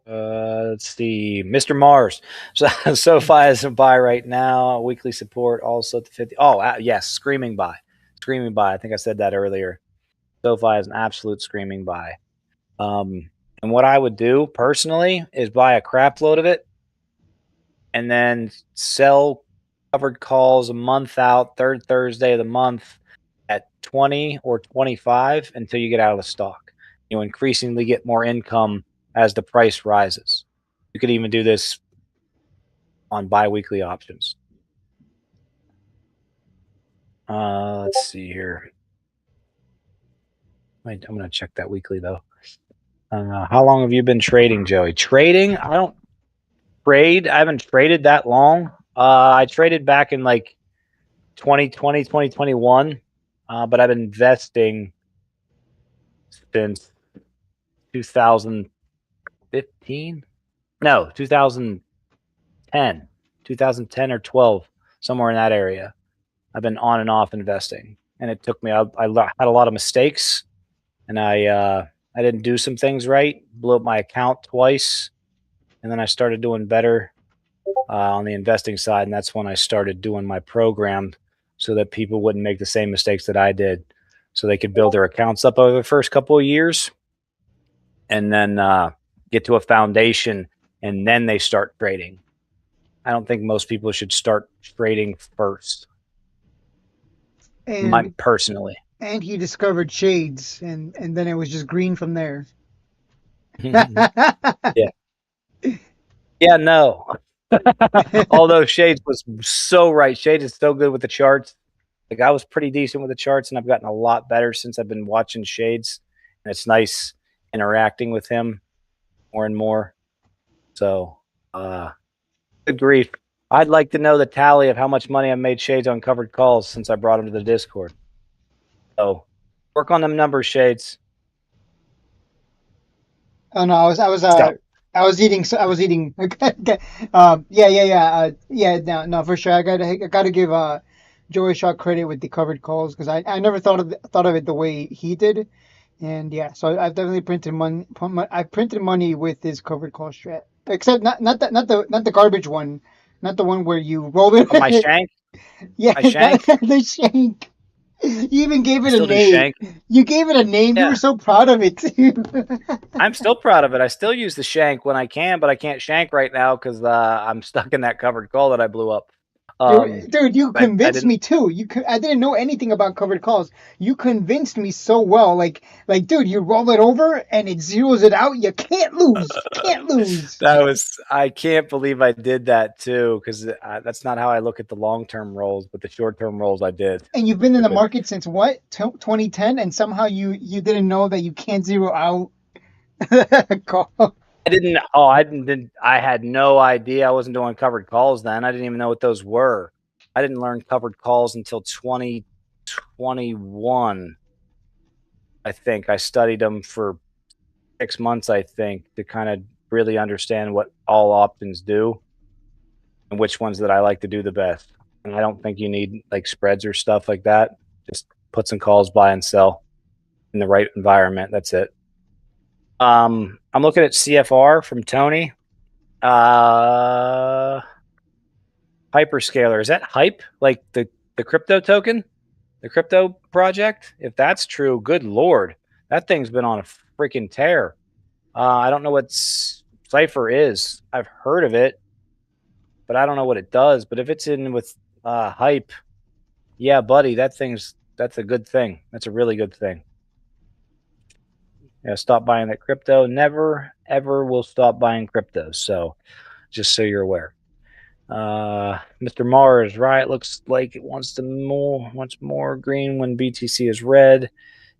Let's see, Mr. Mars. So SoFi is a buy right now. Weekly support also at the 50. Oh, yes, screaming buy. I think I said that earlier. SoFi is an absolute screaming buy. And what I would do personally is buy a crap load of it and then sell covered calls a month out, third Thursday of the month at 20 or 25 until you get out of the stock. You increasingly get more income as the price rises. You could even do this on biweekly options. Let's see here. I'm going to check that weekly though. How long have you been trading, Joey? Trading? I don't trade. I haven't traded that long. I traded back in like 2020, 2021, but I've been investing since 2015. No, 2010, 2010 or 12, somewhere in that area. I've been on and off investing, and it took me. I had a lot of mistakes, and I didn't do some things right. Blew up my account twice, and then I started doing better on the investing side, and that's when I started doing my program so that people wouldn't make the same mistakes that I did, so they could build their accounts up over the first couple of years, and then get to a foundation, and then they start trading. I don't think most people should start trading first. And Personally. and he discovered shades, and then it was just green from there. Yeah. Yeah, no. Although Shades was so right. Shades is so good with the charts. Like, I was pretty decent with the charts, and I've gotten a lot better since I've been watching Shades. And it's nice interacting with him more and more. So, good grief. I'd like to know the tally of how much money I made Shades on covered calls since I brought him to the Discord. So, work on them numbers, Shades. Oh no, I was eating. No, for sure. I gotta give Joey Shaw credit with the covered calls, because I never thought of it the way he did, and yeah. So I've definitely printed money. I printed money with his covered call strat, except not the garbage one, not the one where you roll it. On my shank? Yeah, My shank? the shank. You even gave it a Still do name. shank. You gave it a name. You Yeah. were so proud of it. I'm still proud of it. I still use the shank when I can, but I can't shank right now because I'm stuck in that covered call that I blew up. Dude, you convinced didn't- me too. I didn't know anything about covered calls. You convinced me so well. Like, dude, you roll it over and it zeroes it out. You can't lose. Can't lose. I can't believe I did that too, because that's not how I look at the long-term rolls, but the short-term rolls I did. And you've been in the market since what? 2010, and somehow you didn't know that you can't zero out a call. I had no idea. I wasn't doing covered calls then. I didn't even know what those were. I didn't learn covered calls until 2021. I think I studied them for 6 months, I think, to kind of really understand what all options do and which ones that I like to do the best. And I don't think you need like spreads or stuff like that. Just put some calls, buy and sell in the right environment. That's it. I'm looking at CFR from Tony. Hyperscaler. Is that hype? Like the crypto token? The crypto project? If that's true, good Lord. That thing's been on a freaking tear. I don't know what Cypher is. I've heard of it, but I don't know what it does. But if it's in with hype, yeah, buddy, that's a good thing. That's a really good thing. Yeah, stop buying that crypto. Never, ever will stop buying crypto. So just so you're aware. Mr. Marr is right. Looks like it wants more green when BTC is red.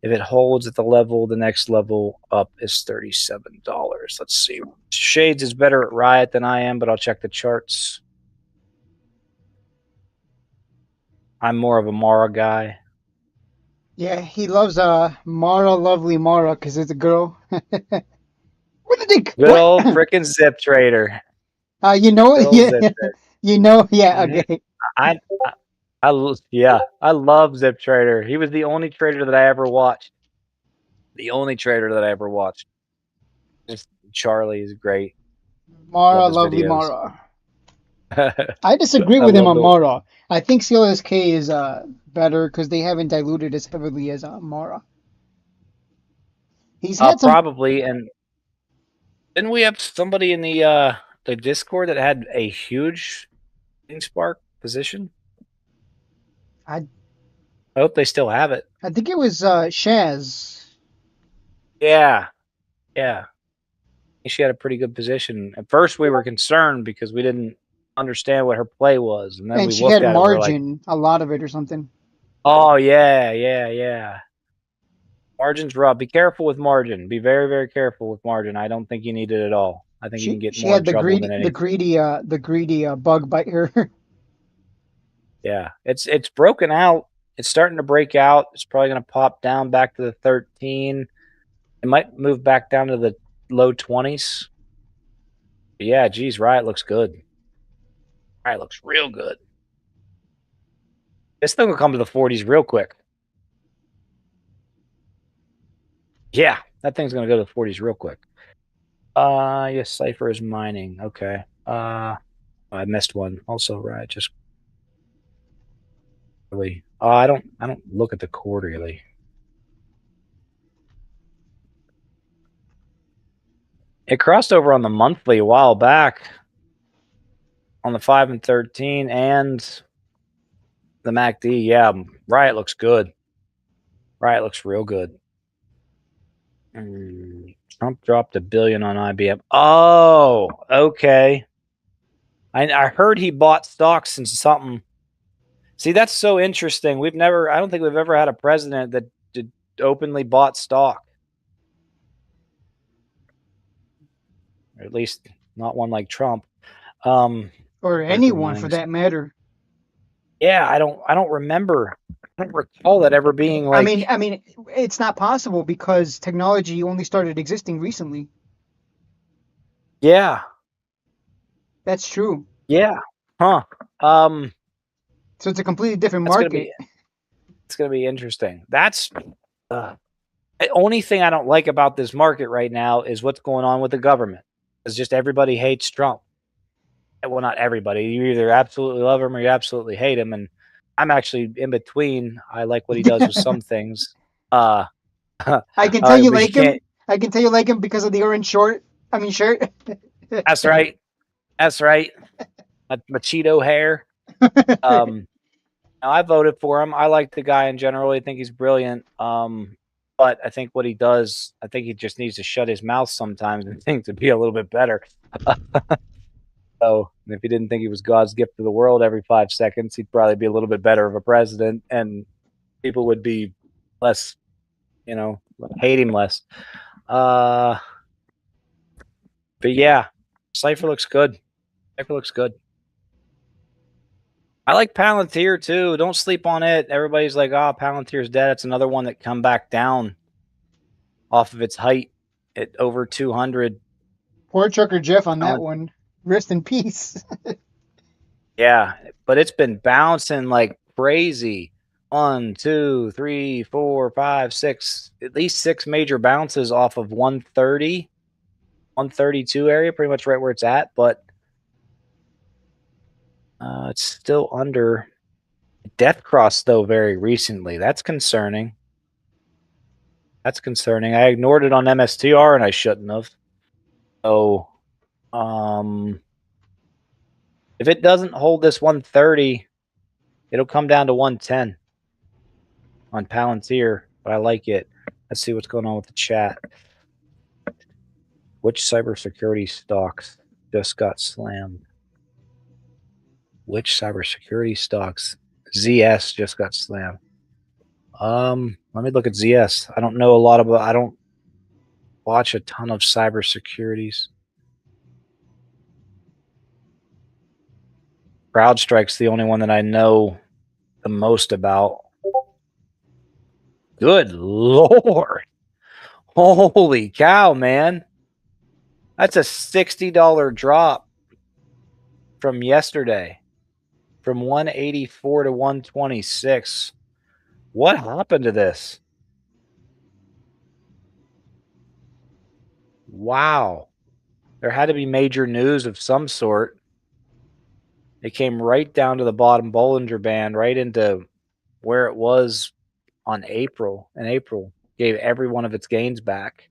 If it holds at the level, the next level up is $37. Let's see. Shades is better at Riot than I am, but I'll check the charts. I'm more of a Mara guy. Yeah, he loves Mara, lovely Mara, because it's a girl. What did they? Good old frickin' Zip Trader. You know, Good old yeah, Zip Trader. you know, yeah, Mhm. okay. I love Zip Trader. He was the only trader that I ever watched. The only trader that I ever watched. Just Charlie is great. Mara, Love his lovely videos. Mara. I disagree with him on Mara. I think CLSK is better because they haven't diluted as heavily as Mara. He's had some. Probably, and Didn't we have somebody in the Discord that had a huge Spark position? I hope they still have it. I think it was Shaz. Yeah. She had a pretty good position. At first, we were concerned because we didn't understand what her play was, and then And we she looked had at it. We're like, margin, a lot of it or something. oh yeah. Margin's rough. Be careful with margin. Be very, very careful with margin. I don't think you need it at all. I think you can get She more had in trouble than anything. the greedy bug bite her. Yeah, it's broken out. It's starting to break out. It's probably going to pop down back to the 13. It might move back down to the low 20s. But yeah, geez, Riot looks good. Riot looks real good. This thing will come to the 40s real quick. Yeah, that thing's going to go to the 40s real quick. Yes, Cypher is mining. Okay. I missed one. Also, Riot just really. I don't look at the quarterly. It crossed over on the monthly a while back on the 5 and 13 and the MACD. Yeah, Riot looks good. Riot looks real good. Trump dropped $1 billion on IBM. Oh, okay. I heard he bought stocks in something. See, that's so interesting. I don't think we've ever had a president that did openly bought stock. Or at least not one like Trump. Or anyone for that matter. Yeah, I don't remember. I don't recall that ever being like. I mean, it's not possible because technology only started existing recently. Yeah, that's true. Yeah, huh? So it's a completely different market. It's gonna be interesting. That's the only thing I don't like about this market right now is what's going on with the government. It's just everybody hates Trump. Well, not everybody. You either absolutely love him or you absolutely hate him, and I'm actually in between. I like what he does with some things. I can tell you like him. I can tell you like him because of the orange shirt. That's right. That's right. Machito hair. I voted for him. I like the guy in general. I think he's brilliant. But I think what he does, I think he just needs to shut his mouth sometimes and think to be a little bit better. So if he didn't think he was God's gift to the world every 5 seconds, he'd probably be a little bit better of a president, and people would be less, hate him less. But yeah, Cypher looks good. I like Palantir too. Don't sleep on it. Everybody's like, oh, Palantir's dead. It's another one that come back down off of its height at over 200. Poor Trucker Jeff on that one. Rest in peace. Yeah, but it's been bouncing like crazy. 1, 2, 3, 4, 5, 6, at least 6 major bounces off of 130, 132 area, pretty much right where it's at, but it's still under. Death Cross, though, very recently. That's concerning. I ignored it on MSTR, and I shouldn't have. So, if it doesn't hold this 130, it'll come down to 110 on Palantir, but I like it. Let's see what's going on with the chat. Which cybersecurity stocks just got slammed? Which cybersecurity stocks? ZS just got slammed. Let me look at ZS. I don't know a lot about. I don't watch a ton of cybersecurities. CrowdStrike's the only one that I know the most about. Good Lord. Holy cow, man. That's a $60 drop from yesterday. From 184 to 126. What happened to this? Wow. There had to be major news of some sort. It came right down to the bottom Bollinger Band, right into where it was on April. In April, gave every one of its gains back.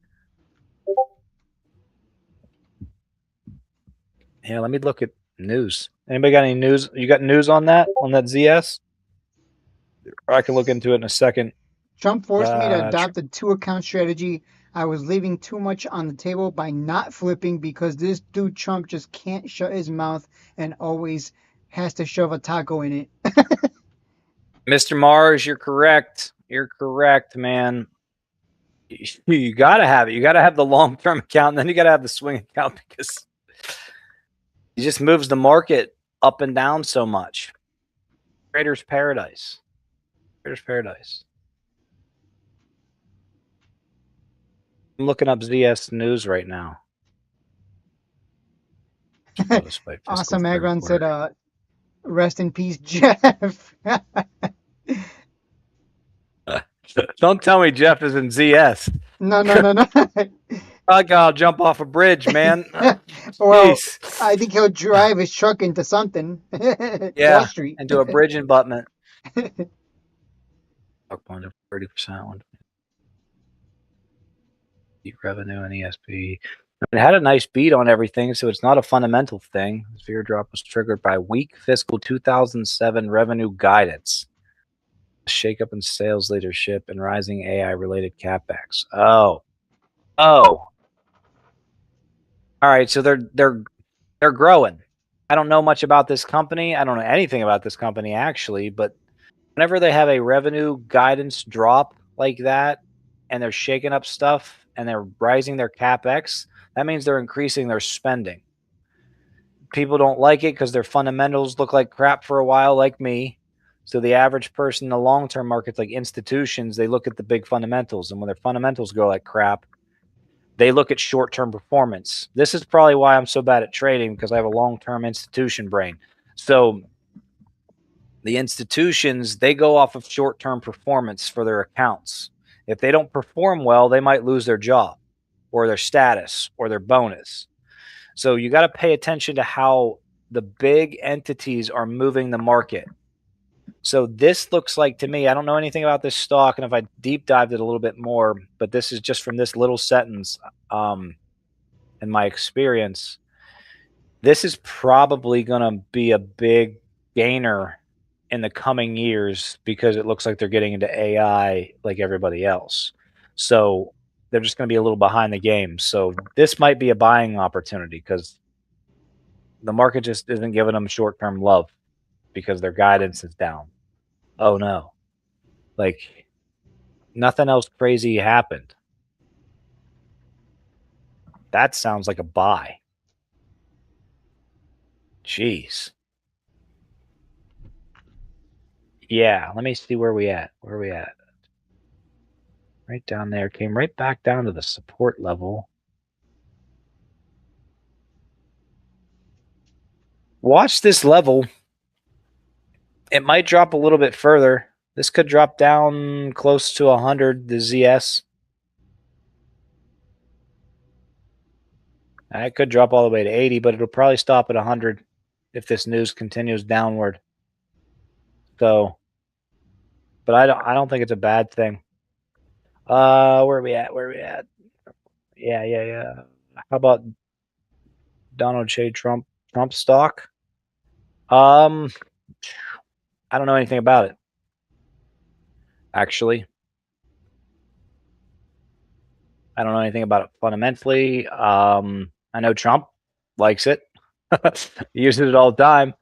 Yeah, let me look at news. Anybody got any news? You got news on that ZS? Or I can look into it in a second. Trump forced me to adopt a 2-account strategy. I was leaving too much on the table by not flipping because this dude Trump just can't shut his mouth and always has to shove a taco in it. Mr. Mars, you're correct. You're correct, man. You gotta have it. You gotta have the long-term account, and then you gotta have the swing account because it just moves the market up and down so much. Trader's paradise. Trader's paradise. I'm looking up ZS News right now. Awesome Agron said, rest in peace, Jeff. Don't tell me Jeff is in ZS. No. I'll jump off a bridge, man. Well, I think he'll drive his truck into something. Yeah, Wall Street. into a bridge abutment. Up 30%. Revenue and ESP. It had a nice beat on everything, so it's not a fundamental thing. This fear drop was triggered by weak fiscal 2007 revenue guidance, shakeup in sales leadership, and rising AI-related capex. Oh. All right, so they're growing. I don't know much about this company. I don't know anything about this company actually, but whenever they have a revenue guidance drop like that, and they're shaking up stuff and they're rising their capex, that means they're increasing their spending. People don't like it because their fundamentals look like crap for a while, like me. So the average person in the long-term markets, like institutions, they look at the big fundamentals. And when their fundamentals go like crap, they look at short-term performance. This is probably why I'm so bad at trading, because I have a long-term institution brain. So the institutions, they go off of short-term performance for their accounts. If they don't perform well, they might lose their job or their status or their bonus. So you got to pay attention to how the big entities are moving the market. So this looks like, to me, I don't know anything about this stock, and if I deep dived it a little bit more, but this is just from this little sentence, in my experience, this is probably going to be a big gainer in the coming years because it looks like they're getting into AI like everybody else. So they're just going to be a little behind the game. So this might be a buying opportunity because the market just isn't giving them short-term love because their guidance is down. Oh no. Like nothing else crazy happened. That sounds like a buy. Jeez. Yeah, let me see where we at. Where are we at? Right down there. Came right back down to the support level. Watch this level. It might drop a little bit further. This could drop down close to 100, the ZS. It could drop all the way to 80, but it'll probably stop at 100 if this news continues downward. So, but I don't think it's a bad thing. Where are we at? Yeah. How about Donald J. Trump stock? I don't know anything about it. Actually, I don't know anything about it fundamentally. I know Trump likes it. He uses it all the time.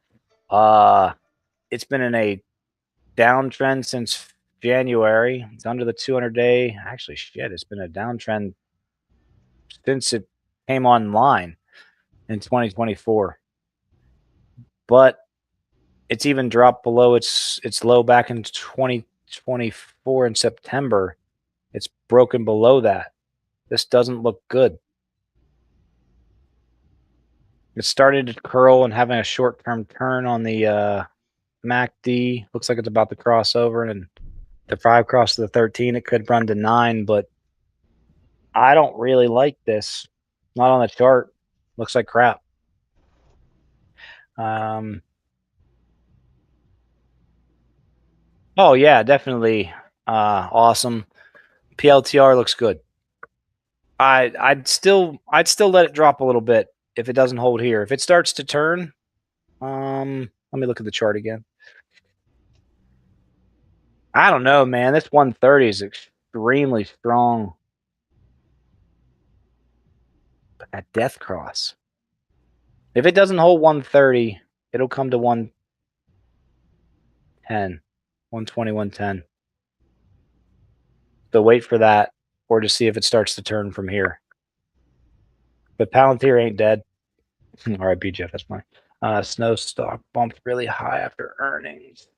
It's been in a downtrend since January. It's under the 200-day. Actually, shit, it's been a downtrend since it came online in 2024. But it's even dropped below its low back in 2024 in September. It's broken below that. This doesn't look good. It started to curl and having a short-term turn on the MACD. Looks like it's about to cross over, and the 5 cross to the 13. It could run to 9, but I don't really like this. Not on the chart. Looks like crap. Oh yeah, definitely awesome. PLTR looks good. I'd still let it drop a little bit. if it doesn't hold here. If it starts to turn, let me look at the chart again. I don't know, man. This 130 is extremely strong. But that death cross. If it doesn't hold 130, it'll come to 110, 120, 110. So wait for that, or to see if it starts to turn from here. But Palantir ain't dead. All right, BJF, that's fine. Snow stock bumped really high after earnings.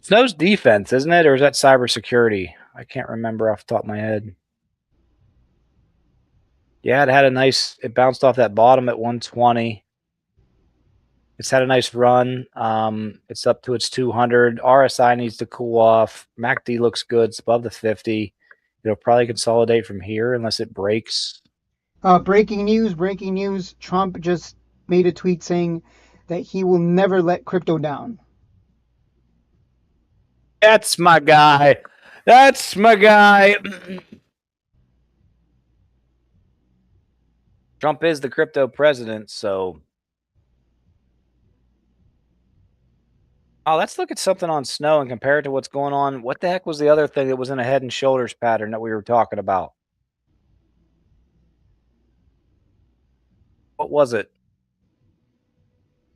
Snow's defense, isn't it? Or is that cybersecurity? I can't remember off the top of my head. Yeah, it bounced off that bottom at 120. It's had a nice run. It's up to its 200. RSI needs to cool off. MACD looks good. It's above the 50. It'll probably consolidate from here unless it breaks. Breaking news. Trump just made a tweet saying that he will never let crypto down. That's my guy. That's my guy. Trump is the crypto president, so. Oh, let's look at something on Snow and compare it to what's going on. What the heck was the other thing that was in a head and shoulders pattern that we were talking about? What was it?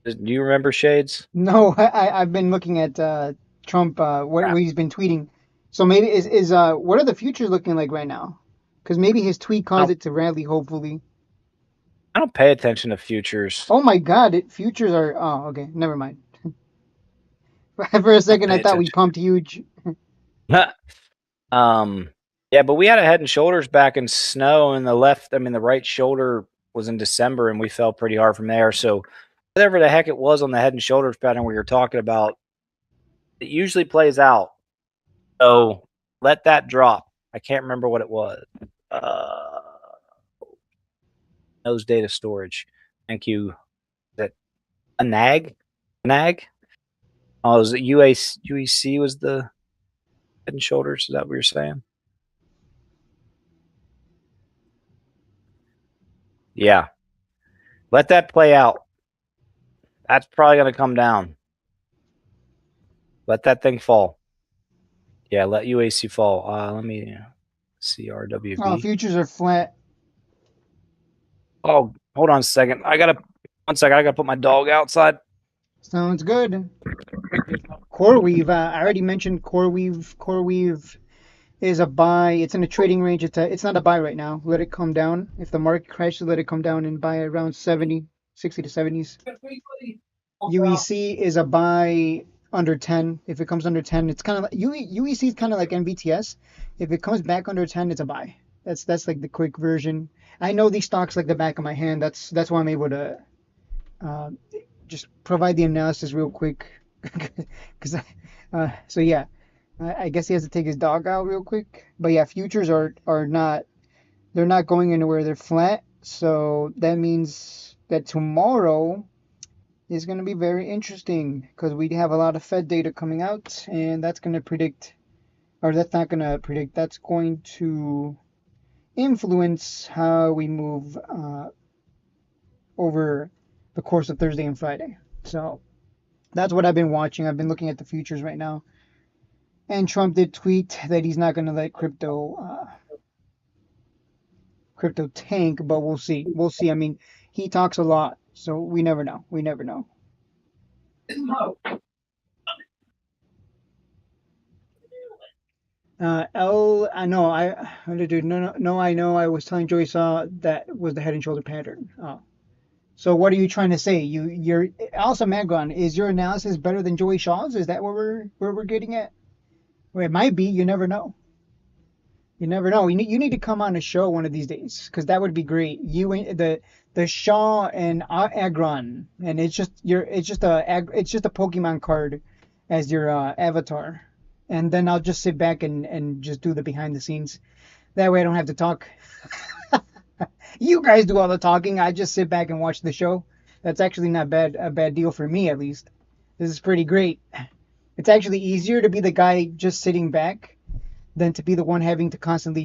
Do you remember, Shades? No, I've been looking at Trump, what he's been tweeting. So maybe what are the futures looking like right now? Because maybe his tweet caused it to rally, hopefully. I don't pay attention to futures. Oh my God, futures are. Oh, okay, never mind. For a second, I thought we pumped huge. Yeah, but we had a head and shoulders back in Snow, and the right shoulder was in December, and we fell pretty hard from there. So whatever the heck it was on the head and shoulders pattern we were talking about, it usually plays out. So let that drop. I can't remember what it was. Nose data storage. Thank you. Is that a nag? Nag? Oh, was it UEC was the head and shoulders? Is that what you're saying? Yeah. Let that play out. That's probably going to come down. Let that thing fall. Yeah, let UAC fall. Let me see RWB. Oh, futures are flat. Oh, hold on a second. I got to put my dog outside. Sounds good. CoreWeave. I already mentioned CoreWeave. CoreWeave is a buy. It's in a trading range. It's not a buy right now. Let it come down. If the market crashes, let it come down and buy around 60 to 70s. UEC is a buy under 10. If it comes under 10, it's kind of like UEC is kind of like NVTS. If it comes back under 10, it's a buy. That's like the quick version. I know these stocks like the back of my hand. That's why I'm able to just provide the analysis real quick. So yeah, I guess he has to take his dog out real quick. But yeah, futures are not, they're not going anywhere. They're flat. So that means that tomorrow is going to be very interesting because we have a lot of Fed data coming out, and that's going to predict, or that's not going to predict, that's going to influence how we move over the course of Thursday and Friday. So that's what I've been watching. I've been looking at the futures right now. And Trump did tweet that he's not going to let crypto tank, but we'll see. We'll see. I mean, he talks a lot, so we never know. We never know. I know. I know. I was telling Joey Saw that was the head and shoulder pattern. Oh. So what are you trying to say? You're also Magron. Is your analysis better than Joey Shaw's? Is that where we're getting at? Well, it might be. You never know. You never know. You need to come on a show one of these days because that would be great. You the Shaw and Agron, and it's just a Pokemon card as your avatar, and then I'll just sit back and just do the behind the scenes. That way I don't have to talk. You guys do all the talking. I just sit back and watch the show. That's actually not a bad deal for me, at least. This is pretty great. It's actually easier to be the guy just sitting back than to be the one having to constantly,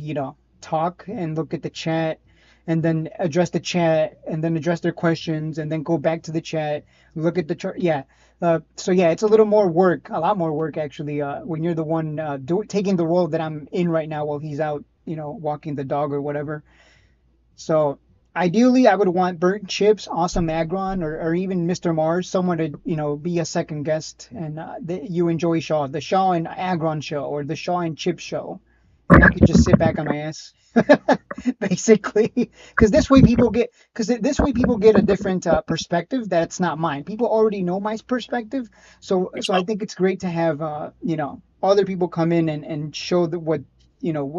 talk and look at the chat and then address the chat and then address their questions and then go back to the chat, look at the chart. Yeah. So yeah, it's a little more work, a lot more work actually, when you're the one taking the role that I'm in right now while he's out, walking the dog or whatever. So ideally, I would want Burnt Chips, Awesome Agron, or even Mr. Mars, someone to be a second guest, and you enjoy Shaw, the Shaw and Agron show, or the Shaw and Chip show, and I could just sit back on my ass, basically, because this way people get a different perspective that's not mine. People already know my perspective, so I think it's great to have other people come in and show what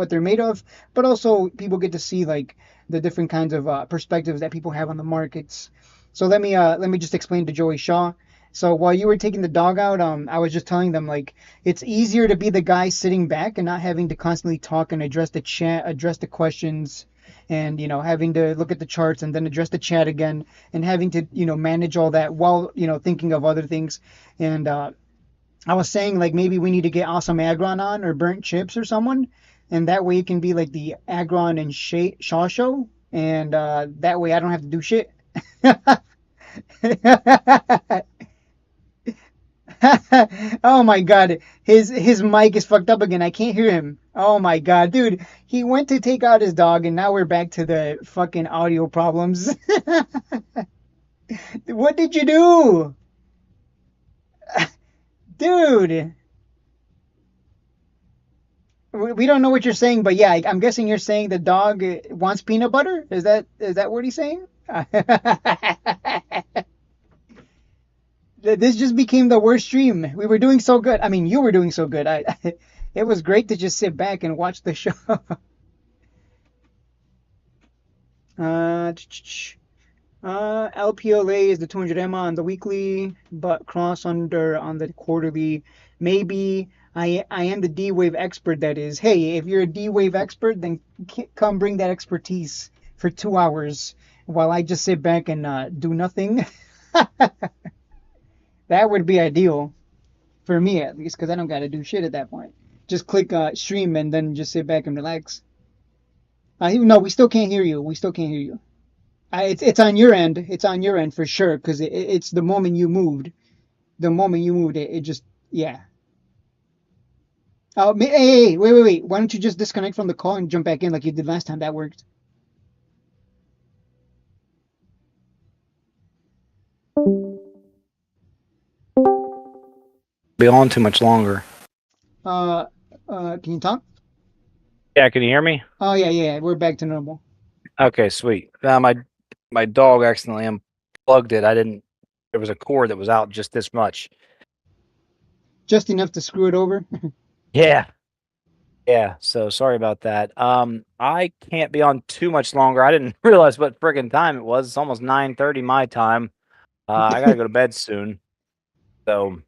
they're made of, but also people get to see like the different kinds of perspectives that people have on the markets. So let me just explain to Joey Shaw. So while you were taking the dog out, I was just telling them like it's easier to be the guy sitting back and not having to constantly talk and address the chat, address the questions, and having to look at the charts and then address the chat again, and having to manage all that while thinking of other things. And I was saying like maybe we need to get Awesome Agron on or Burnt Chips or someone, and that way it can be like the Agron and Shaw show, and that way I don't have to do shit. Oh my god, his mic is fucked up again. I can't hear him. Oh my god, dude, he went to take out his dog, and now we're back to the fucking audio problems. What did you do, dude? We don't know what you're saying, but yeah, I'm guessing you're saying the dog wants peanut butter. Is that what he's saying? This just became the worst stream. We were doing so good. I mean, you were doing so good. It was great to just sit back and watch the show. uh, LPLA is the 200 EMA on the weekly, but cross under on the quarterly. Maybe I am the D Wave expert. That is, hey, if you're a D Wave expert, then come bring that expertise for 2 hours while I just sit back and do nothing. That would be ideal for me at least, because I don't got to do shit at that point. Just click stream and then just sit back and relax. No, we still can't hear you. We still can't hear you. It's on your end. It's on your end for sure, because it's the moment you moved. The moment you moved, it just, yeah. Oh, hey, wait. Why don't you just disconnect from the call and jump back in like you did last time? That worked. Be on too much longer. Can you talk? Yeah, can you hear me? Oh, yeah. We're back to normal. Okay, sweet. My dog accidentally unplugged it. There was a cord that was out just this much. Just enough to screw it over. Yeah. So sorry about that. I can't be on too much longer. I didn't realize what friggin' time it was. It's almost 9:30 my time. I gotta go to bed soon. So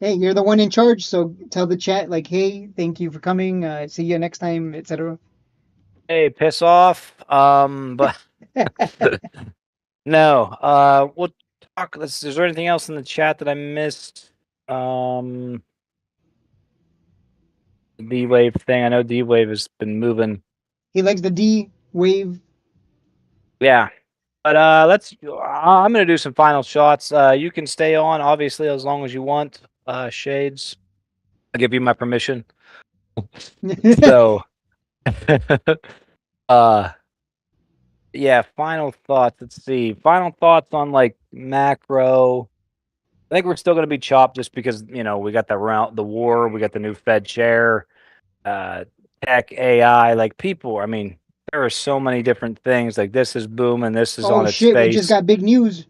Hey, you're the one in charge, so tell the chat like, hey, thank you for coming. See you next time, etc. hey, piss off. But no. We'll talk. Is there anything else in the chat that I missed? The D-Wave thing. I know D-Wave has been moving. He likes the D wave. Yeah. But I'm gonna do some final shots. You can stay on, obviously, as long as you want. Shades. I'll give you my permission. So yeah, final thoughts. Let's see. Final thoughts on like macro. I think we're still gonna be chopped just because, we got the war, we got the new Fed chair, tech, AI, like people, I mean, there are so many different things. Like this is booming, this is on its shit, we face. just got big news.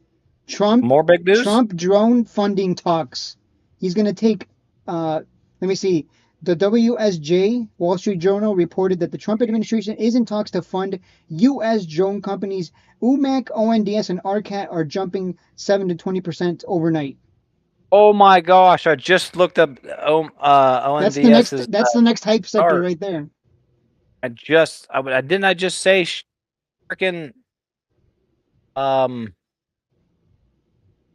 More big news? Trump drone funding talks. He's gonna take let me see. The WSJ, Wall Street Journal, reported that the Trump administration is in talks to fund U.S. drone companies. UMAC, ONDS, and ARCAT are jumping 7 to 20% overnight. Oh my gosh! I just looked up ONDS's. That's the next hype sector right there. Didn't I just say freaking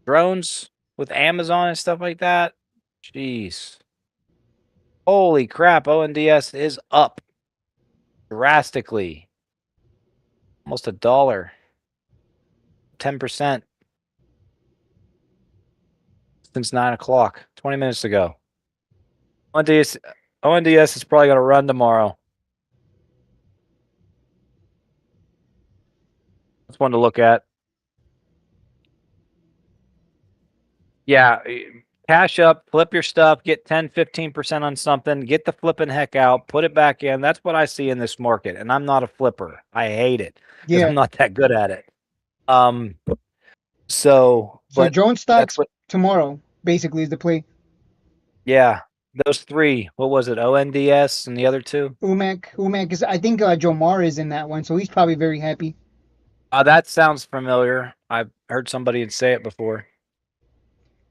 drones with Amazon and stuff like that? Jeez. Holy crap, ONDS is up. drastically. Almost $1. 10% since 9 o'clock, 20 minutes ago. ONDS is probably going to run tomorrow. That's one to look at. Yeah, cash up, flip your stuff, get 10, 15% on something, get the flipping heck out, put it back in. That's what I see in this market. And I'm not a flipper. I hate it because I'm not that good at it. So but drone stocks tomorrow basically is the play. Yeah, those three. What was it? ONDS and the other two? UMAC is, I think Jomar is in that one, so he's probably very happy. That sounds familiar. I've heard somebody say it before.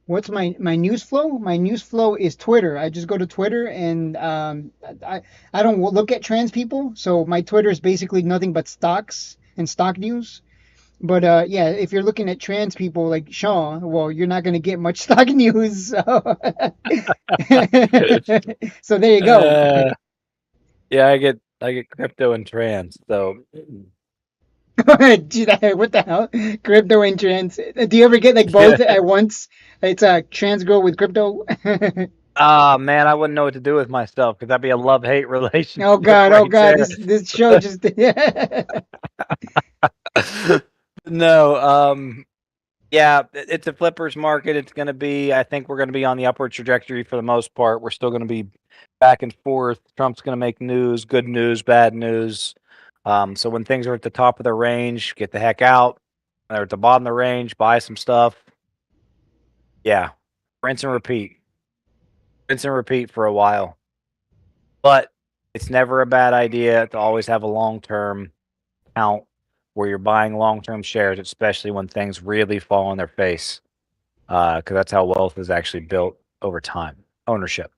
What's my news flow? My news flow is Twitter. I just go to Twitter and I don't look at trans people, so my Twitter is basically nothing but stocks and stock news. But yeah, if you're looking at trans people like Sean, well, you're not going to get much stock news. So, so there you go. Yeah, I get crypto and trans. So, what the hell? Crypto and trans. Do you ever get like both at once? It's a trans girl with crypto. Man, I wouldn't know what to do with myself because that'd be a love-hate relationship. Oh God, right, oh God, this show just. No, yeah, it's a flippers market. It's going to be, I think we're going to be on the upward trajectory for the most part. We're still going to be back and forth. Trump's going to make news, good news, bad news. So when things are at the top of the range, get the heck out. When they're at the bottom of the range, buy some stuff. Yeah, rinse and repeat. Rinse and repeat for a while. But it's never a bad idea to always have a long-term count where you're buying long-term shares, especially when things really fall on their face, because that's how wealth is actually built over time. Ownership.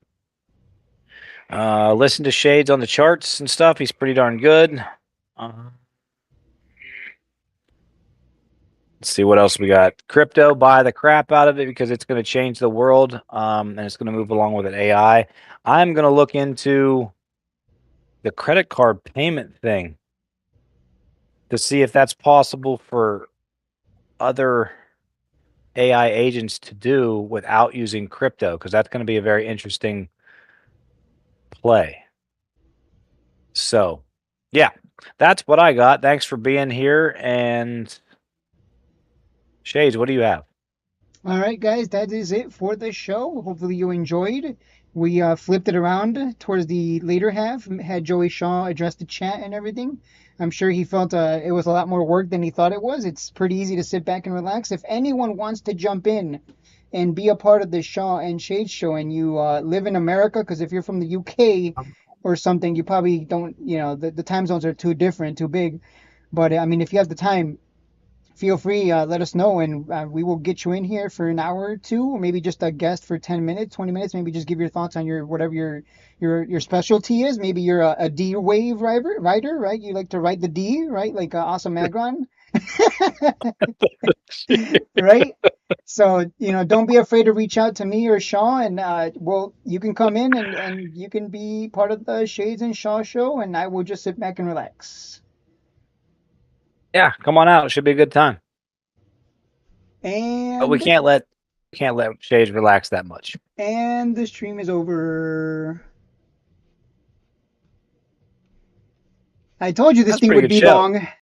Listen to Shades on the charts and stuff. He's pretty darn good. Let's see what else we got. Crypto, buy the crap out of it because it's going to change the world, and it's going to move along with it. AI. I'm going to look into the credit card payment thing to see if that's possible for other AI agents to do without using crypto, because that's going to be a very interesting play. So, yeah, that's what I got. Thanks for being here. And Shades, what do you have? All right, guys, that is it for the show. Hopefully you enjoyed. We flipped it around towards the later half, had Joey Shaw address the chat and everything. I'm sure he felt it was a lot more work than he thought it was. It's pretty easy to sit back and relax. If anyone wants to jump in and be a part of the Shaw and Shade show and you live in America, because if you're from the UK or something, you probably don't, the time zones are too different, too big. But, I mean, if you have the time, feel free, let us know, and we will get you in here for an hour or two, or maybe just a guest for 10 minutes, 20 minutes. Maybe just give your thoughts on your whatever your specialty is. Maybe you're a D wave rider, right? You like to ride the D, right? Like Awesome Magron. Right? So, don't be afraid to reach out to me or Shaw, and you can come in and you can be part of the Shades and Shaw show, and I will just sit back and relax. Yeah, come on out. It should be a good time. And but we can't let Shades relax that much. And the stream is over. I told you this thing would be long.